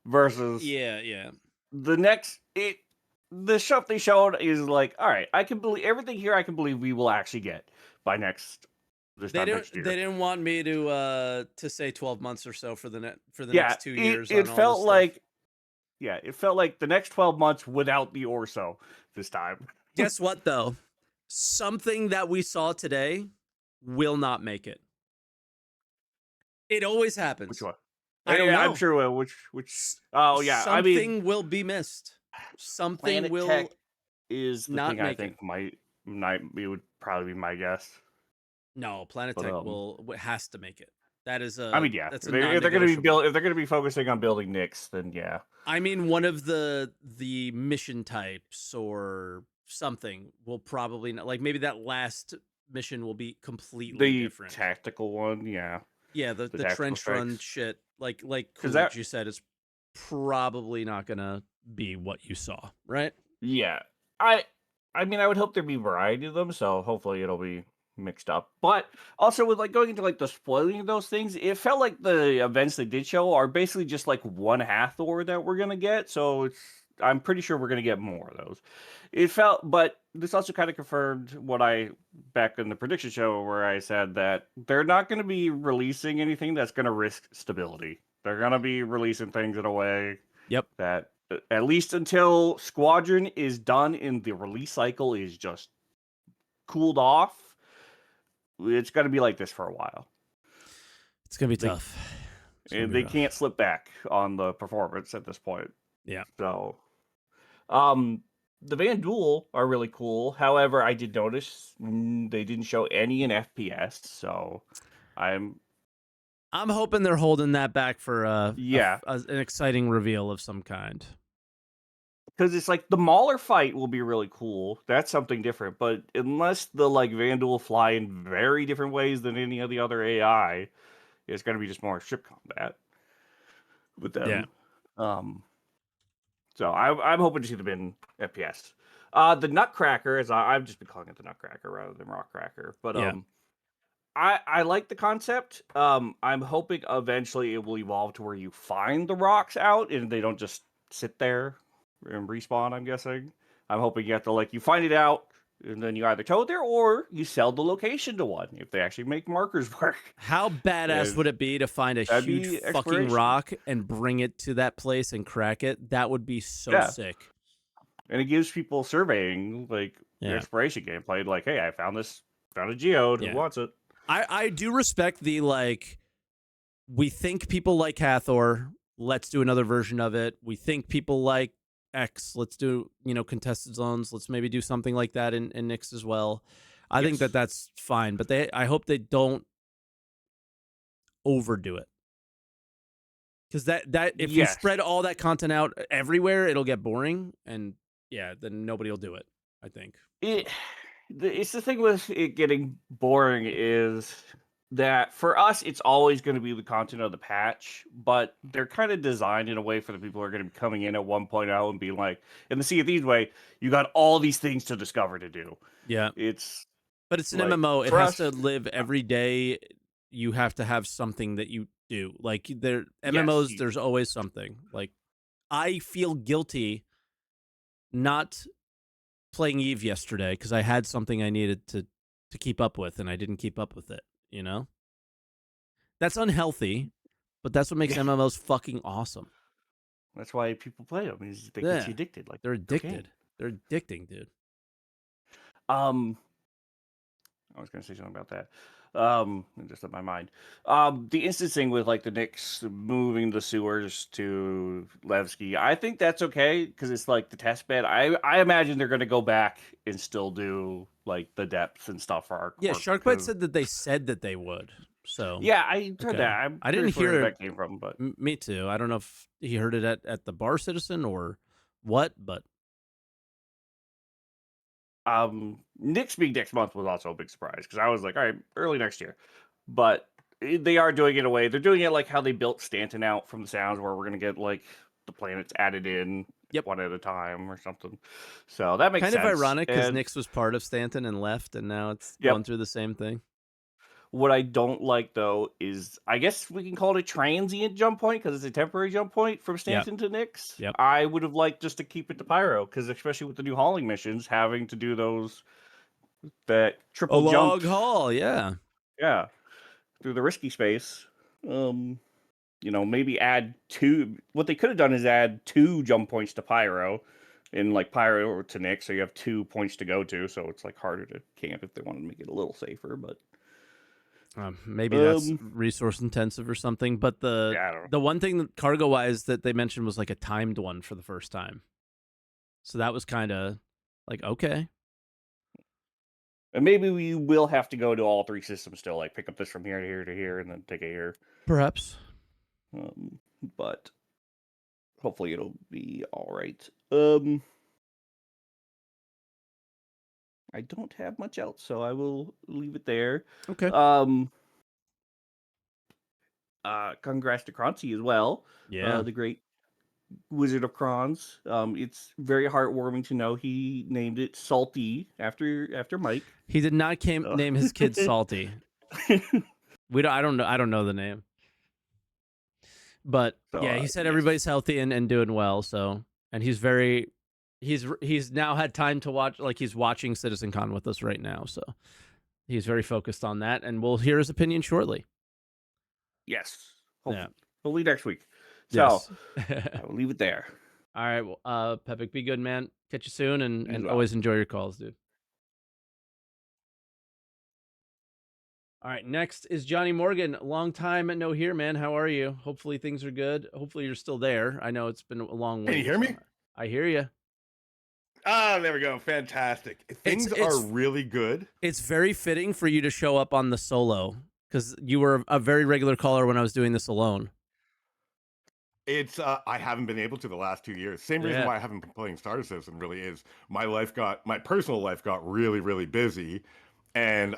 Versus the stuff they showed is like, all right, I can believe everything here. I can believe we will actually get by next year. They didn't want me to say 12 months or so for the next 2 years. It felt like it felt like the next 12 months without the Orso this time. Guess what though? Something that we saw today will not make it. It always happens. Which one? I don't know. I'm sure it will. Which? Oh yeah. Something will be missed. Something Planet will Tech is the not thing I make think it would probably be my guess. No, Planet Tech has to make it. That is a. I mean, yeah. That's if they're going to be focusing on building Nyx, then yeah. I mean, one of the mission types or something will probably not, like maybe that last mission will be completely different. The tactical one, yeah. Yeah, the trench run shit, like cool, you said, is probably not gonna be what you saw, right? Yeah, I mean, I would hope there'd be variety of them, so hopefully it'll be mixed up. But also with like going into like the spoiling of those things, it felt like the events they did show are basically just like one Hathor that we're gonna get. So I'm pretty sure we're gonna get more of those. It felt, but this also kind of confirmed what I back in the prediction show where I said that they're not going to be releasing anything that's going to risk stability. They're going to be releasing things in a way that at least until Squadron is done and the release cycle is just cooled off, it's going to be like this for a while. It's going to be tough. And they can't slip back on the performance at this point. Yeah. So, the Van Duel are really cool. However, I did notice they didn't show any in FPS, so I'm hoping they're holding that back for an exciting reveal of some kind. because it's like the Mauler fight will be really cool. That's something different. But unless the like Vandal fly in very different ways than any of the other AI, it's going to be just more ship combat with them. So I'm hoping to see them in FPS. The Nutcracker, as I've just been calling it the Nutcracker rather than Rockcracker, but I like the concept. I'm hoping eventually it will evolve to where you find the rocks out and they don't just sit there and respawn. I'm guessing. I'm hoping you have to you find it out and then you either tow it there or you sell the location to one if they actually make markers work. How badass would it be to find a that'd huge be fucking exploration. rock and bring it to that place and crack it? That would be so sick. And it gives people surveying exploration gameplay. Like, hey, I found a geode. Who wants it? I do respect the we think people like Hathor, let's do another version of it. We think people like X, let's do, contested zones. Let's maybe do something like that in Nyx as well. I think that's fine, but I hope they don't overdo it. Because that if you spread all that content out everywhere, it'll get boring, and then nobody will do it, I think. It's the thing with it getting boring is that for us, it's always going to be the content of the patch, but they're kind of designed in a way for the people who are going to be coming in at 1.0 and being like, in the Sea of Thieves way, you got all these things to discover to do. Yeah. But it's an MMO. It has to live every day. You have to have something that you do. Like MMOs, there's always something. Like I feel guilty not playing Eve yesterday because I had something I needed to keep up with and I didn't keep up with it, That's unhealthy, but that's what makes MMOs fucking awesome. That's why people play them. Is they get you addicted. Like they're addicted. They're addicting, dude. I was going to say something about that. It just left my mind. The instancing with the Nyx moving the sewers to Levski, I think that's okay because it's the test bed. I imagine they're going to go back and still do the depths and stuff for our. Yeah, Sharkbite said that they would. So yeah, I heard that. I didn't hear where that came from, but me too. I don't know if he heard it at the Bar Citizen or what, but. Nyx being next month was also a big surprise because I was like, all right, early next year. But they are doing it in a way. They're doing it like how they built Stanton out from the sounds where we're going to get the planets added in one at a time or something. So that makes kind sense. Kind of ironic because Nyx was part of Stanton and left, and now it's going through the same thing. What I don't like, though, is I guess we can call it a transient jump point because it's a temporary jump point from Stanton to Nyx. Yep. I would have liked just to keep it to Pyro because especially with the new hauling missions, having to do that triple jump. Log haul, yeah. Yeah. Through the risky space. Maybe add 2. What they could have done is add 2 jump points to Pyro and Pyro to Nyx, so you have 2 points to go to, so it's harder to camp if they wanted to make it a little safer, but maybe that's resource intensive or something. But the one thing cargo wise that they mentioned was a timed one for the first time. So that was kind of okay. And maybe we will have to go to all 3 systems still, pick up this from here to here to here and then take it here. Perhaps. But hopefully it'll be all right. I don't have much else, so I will leave it there. Okay. Congrats to Croncy as well. Yeah. The great Wizard of Crons. It's very heartwarming to know he named it Salty after Mike. He did not name his kid Salty. I don't know the name. But he said everybody's healthy and doing well. So, and he's now had time to watch, he's watching Citizencon with us right now. So he's very focused on that, and we'll hear his opinion shortly. Yes. Hopefully next week. So I will leave it there. All right. Well, Pepik, be good, man. Catch you soon, and always enjoy your calls, dude. All right, next is Johnny Morgan. Long time no here, man. How are you? Hopefully things are good. Hopefully you're still there. I know it's been a long way. Can you hear me? I hear you. Oh, there we go. Fantastic. Things are really good. It's very fitting for you to show up on the solo because you were a very regular caller when I was doing this alone. It's I haven't been able to the last 2 years. Same reason Yeah. why I haven't been playing Star Citizen really is my personal life got really, really busy, and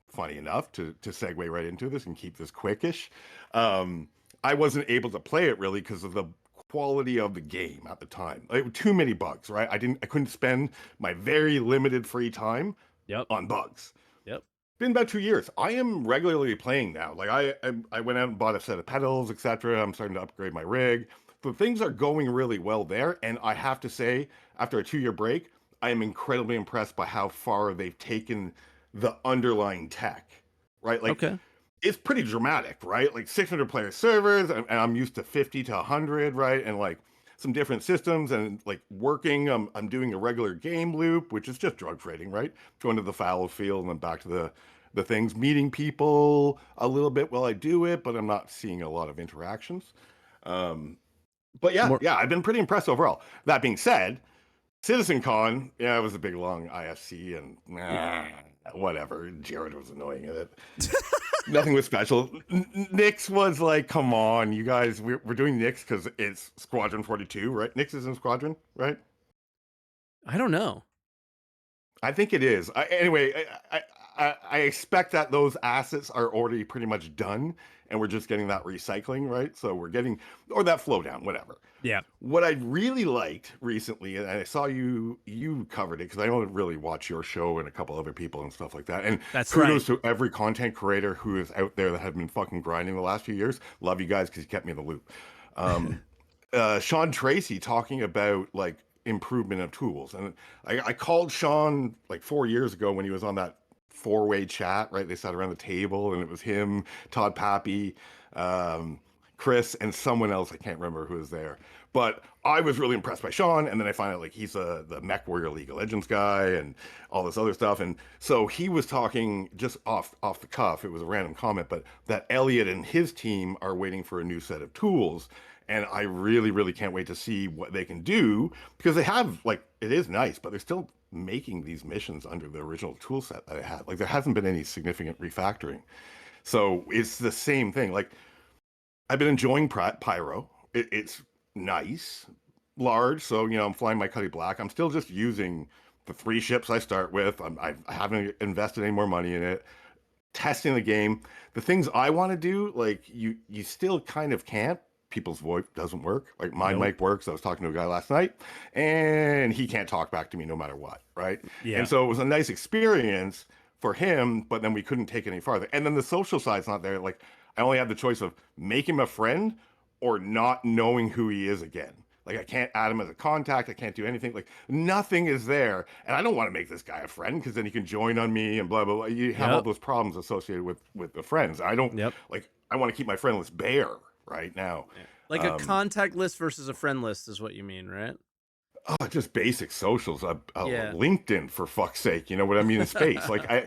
funny enough, to segue right into this and keep this quickish, I wasn't able to play it really because of the quality of the game at the time. Like, too many bugs, right? I couldn't spend my very limited free time Yep. on bugs. Yep. Been about 2 years. I am regularly playing now. Like I went out and bought a set of pedals, etc. I'm starting to upgrade my rig. So things are going really well there. And I have to say, after a 2 year break, I am incredibly impressed by how far they've taken the underlying tech. Right? Like, Okay. it's pretty dramatic, right? Like 600 player servers, and I'm used to 50 to 100, right? And like some different systems and like working. I'm doing a regular game loop, which is just drug trading, right? Going to the fallow field and then back to the things, meeting people a little bit while I do it, but I'm not seeing a lot of interactions. But yeah, More. yeah, I've been pretty impressed overall. That being said, Citizencon, yeah, it was a big long IFC and whatever. Jared was annoying at it. Nothing was special. Nyx was like, come on, you guys, we're doing Nyx because it's Squadron 42, right? Nyx is in Squadron, right? I don't know. I think it is. Anyway, I expect that those assets are already pretty much done, and we're just getting that recycling, right? So we're getting, or that flow down, whatever. Yeah. What I really liked recently, and I saw you covered it because I don't really watch your show and a couple other people and stuff like that. And That's kudos right. to every content creator who is out there that have been fucking grinding the last few years. Love you guys because you kept me in the loop. Sean Tracy talking about like improvement of tools, and I called Sean like 4 years ago when he was on that four-way chat, right? They sat around the table and it was him, Todd Pappy, Chris, and someone else. I can't remember who was there. But I was really impressed by Sean, and then I find out like he's the Mech Warrior League of Legends guy and all this other stuff. And so he was talking just off the cuff. It was a random comment, but that Elliot and his team are waiting for a new set of tools. And I really, really can't wait to see what they can do because they have like it is nice, but they're still making these missions under the original tool set that I had. Like there hasn't been any significant refactoring. So it's the same thing. Like I've been enjoying Pyro. It's nice, large. So, I'm flying my Cuddy Black. I'm still just using the 3 ships I start with. I haven't invested any more money in it. Testing the game. The things I want to do, like you still kind of can't. People's voice doesn't work. Like my Nope. mic works. I was talking to a guy last night and he can't talk back to me no matter what. Right. Yeah. And so it was a nice experience for him, but then we couldn't take it any farther. And then the social side's not there. Like I only have the choice of making him a friend or not knowing who he is again. Like I can't add him as a contact. I can't do anything. Like nothing is there. And I don't want to make this guy a friend because then he can join on me and blah, blah, blah. You have all Yep. those problems associated with the friends. I don't Yep. like, I want to keep my friend list bare right now. Like a contact list versus a friend list is what you mean, right? Oh, just basic socials. Yeah. LinkedIn, for fuck's sake. You know what I mean? In space. Like I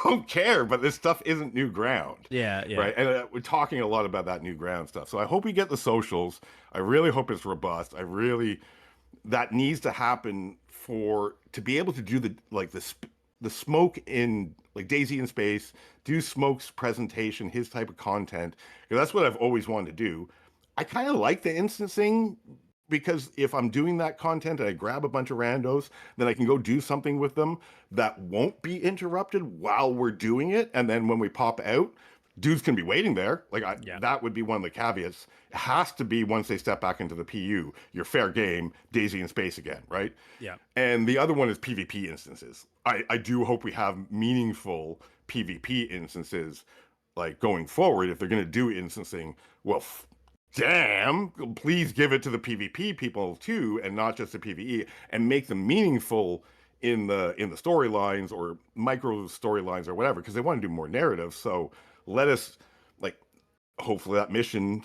don't care, but this stuff isn't new ground. Yeah. Yeah. Right. And we're talking a lot about that new ground stuff. So I hope we get the socials. I really hope it's robust. That needs to happen to be able to do the smoke in like Daisy in space, do Smoke's presentation, his type of content. Because that's what I've always wanted to do. I kind of like the instancing because if I'm doing that content and I grab a bunch of randos, then I can go do something with them that won't be interrupted while we're doing it. And then when we pop out, dudes can be waiting there. Like that would be one of the caveats. It has to be once they step back into the PU, you're fair game, Daisy in space again, right? Yeah. And the other one is PvP instances. I do hope we have meaningful PvP instances like going forward. If they're going to do instancing, well, damn, please give it to the PvP people too, and not just the PvE, and make them meaningful in the storylines or micro storylines or whatever, because they want to do more narrative. So let us like hopefully that mission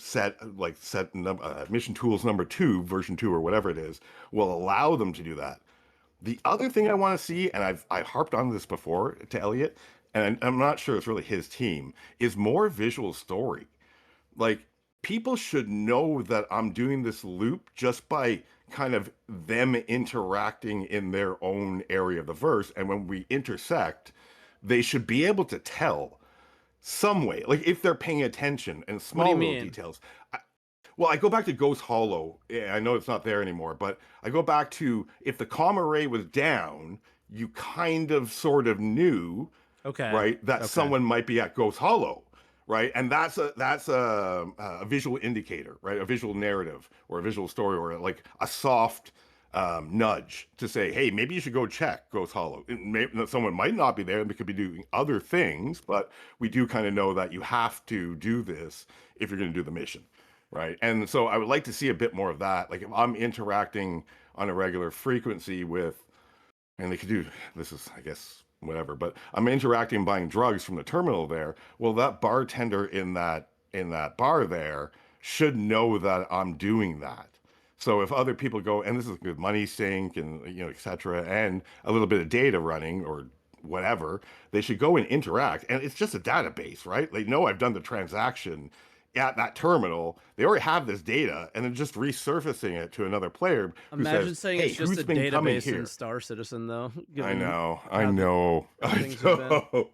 mission tools number 2, version 2 or whatever it is, will allow them to do that. The other thing I want to see, and I harped on this before to Elliot, and I'm not sure it's really his team, is more visual story. Like people should know that I'm doing this loop just by kind of them interacting in their own area of the verse, and when we intersect, they should be able to tell some way, like if they're paying attention and What do small you little mean? details. Well, I go back to Ghost Hollow. I know it's not there anymore, but I go back to if the comma ray was down, you kind of sort of knew, Okay. right, that Okay. someone might be at Ghost Hollow, right? And that's a visual indicator, right? A visual narrative or a visual story or like a soft nudge to say, hey, maybe you should go check Ghost Hollow. Someone might not be there and they could be doing other things, but we do kind of know that you have to do this if you're going to do the mission, right? And so I would like to see a bit more of that. Like if I'm interacting on a regular frequency with, and they could do this is, I guess, whatever, but I'm interacting buying drugs from the terminal there. Well, that bartender in that bar there should know that I'm doing that. So if other people go, and this is a good money sink and et cetera, and a little bit of data running or whatever, they should go and interact. And it's just a database, right? They know I've done the transaction at that terminal. They already have this data, and then just resurfacing it to another player who Imagine says, saying "Hey, it's just who's a been coming database in here?" Star Citizen, though. I given know, I how know, I things have been. know.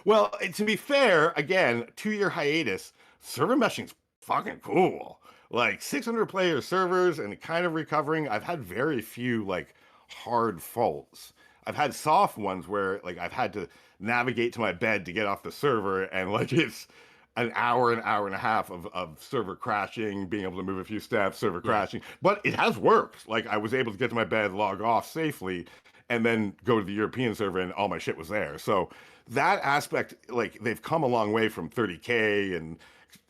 Well, to be fair, again, 2-year hiatus, server meshing's fucking cool. Like 600 player servers and kind of recovering. I've had very few like hard faults. I've had soft ones where like I've had to navigate to my bed to get off the server and like it's an hour and a half of server crashing, being able to move a few steps, server crashing. But it has worked. Like I was able to get to my bed, log off safely, and then go to the European server and all my shit was there. So that aspect, like they've come a long way from 30K and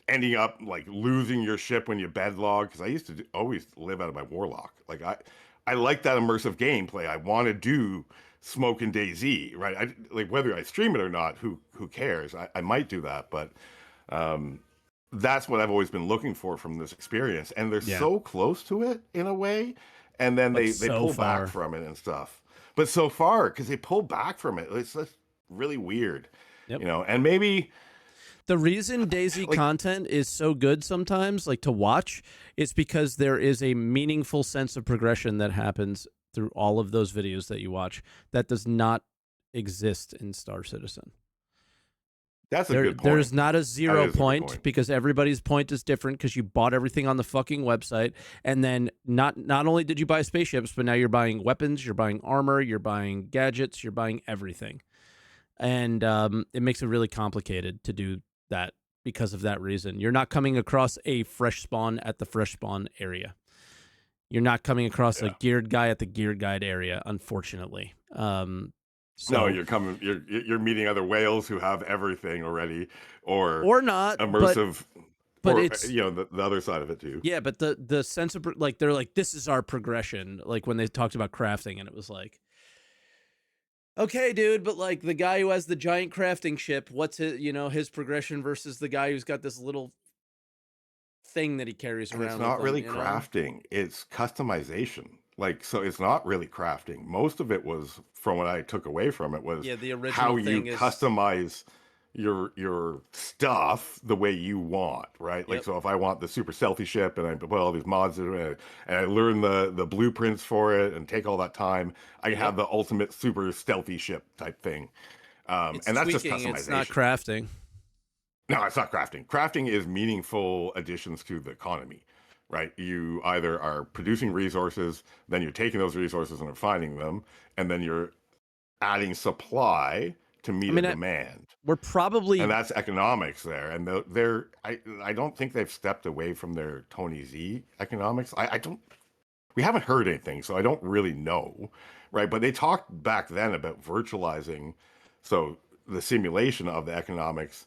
ending up like losing your ship when you bed log. Because I used to always live out of my Warlock. Like I like that immersive gameplay. I want to do Smoke and DayZ, right? Like whether I stream it or not, who cares? I might do that, but that's what I've always been looking for from this experience. And they're so close to it in a way, and then they pull back from it and stuff. But so far, because they pull back from it, it's just really weird, And maybe the reason DayZ content is so good sometimes, like to watch, is because there is a meaningful sense of progression that happens through all of those videos that you watch that does not exist in Star Citizen. That's a good point. There's not a zero point because everybody's point is different because you bought everything on the fucking website. And then not only did you buy spaceships, but now you're buying weapons, you're buying armor, you're buying gadgets, you're buying everything. And it makes it really complicated to do that because of that reason. You're not coming across a fresh spawn at the fresh spawn area. You're not coming across a geared guy at the geared guide area, unfortunately. No, you're meeting other whales who have everything already, or not immersive, but or, it's the other side of it too. Yeah, but the sense of like they're like this is our progression. Like when they talked about crafting, and it was like, okay, dude, but like the guy who has the giant crafting ship, what's his progression versus the guy who's got this little thing that he carries And around? it's not with really him, crafting; it's customization. Like, so it's not really crafting. Most of it was, from what I took away from it, was the original how you thing is customize your stuff the way you want, right? Like, so if I want the super stealthy ship and I put all these mods in it and I learn the blueprints for it and take all that time, I can have the ultimate super stealthy ship type thing. And that's just customization. It's not crafting. No, it's not crafting. Crafting is meaningful additions to the economy, right? You either are producing resources, then you're taking those resources and refining them, and then you're adding supply to meet a demand. We're probably, and that's economics there. And I don't think they've stepped away from their Tony Z economics. We haven't heard anything, so I don't really know, right? But they talked back then about virtualizing, so the simulation of the economics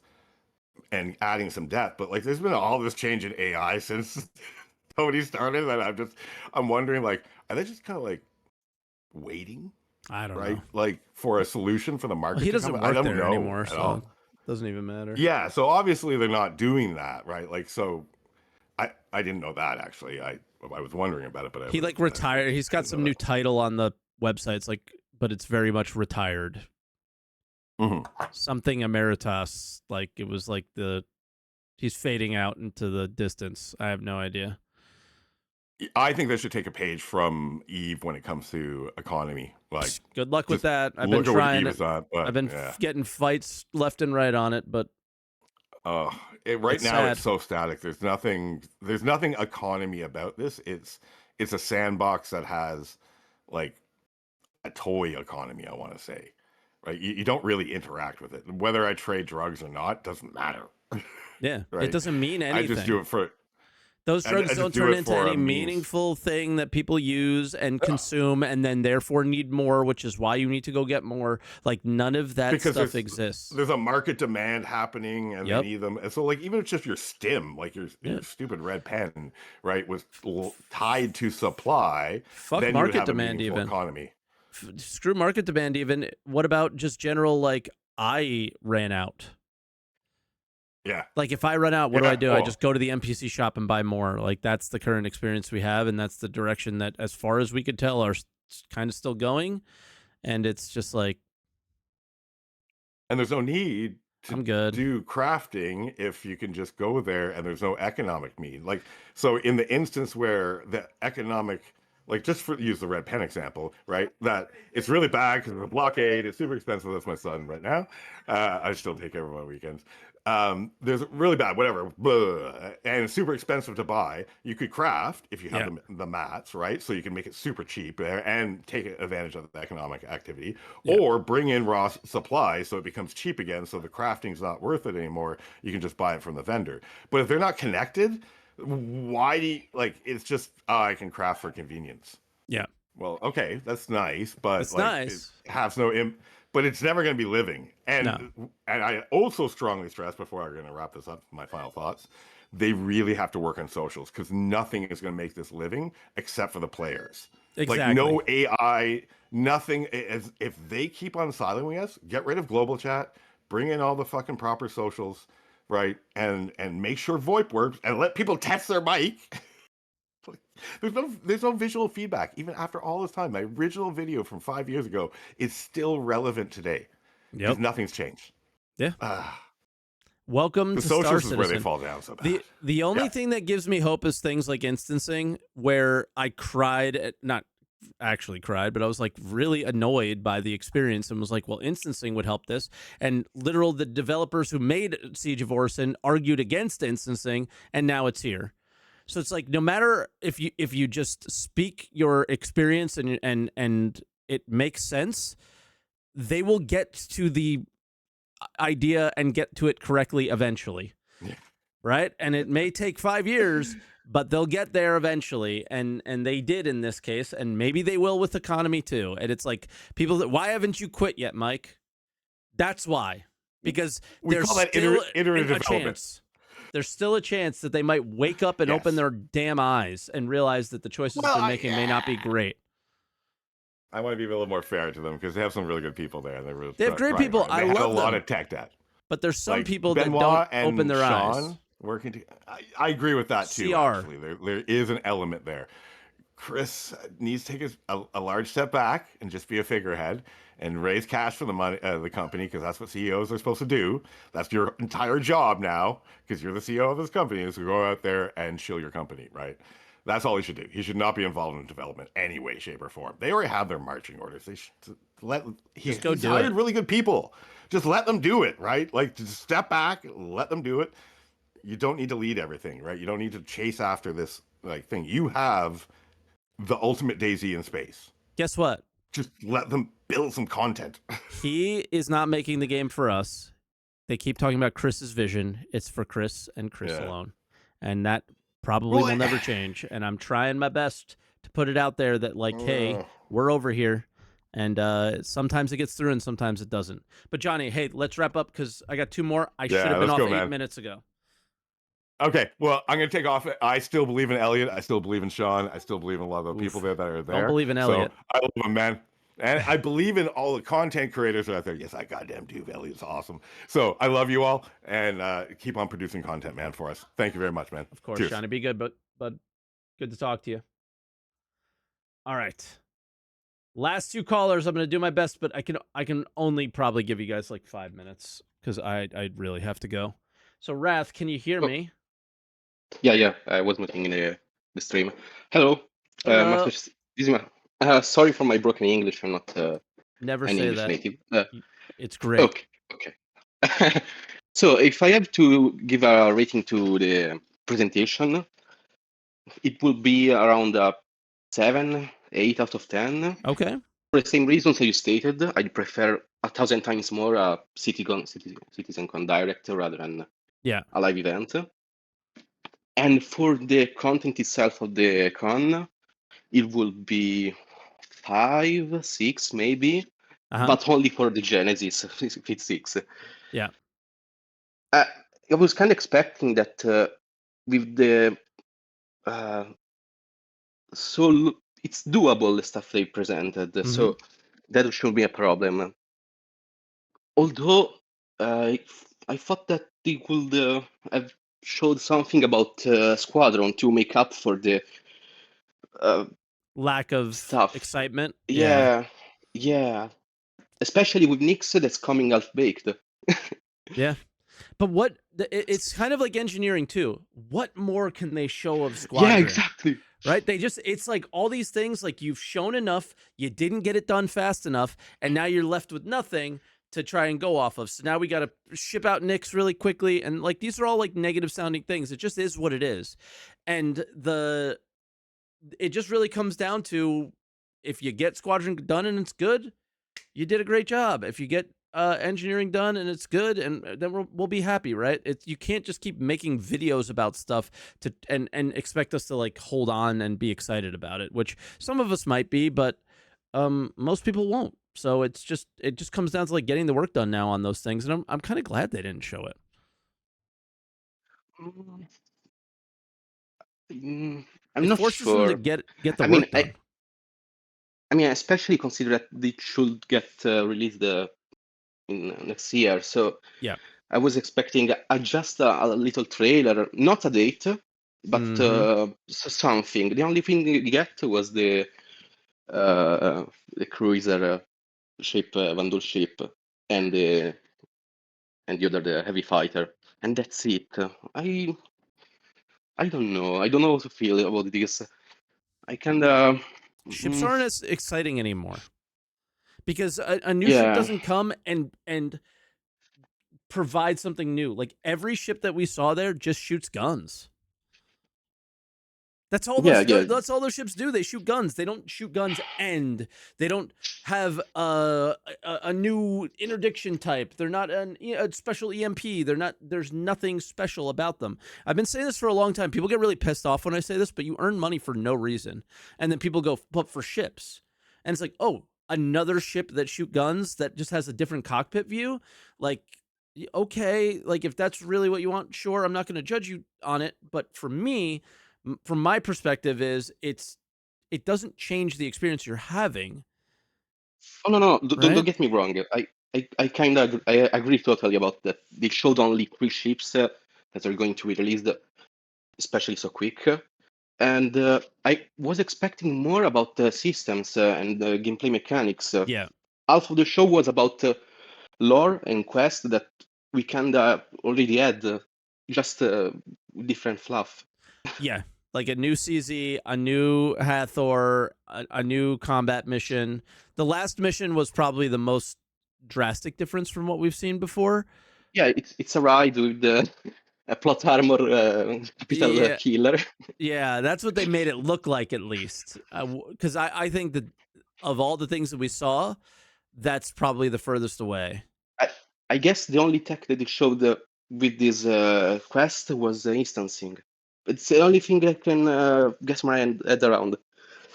and adding some depth. But like, there's been all this change in AI since Tony started, and I'm wondering, like, are they just kind of like waiting? I don't know, know, like for a solution for the market. Well, he doesn't work there anymore, at so all. it doesn't even matter. Yeah, so obviously they're not doing that, right? Like, so I didn't know that actually. I was wondering about it, but he like retired. He's got some new title on the websites, like, but it's very much retired. Something emeritus, like it was like he's fading out into the distance. I have no idea. I think they should take a page from Eve when it comes to economy. Like, good luck with that. I've been been trying. Eve is at, but, I've been getting fights left and right on it, but Right It's now sad. it's so static. There's nothing economy about this. It's a sandbox that has like a toy economy, I want to say. Right? You don't really interact with it. Whether I trade drugs or not doesn't matter. Yeah, Right? it doesn't mean I just do anything. it for Those drugs I just don't do turn it into for any a means. meaningful thing that people use and consume and then therefore need more, which is why you need to go get more. Like none of that Because stuff exists. there's a market demand happening and Yep. they need them. And so like even if it's just your stim, like your Yeah. stupid red pen, right, was tied to supply, Fuck then you would market have a demand meaningful even. economy. Screw market demand even. What about just general like I ran out? Yeah. Like if I run out, what do I do? I Oh, just go to the NPC shop and buy more. Like that's the current experience we have, and that's the direction that, as far as we could tell, are kind of still going. And it's just like and there's no need to I'm good. do crafting if you can just go there and there's no economic need. Like, so in the instance where the economic, like just for use the red pen example, right? That it's really bad because of the blockade. It's super expensive. That's my son right now. I still take care of my weekends. There's really bad, whatever, blah, and it's super expensive to buy. You could craft if you have the mats, right? So you can make it super cheap and take advantage of the economic activity, or bring in raw supplies so it becomes cheap again. So the crafting's not worth it anymore. You can just buy it from the vendor. But if they're not connected, why do you, like? It's just I can craft for convenience. Yeah. Well, okay, that's nice, but It's like nice. it has no but it's never going to be living. And I also strongly stress before I'm going to wrap this up, my final thoughts, they really have to work on socials because nothing is going to make this living except for the players. Exactly. Like no AI, nothing. If they keep on silencing us, get rid of global chat, bring in all the fucking proper socials, right? And make sure VoIP works and let people test their mic. There's no visual feedback even after all this time. My original video from 5 years ago is still relevant today because nothing's changed. Yeah. Welcome the to Star socials Citizen. is where they fall down so bad. The only thing that gives me hope is things like instancing, where I cried, not actually cried, but I was like really annoyed by the experience and was like, well, instancing would help this. And the developers who made Siege of Orison argued against instancing, and now it's here. So it's like no matter if you just speak your experience and it makes sense, they will get to the idea and get to it correctly eventually. Yeah. Right? And it may take 5 years, but they'll get there eventually. And they did in this case, and maybe they will with economy too. And it's like people that, why haven't you quit yet, Mike? That's why. Because there's call that still iterative a development. chance. There's still a chance that they might wake up and open their damn eyes and realize that the choices they're making may not be great. I want to be a little more fair to them because they have some really good people there. They have great people. I love them. a lot of tech debt. But there's some like people Benoit that don't open their eyes. Working together. I agree with that too. CR. Actually, there is an element there. Chris needs to take a large step back and just be a figurehead and raise cash for the money, the company, because that's what CEOs are supposed to do. That's your entire job now, because you're the CEO of this company, is to go out there and shill your company, right? That's all he should do. He should not be involved in development any way, shape, or form. They already have their marching orders. They should he's hired really good people. Just let them do it, right? Like just step back, let them do it. You don't need to lead everything, right? You don't need to chase after this like thing. You have the ultimate DayZ in space. Guess what? Just let them build some content. He is not making the game for us. They keep talking about Chris's vision. It's for Chris and Chris alone. And that probably will never change. And I'm trying my best to put it out there that like, hey, we're over here. And sometimes it gets through and sometimes it doesn't. But Johnny, hey, let's wrap up because I got 2 more. I should have been off 8 minutes ago. Okay, well, I'm going to take off. I still believe in Elliot. I still believe in Sean. I still believe in a lot of the people there that are there. Don't believe in Elliot. So I love him, man. And I believe in all the content creators out there. Yes, I goddamn do. Elliot's awesome. So I love you all. And keep on producing content, man, for us. Thank you very much, man. Of course, Cheers. Johnny. Be good, but good to talk to you. All right. Last 2 callers. I'm going to do my best, but I can only probably give you guys like 5 minutes because I really have to go. So, Wrath, can you hear me? Yeah, I was looking in the stream. Hello. Sorry for my broken English. I'm not Never an say English that. native. It's great. Okay. So if I have to give a rating to the presentation, it will be around 7, 8 out of 10. Okay. For the same reasons you stated, I'd prefer 1,000 times more a Citizencon Direct rather than Yeah. a live event. And for the content itself of the con, it will be 5, 6 maybe, but only for the Genesis, if it's 6. Yeah. I was kind of expecting that with the so it's doable the stuff they presented, so that should be a problem. Although I thought that they could have showed something about Squadron to make up for the lack of stuff. excitement. Yeah, yeah. Especially with Nix that's coming half baked. Yeah. But what it's kind of like engineering too. What more can they show of Squadron? Yeah, exactly. Right? It's like all these things, like you've shown enough, you didn't get it done fast enough, and now you're left with nothing to try and go off of. So now we got to ship out Nix really quickly, and like these are all like negative sounding things. It just is what it is. And it just really comes down to, if you get Squadron done and it's good, you did a great job. If you get engineering done and it's good, and then we'll be happy, right? You can't just keep making videos about stuff and expect us to like hold on and be excited about it, which some of us might be, but most people won't. So it just comes down to like getting the work done now on those things, and I'm kind of glad they didn't show it. I'm not forces sure. them to get the work done. I mean, especially consider that they should get released in next year. So yeah, I was expecting just a little trailer, not a date, but something. The only thing you get was the cruiser ship, Vandal ship, and the other, the heavy fighter, and that's it. I don't know. I don't know how to feel about this. I kind of ships aren't as exciting anymore, because a new ship doesn't come and provide something new. Like every ship that we saw there just shoots guns. That's all that's all those ships do. They shoot guns. They don't shoot guns and they don't have a new interdiction type. They're not a special EMP. There's nothing special about them. I've been saying this for a long time. People get really pissed off when I say this, but you earn money for no reason. And then people go, but for ships. And it's like, oh, another ship that shoot guns that just has a different cockpit view? Like, okay, like if that's really what you want, sure, I'm not going to judge you on it. But for me, from my perspective, it doesn't change the experience you're having. Oh no, don't get me wrong. I kind of I agree totally about that. They showed only 3 ships that are going to be released, especially so quick. And I was expecting more about the systems and the gameplay mechanics. Yeah. Half of the show was about lore and quest that we kind of already had, just different fluff. Yeah, like a new CZ, a new Hathor, a new combat mission. The last mission was probably the most drastic difference from what we've seen before. Yeah, it's a ride with the plot armor capital killer. Yeah, that's what they made it look like, at least. Because I think that of all the things that we saw, that's probably the furthest away. I guess the only tech that they showed with this quest was instancing. It's the only thing I can guess my head around.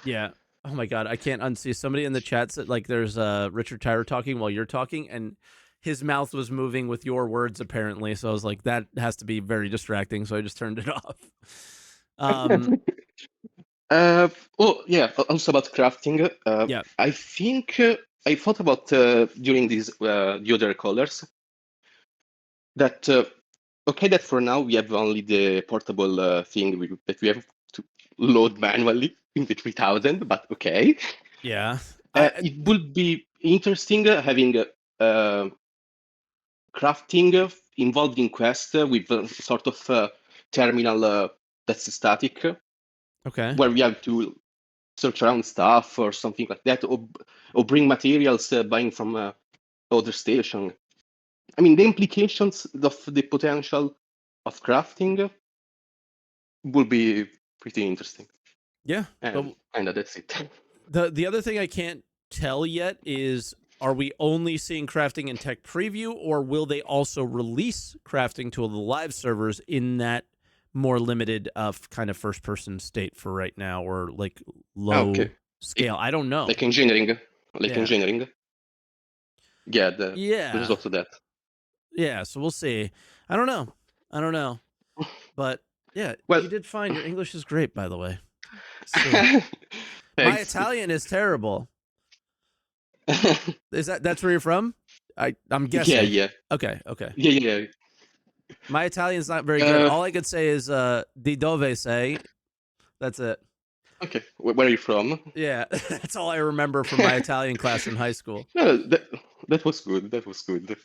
Yeah. Oh my god, I can't unsee. Somebody in the chat said like there's Richard Tyler talking while you're talking, and his mouth was moving with your words apparently. So I was like, that has to be very distracting. So I just turned it off. Oh yeah, also about crafting. Yeah. I think I thought about during these the other colors that okay, that for now we have only the portable thing that we have to load manually in the 3000, but okay. Yeah. It would be interesting having crafting involved in quest with a sort of terminal that's static. Okay. Where we have to search around stuff or something like that, or bring materials buying from other station. I mean, the implications of the potential of crafting will be pretty interesting. Yeah, And kind of that's it. The other thing I can't tell yet is, are we only seeing crafting in tech preview, or will they also release crafting to the live servers in that more limited kind of first person state for right now, or like low scale? I don't know. Like engineering. Yeah. Engineering. Yeah, there's also that. Yeah, so we'll see. I don't know. But yeah, Well, you did fine. Your English is great, by the way. So, my Italian is terrible. That's where you're from? I'm guessing. Yeah. Okay. Yeah. My Italian's not very good. All I could say is di dove sei. That's it. Okay. Where are you from? Yeah, that's all I remember from my Italian class in high school. No, that was good.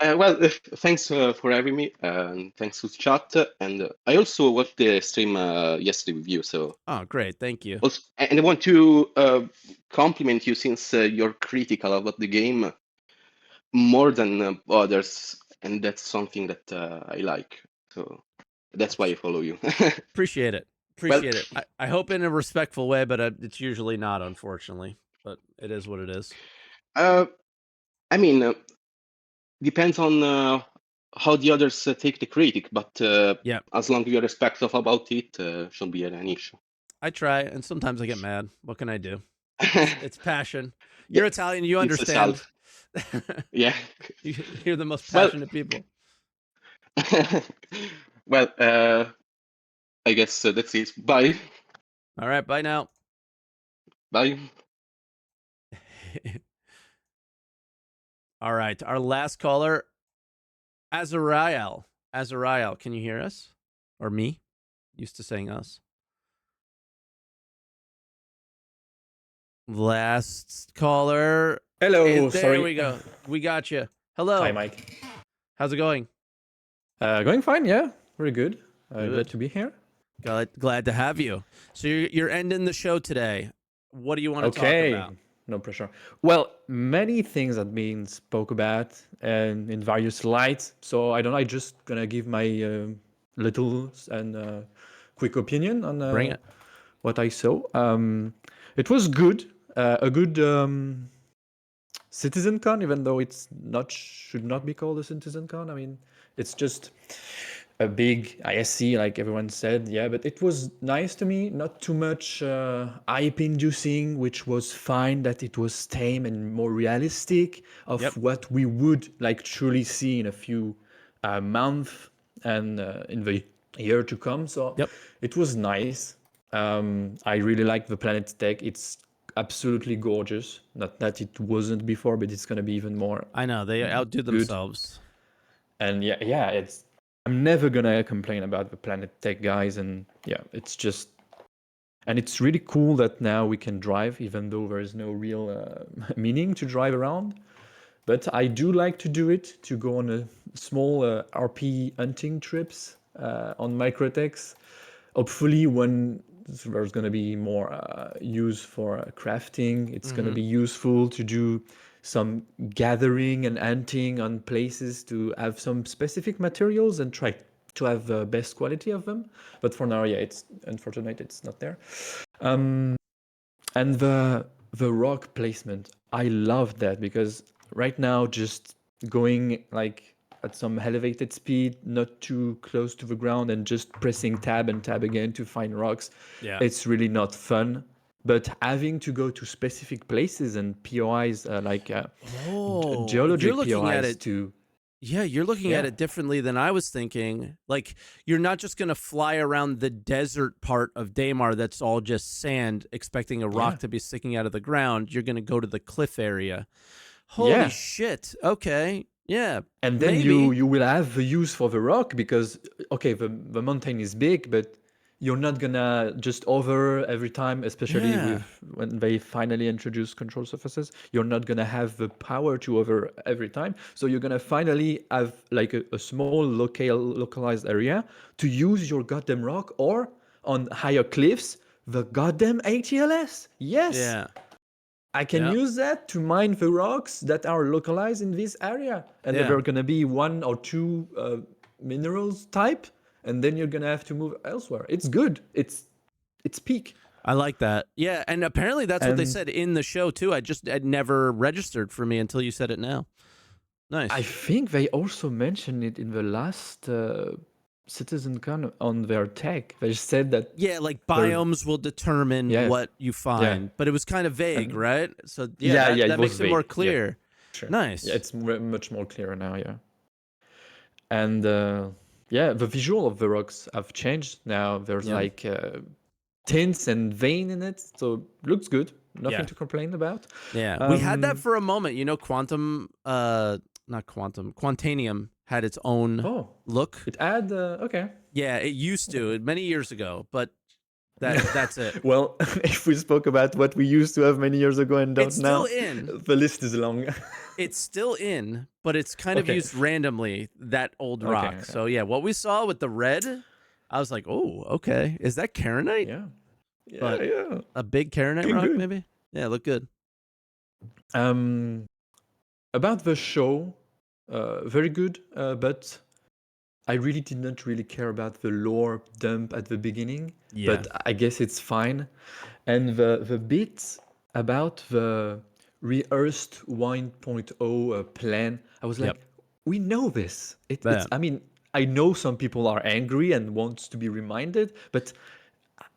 Well, thanks for having me, and thanks to chat. And I also watched the stream yesterday with you. So. Oh, great! Thank you. Also, and I want to compliment you, since you're critical about the game more than others, and that's something that I like. So that's why I follow you. Appreciate it. I hope in a respectful way, but it's usually not, unfortunately. But it is what it is. I mean, depends on how the others take the critic, but as long as you're respectful about it, shouldn't be an issue. I try, and sometimes I get mad. What can I do? It's passion. You're Italian, you understand. Yeah. You're the most passionate people. Well, I guess that's it. Bye. All right, bye now. Bye. All right, our last caller, Azariel. Azariel, can you hear us? Or me? Used to saying us. Last caller. Hello, there sorry. we go. We got you. Hello. Hi, Mike. How's it going? Going fine, yeah. Very good. Glad to be here. Glad to have you. So you're ending the show today. What do you want to talk about? No pressure. Well, many things have been spoke about and in various lights. So I don't know. I just gonna give my little and quick opinion on Bring it. What I saw. It was good. A good Citizencon, even though it's should not be called a Citizencon. I mean, it's just a big ISC, like everyone said, yeah, but it was nice to me, not too much hype inducing, which was fine, that it was tame and more realistic of what we would like truly see in a few months and in the year to come. So it was nice. I really like the Planet Tech. It's absolutely gorgeous. Not that it wasn't before, but it's going to be even more. I know, they outdo themselves. And yeah, I'm never gonna complain about the Planet Tech guys, and yeah, it's just, and it's really cool that now we can drive, even though there is no real meaning to drive around. But I do like to do it, to go on a small RP hunting trips on Microtechs. Hopefully, when there's gonna be more use for crafting, it's gonna be useful to do some gathering and hunting on places to have some specific materials and try to have the best quality of them. But for now, yeah, it's unfortunate it's not there. And the rock placement, I love that, because right now just going like at some elevated speed, not too close to the ground, and just pressing tab and tab again to find rocks, it's really not fun. But having to go to specific places and POIs, geologic POIs to... Yeah, you're looking at it differently than I was thinking. Like, you're not just going to fly around the desert part of Daymar that's all just sand, expecting a rock to be sticking out of the ground. You're going to go to the cliff area. Holy shit. Okay. Yeah. And then you will have the use for the rock, because, okay, the mountain is big, but you're not gonna just hover every time, especially when they finally introduce control surfaces. You're not gonna have the power to hover every time. So you're gonna finally have like a small localized area to use your goddamn rock, or on higher cliffs, the goddamn ATLS. Yes. Yeah. I can use that to mine the rocks that are localized in this area, and there are gonna be 1 or 2 minerals type, and then you're gonna have to move elsewhere. It's good. It's peak. I like that. Yeah, and apparently that's what they said in the show too. I'd never registered for me until you said it now. Nice. I think they also mentioned it in the last Citizencon on their tech. They said that like biomes will determine what you find, but it was kind of vague, right? So that makes it more clear. Yeah. Sure. Nice. Yeah, it's much more clear now. Yeah, and the visual of the rocks have changed now. There's like tints and vein in it, so looks good. Nothing to complain about. Yeah, we had that for a moment. Quantanium had its own look. It had okay. Yeah, it used to many years ago, but that's it. Well, if we spoke about what we used to have many years ago and don't now, still in. The list is long. It's still in, but it's kind of used randomly, that old rock. So yeah, what we saw with the red, I was like, oh, okay. Is that Karenite? Yeah. A big Karenite rock, maybe? Yeah, look good. About the show, very good, but I really did not really care about the lore dump at the beginning. Yeah. But I guess it's fine. And the bit about the rehearsed 1.0 plan, I was like, we know this. It's, I mean, I know some people are angry and want to be reminded, but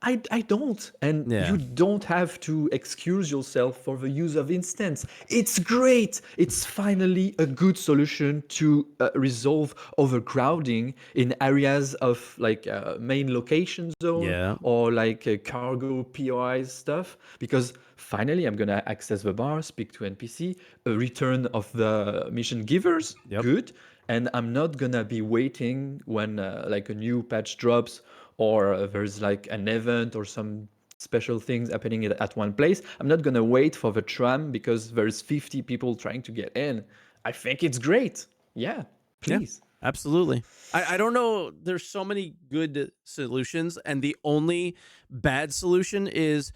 I don't, and you don't have to excuse yourself for the use of instance. It's great. It's finally a good solution to resolve overcrowding in areas of like main location zone or like cargo POIs stuff. Because finally, I'm gonna access the bar, speak to NPC, a return of the mission givers, good, and I'm not gonna be waiting when like a new patch drops, or there's like an event or some special things happening at one place. I'm not gonna wait for the tram because there's 50 people trying to get in. I think it's great. Yeah, please. Yeah, absolutely. I don't know. There's so many good solutions, and the only bad solution is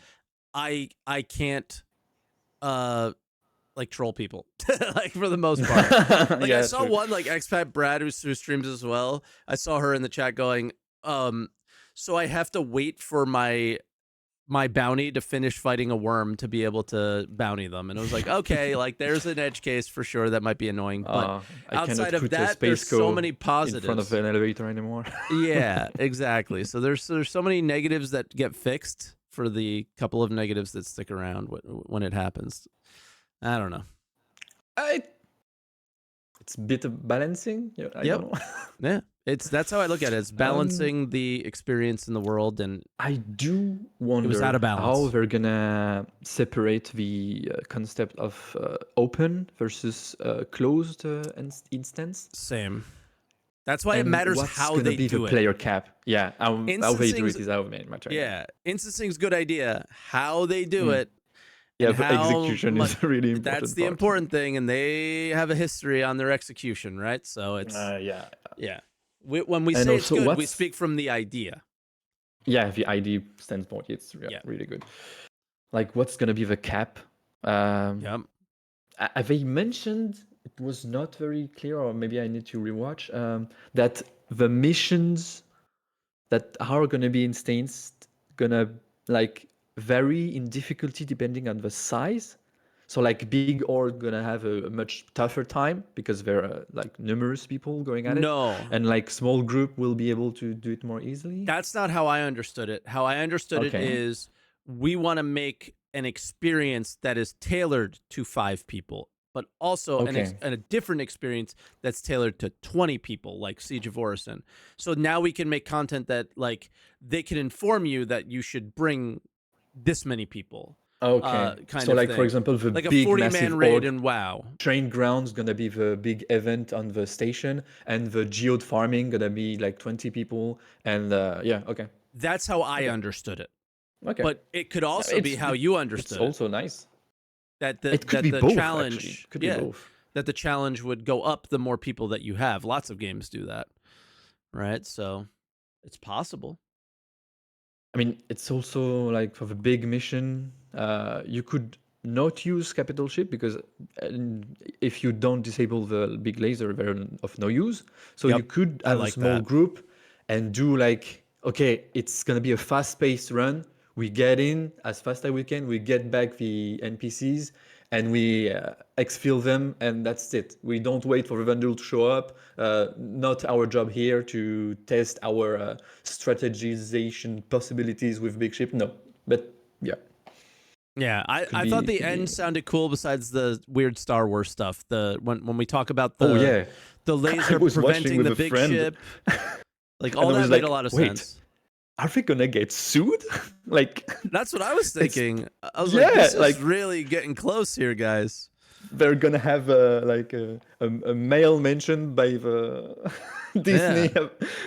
I can't like troll people like for the most part. Like I saw one like expat Brad who streams as well. I saw her in the chat going, so I have to wait for my bounty to finish fighting a worm to be able to bounty them. And it was like, okay, like there's an edge case for sure that might be annoying. But outside of that, there's so many positives. In front of an elevator anymore. Yeah, exactly. So there's so many negatives that get fixed for the couple of negatives that stick around when it happens. I don't know. It's a bit of balancing. I don't know. Yeah. That's how I look at it. It's balancing the experience in the world, and I do wonder it was out of balance. How they're gonna separate the concept of open versus closed instance. Same. That's why it matters how they do it. What's gonna be the player cap? Yeah, how they do it is how they matter. Yeah, instancing's good idea. How they do it. Yeah, the execution is really important. That's the important thing, and they have a history on their execution, right? So it's yeah. When we say it's good, we speak from the idea. Yeah, the ID standpoint, it's really good. Like, what's gonna be the cap? They mentioned, it was not very clear, or maybe I need to rewatch, that the missions that are gonna be instanced gonna like vary in difficulty depending on the size. So like big org gonna have a much tougher time because there are like numerous people going at it. No. And like small group will be able to do it more easily. That's not how I understood it. How I understood it is we want to make an experience that is tailored to 5 people, but also a different experience that's tailored to 20 people, like Siege of Orison. So now we can make content that like they can inform you that you should bring this many people. Okay. Kind so of like thing. For example, the like big a 40-man massive raid in WoW. Train ground's gonna be the big event on the station, and the geode farming gonna be like 20 people, and That's how I understood it. Okay. But it could also be how you understood it. It's also nice. That it could be both, challenge actually. It could be both. That the challenge would go up the more people that you have. Lots of games do that. Right? So it's possible. I mean, it's also like for the big mission, you could not use capital ship because if you don't disable the big laser, they're of no use. So you could have a small group and do like, okay, it's gonna be a fast-paced run. We get in as fast as we can. We get back the NPCs and we exfil them, and that's it. We don't wait for the Vandal to show up. Not our job here to test our strategization possibilities with big ship. No, but yeah. Yeah, I thought the end sounded cool. Besides the weird Star Wars stuff, when we talk about the the laser preventing the big ship, like all that made a lot of sense. Are we gonna get sued? Like that's what I was thinking. I was like, this is really getting close here, guys. They're gonna have a mail mentioned by the Disney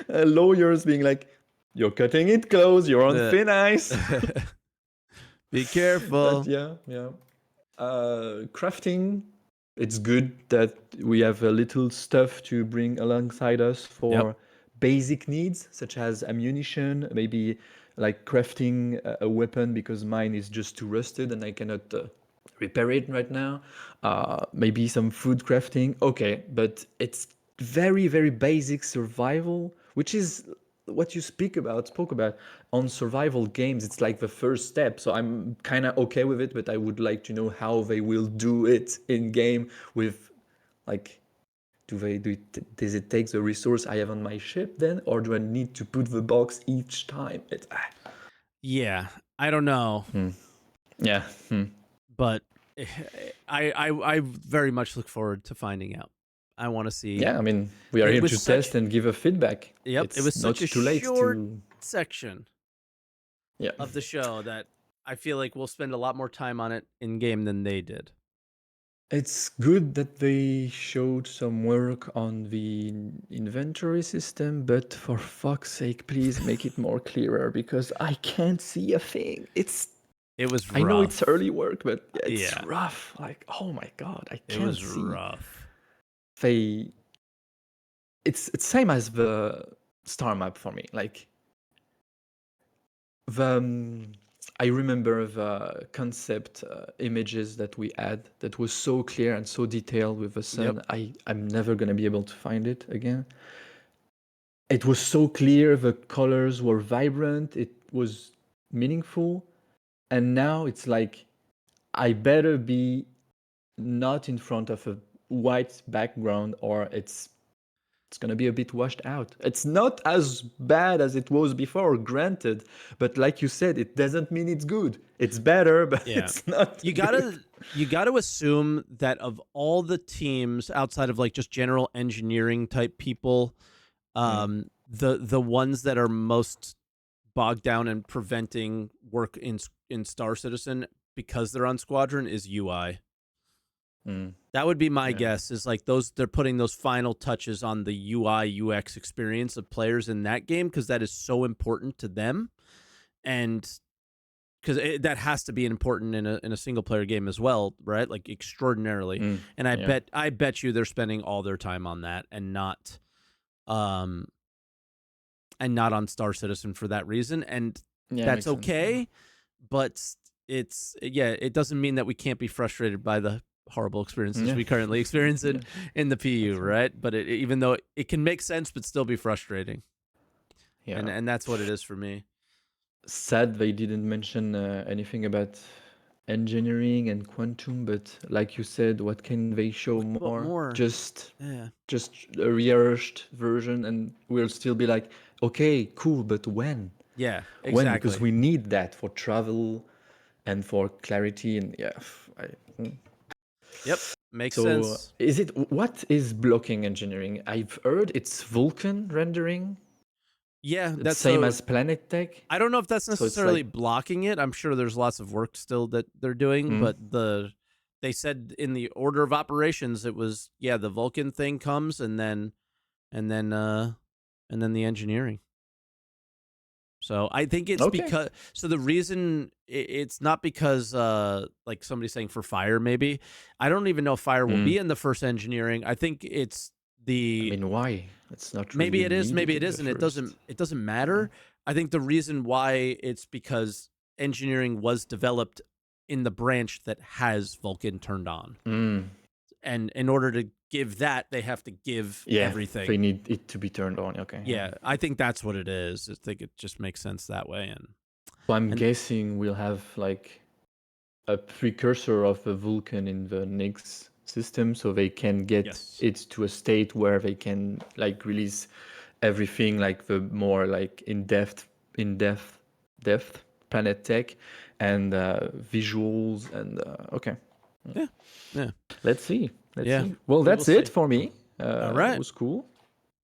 lawyers being like, "You're cutting it close. You're on thin ice." Be careful. But yeah. Crafting, it's good that we have a little stuff to bring alongside us for basic needs, such as ammunition, maybe like crafting a weapon because mine is just too rusted and I cannot repair it right now. Maybe some food crafting. Okay, but it's very, very basic survival, which is what you spoke about on survival games. It's like the first step, so I'm kind of okay with it, but I would like to know how they will do it in game with like, does it take the resource I have on my ship then, or do I need to put the box each time? Yeah, I don't know. But I very much look forward to finding out. I want to see. Yeah, I mean, we are here to test and give a feedback. Yep, it's it was not such a too late short section yeah. of the show that I feel like we'll spend a lot more time on it in game than they did. It's good that they showed some work on the inventory system, but for fuck's sake, please make it more clearer because I can't see a thing. It was rough. I know it's early work, but it's rough. Like, oh my god, I can't see. It was rough. It's same as the star map for me. Like I remember the concept images that we had that was so clear and so detailed with the sun. I'm never gonna be able to find it again. It was so clear, the colors were vibrant, it was meaningful, and now it's like I better be not in front of a white background or it's going to be a bit washed out. It's not as bad as it was before, granted, but like you said, it doesn't mean it's good. It's better, but it's not. You gotta assume that of all the teams outside of like just general engineering type people, the ones that are most bogged down and preventing work in Star Citizen because they're on Squadron is UI. That would be my guess, is like they're putting those final touches on the UI UX experience of players in that game because that is so important to them, and because that has to be important in a single player game as well, right? Like extraordinarily. And I bet you they're spending all their time on that and not on Star Citizen for that reason, and that's okay. But it doesn't mean that we can't be frustrated by the horrible experiences we currently experience in the PU, right? But even though it can make sense, but still be frustrating. And that's what it is for me. Sad they didn't mention anything about engineering and quantum, but like you said, what can they show more? Just a rehearsed version, and we'll still be like, okay, cool, but when? Yeah, exactly. When? Because we need that for travel and for clarity, and Yep, makes sense. What is blocking engineering? I've heard it's Vulkan rendering. Yeah, that's same as Planet Tech. I don't know if that's necessarily blocking it. I'm sure there's lots of work still that they're doing, but they said in the order of operations it was the Vulkan thing comes and then the engineering. So I think it's because the reason it's not because like somebody's saying for fire, maybe. I don't even know if fire will be in the first engineering. I think it's why? It's not really maybe it is, maybe it isn't. It doesn't matter. I think the reason why it's because engineering was developed in the branch that has Vulcan turned on. Mm. And in order to give that, they have to give everything. They need it to be turned on. Okay. Yeah, I think that's what it is. I think it just makes sense that way. And so I'm guessing we'll have like a precursor of a Vulcan in the Nix system, so they can get it to a state where they can like release everything, like the more like in-depth planet tech and visuals and okay. Yeah. Let's see. Let's Yeah. see. Well, We that's will it see. for me. All right. It was cool.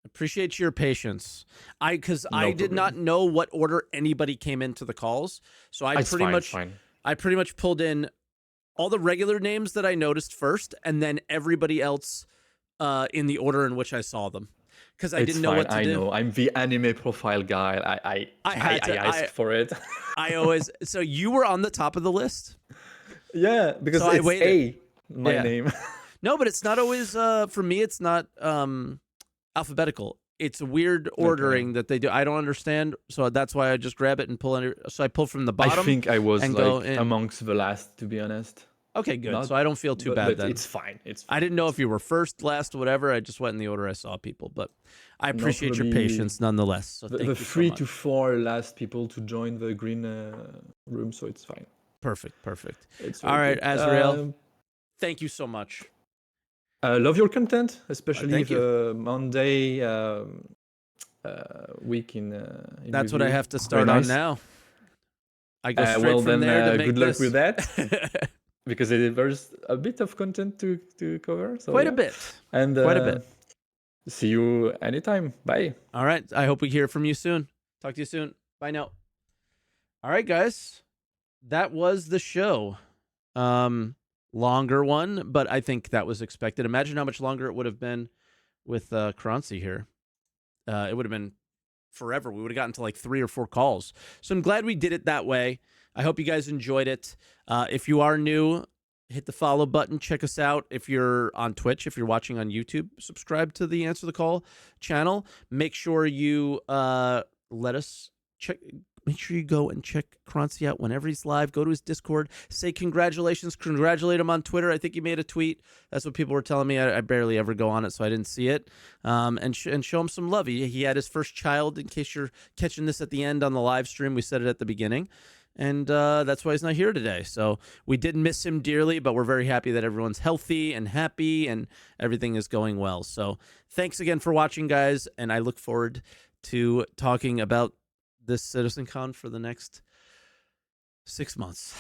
Appreciate your patience. Because No I did problem. not know what order anybody came into the calls, so I It's pretty fine, much it's fine. I pretty much pulled in all the regular names that I noticed first, and then everybody else in the order in which I saw them, because I It's didn't know fine. what to I do. know. I'm the anime profile guy. I asked for it. I always. So you were on the top of the list. Yeah, because So I it's waited. my name. No, but it's not always. For me, it's not alphabetical. It's weird ordering that they do. I don't understand, so that's why I just grab it and pull it. So I pull from the bottom. I think I was and go like in. amongst the last, to be honest. Okay, good. Not- So I don't feel too bad but then. it's fine. It's I didn't know if you were first, last, whatever. I just went in the order I saw people, but I appreciate your probably patience nonetheless. So the thank you 3 so to much. 4 last people to join the green room, so it's fine. Perfect. It's All very right, good. Azrael. Thank you so much. Love your content, especially thank the Monday week in That's what I review. have to Very start on nice. now. I go straight well, from then, there to make good luck this. with that. Because there's a bit of content to cover. So Quite a yeah. bit. And Quite a bit. See you anytime. Bye. All right. I hope we hear from you soon. Talk to you soon. Bye now. All right, guys. That was the show. Longer one, but I think that was expected. Imagine how much longer it would have been with Croncy here. It would have been forever. We would have gotten to like 3 or 4 calls. So I'm glad we did it that way. I hope you guys enjoyed it. If you are new, hit the follow button. Check us out. If you're on Twitch, if you're watching on YouTube, subscribe to the Answer the Call channel. Make sure you let us check. Make sure you go and check Croncy out whenever he's live. Go to his Discord. Say congratulations. Congratulate him on Twitter. I think he made a tweet. That's what people were telling me. I barely ever go on it, so I didn't see it. And show him some love. He had his first child, in case you're catching this at the end on the live stream. We said it at the beginning. And that's why he's not here today. So we did miss him dearly, but we're very happy that everyone's healthy and happy and everything is going well. So thanks again for watching, guys. And I look forward to talking about this Citizencon for the next 6 months.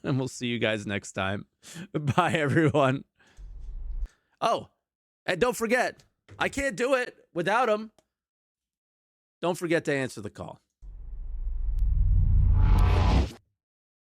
And we'll see you guys next time. Bye, everyone. Oh, and don't forget, I can't do it without him. Don't forget to answer the call.